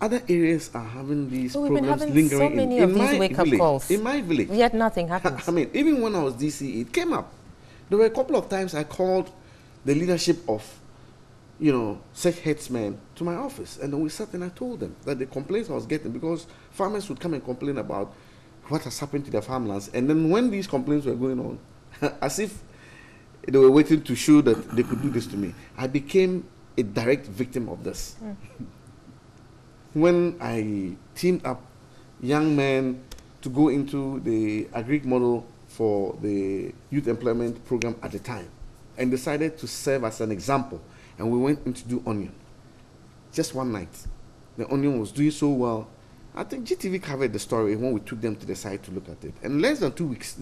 Speaker 10: Other areas are having these problems lingering
Speaker 1: so many of these wake-up calls.
Speaker 10: In my village.
Speaker 1: Yet nothing happens.
Speaker 10: I mean, even when I was DC, it came up. There were a couple of times I called the leadership of, such herdsmen to my office. And then we sat and I told them that the complaints I was getting, because farmers would come and complain about what has happened to their farmlands. And then when these complaints were going on, as if they were waiting to show that they could do this to me, I became a direct victim of this. When I teamed up young men to go into the agric model for the youth employment program at the time and decided to serve as an example, and we went in to do onion. Just one night. The onion was doing so well, I think GTV covered the story when we took them to the site to look at it. And less than 2 weeks,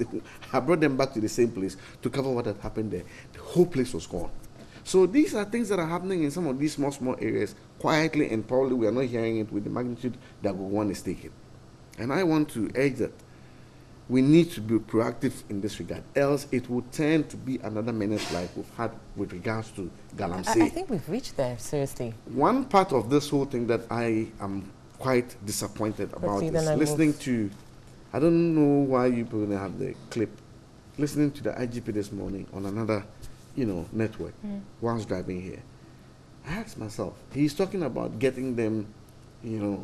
Speaker 10: I brought them back to the same place to cover what had happened there. The whole place was gone. So these are things that are happening in some of these small areas quietly, and probably we are not hearing it with the magnitude that one is taking. And I want to urge that we need to be proactive in this regard, else it will turn to be another menace like we've had with regards to Galamsey.
Speaker 1: I think we've reached there, seriously.
Speaker 10: One part of this whole thing that I am quite disappointed about is listening to, I don't know why you people don't have the clip, listening to the IGP this morning on another, network, whilst driving here. I asked myself, he's talking about getting them, the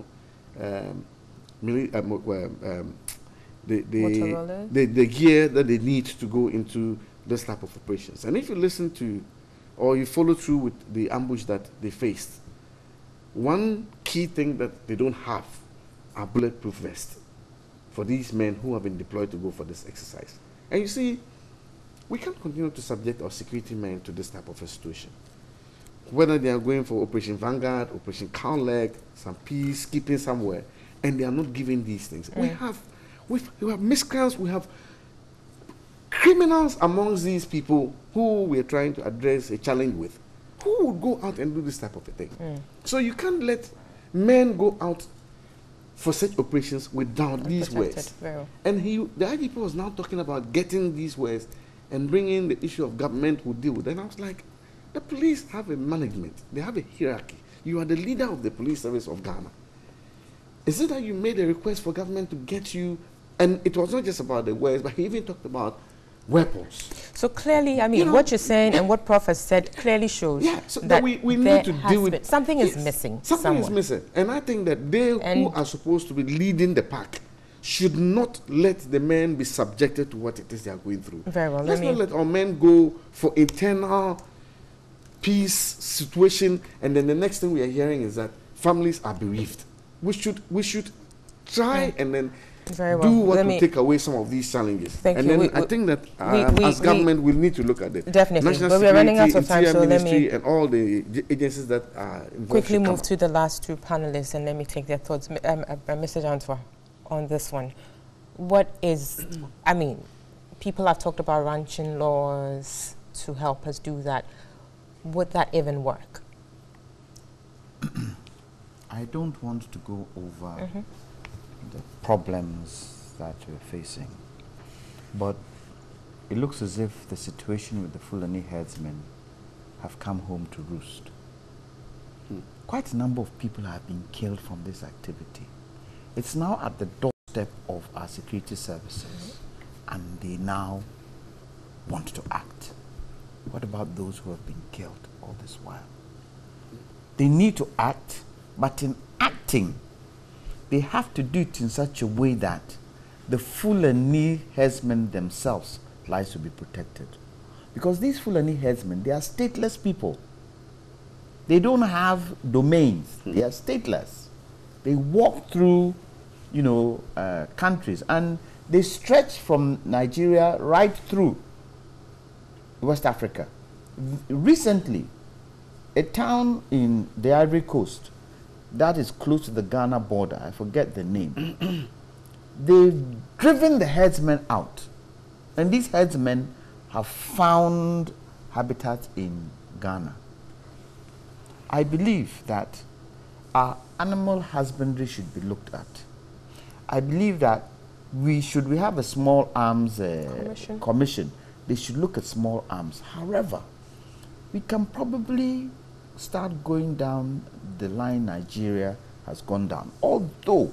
Speaker 10: gear that they need to go into this type of operations. And if you listen to, or you follow through with the ambush that they faced, one key thing that they don't have are bulletproof vests for these men who have been deployed to go for this exercise. And you see, we can't continue to subject our security men to this type of a situation. Whether they are going for Operation Vanguard, Operation Cow-Leg, some peacekeeping somewhere, and they are not given these things. We have miscreants, we have criminals amongst these people who we are trying to address a challenge with. Who would go out and do this type of a thing? So you can't let men go out for such operations without these wares. And the IGP was now talking about getting these wares and bringing the issue of government will deal with it. And I was like, the police have a management, they have a hierarchy. You are the leader of the police service of Ghana. Is it that you made a request for government to get you, and it was not just about the wares, but he even talked about weapons.
Speaker 1: So clearly, I mean, what you're saying and what Prof has said clearly shows
Speaker 10: that we need to deal with
Speaker 1: something is missing.
Speaker 10: Something is missing, and I think that they who are supposed to be leading the pack should not let the men be subjected to what it is they are going through.
Speaker 1: Very well.
Speaker 10: Let's not let our men go for internal peace situation, and then the next thing we are hearing is that families are bereaved. We should try and then do what will take away some of these challenges. I think that as government we need to look at it.
Speaker 1: Definitely.
Speaker 10: National
Speaker 1: but we are running out of time, so let me
Speaker 10: and all the agencies that are involved
Speaker 1: quickly move to the last two panelists and let me take their thoughts. Mr. Jantua, on this one, what is, I mean, people have talked about ranching laws to help us do that. Would that even work?
Speaker 9: I don't want to go over the problems that we're facing, but it looks as if the situation with the Fulani herdsmen have come home to roost. Quite a number of people have been killed from this activity. It's now at the doorstep of our security services, and they now want to act. What about those who have been killed all this while? They need to act, but in acting, they have to do it in such a way that the Fulani herdsmen themselves lives will be protected. Because these Fulani herdsmen, they are stateless people. They don't have domains. They are stateless. They walk through, countries, and they stretch from Nigeria right through West Africa. Recently, a town in the Ivory Coast that is close to the Ghana border, I forget the name, they've driven the herdsmen out. And these herdsmen have found habitat in Ghana. I believe that our animal husbandry should be looked at. I believe that we have a small arms commission. They should look at small arms. However, we can probably start going down the line Nigeria has gone down, although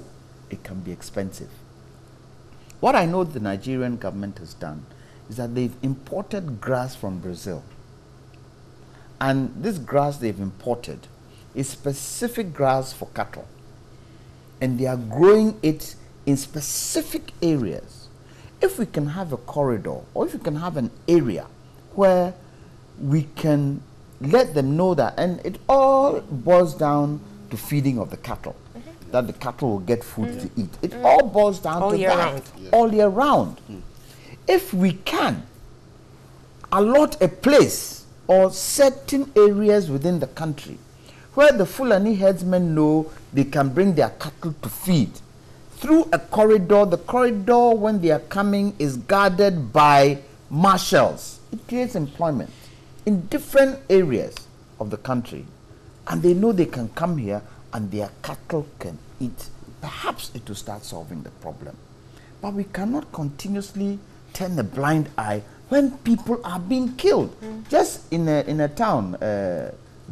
Speaker 9: it can be expensive. What I know the Nigerian government has done is that they've imported grass from Brazil. And this grass they've imported is specific grass for cattle. And they are growing it in specific areas. If we can have a corridor, or if we can have an area where we can let them know that, and it all boils down to feeding of the cattle, that the cattle will get food to eat. It all boils down to that, all year round. If we can allot a place or certain areas within the country where the Fulani herdsmen know they can bring their cattle to feed through a corridor. The corridor, when they are coming, is guarded by marshals. It creates employment in different areas of the country, and they know they can come here and their cattle can eat. Perhaps it will start solving the problem. But we cannot continuously turn a blind eye when people are being killed. Just in a town,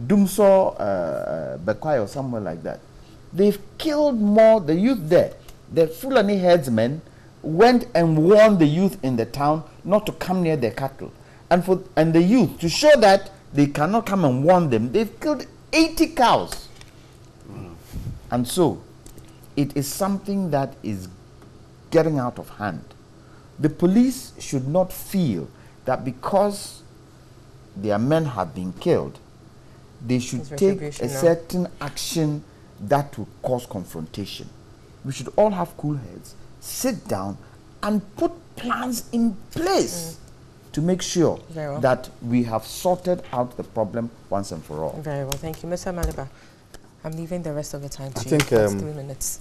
Speaker 9: Dumso, Bekwai or somewhere like that, they've killed more, the youth there. The Fulani herdsmen went and warned the youth in the town not to come near their cattle. And the youth, to show that they cannot come and warn them, they've killed 80 cows. And so, it is something that is getting out of hand. The police should not feel that because their men have been killed, they should take a certain action that will cause confrontation. We should all have cool heads, sit down and put plans in place to make sure that we have sorted out the problem once and for all.
Speaker 1: Very well, thank you. Mr. Maliba, I'm leaving the rest of the time to you.
Speaker 8: I think
Speaker 1: 3 minutes.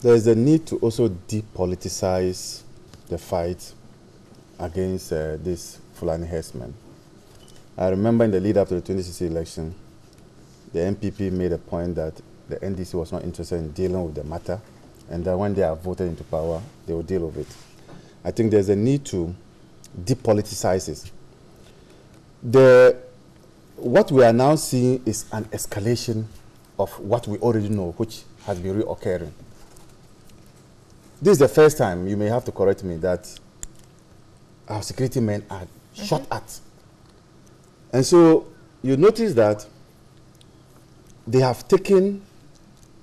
Speaker 8: There is a need to also depoliticize the fight against this Fulani herdsmen. I remember in the lead up to the 2016 election, the NPP made a point that the NDC was not interested in dealing with the matter, and that when they are voted into power, they will deal with it. I think there's a need to depoliticize it. What we are now seeing is an escalation of what we already know, which has been reoccurring. This is the first time, you may have to correct me, that our security men are shot at. And so you notice that they have taken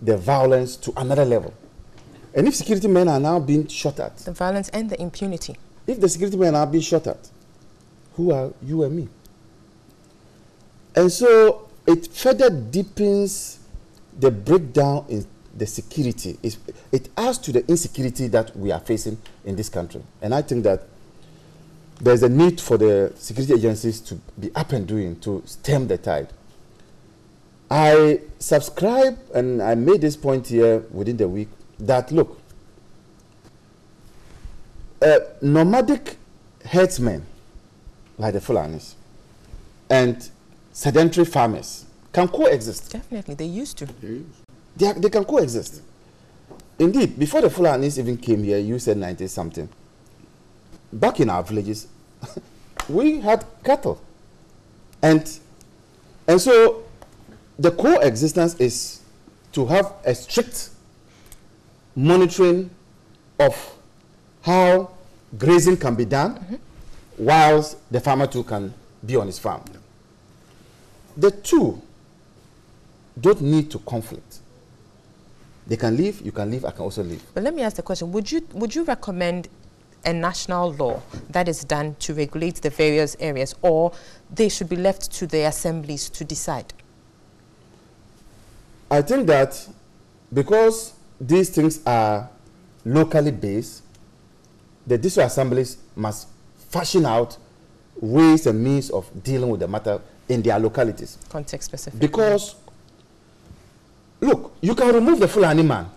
Speaker 8: the violence to another level. And if security men are now being shot at,
Speaker 1: the violence and the impunity.
Speaker 8: If the security men are being shot at, who are you and me? And so it further deepens the breakdown in the security. It adds to the insecurity that we are facing in this country. And I think that there's a need for the security agencies to be up and doing to stem the tide. I subscribe, and I made this point here within the week, that look, nomadic herdsmen like the Fulanis and sedentary farmers can coexist.
Speaker 1: Definitely, they used to.
Speaker 8: They can coexist. Indeed, before the Fulanis even came here, you said 90-something. Back in our villages, we had cattle. And so the coexistence is to have a strict monitoring of how grazing can be done, whilst the farmer too can be on his farm. The two don't need to conflict. They can leave, you can leave, I can also leave.
Speaker 1: But let me ask the question, would you recommend a national law that is done to regulate the various areas, or they should be left to the assemblies to decide?
Speaker 8: I think that because these things are locally based, the district assemblies must fashion out ways and means of dealing with the matter in their localities.
Speaker 1: Context specific.
Speaker 8: Because, look, you can remove the Fulani man,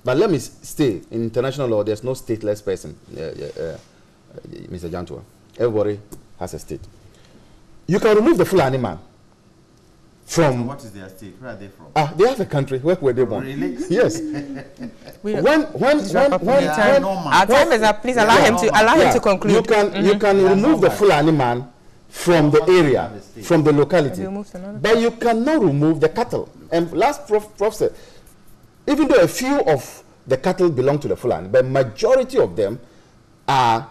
Speaker 8: but let me stay in international law. There's no stateless person, Mr. Jantua. Everybody has a state. You can remove the Fulani man from.
Speaker 9: So what is their state? Where are they from?
Speaker 8: They have a country. Where were they born?
Speaker 9: Really?
Speaker 8: Yes.
Speaker 1: Our time is up. Please allow him to conclude.
Speaker 8: You can remove the Fulani man from the area, from the locality, but you cannot remove the cattle. And last Prof said, even though a few of the cattle belong to the Fulani, but majority of them are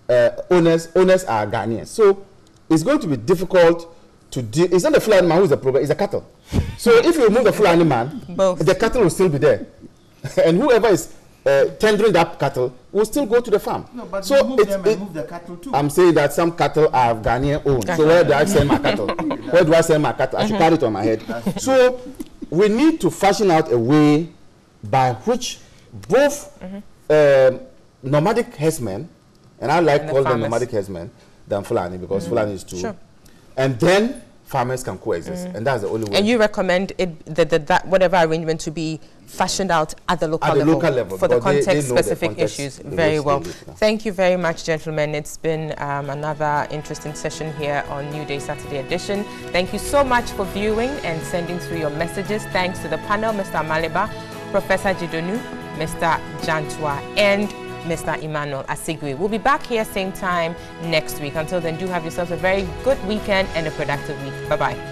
Speaker 8: owners are Ghanaians. So it's going to be difficult to deal. It's not the Fulani man who is the problem, it's the cattle. So if you remove the Fulani man, the cattle will still be there. And whoever is tendering that cattle will still go to the farm.
Speaker 9: No, but
Speaker 8: so
Speaker 9: remove them and move the cattle too.
Speaker 8: I'm saying that some cattle are Ghanaian owned. So where do I sell my cattle? Where do I sell my cattle? I should carry it on my head. So we need to fashion out a way by which both nomadic herdsmen, and I like calling them nomadic herdsmen than Fulani, because Fulani is too, and then farmers can coexist, and that's the only way.
Speaker 1: And you recommend that whatever arrangement to be fashioned out at the local level for the context-specific issues. Very well. Thank you very much, gentlemen. It's been another interesting session here on New Day Saturday edition. Thank you so much for viewing and sending through your messages. Thanks to the panel, Mr. Amaliba, Professor Jidonu, Mr. Jantua, and Mr. Emmanuel Asigwe. We'll be back here same time next week. Until then, do have yourselves a very good weekend and a productive week. Bye-bye.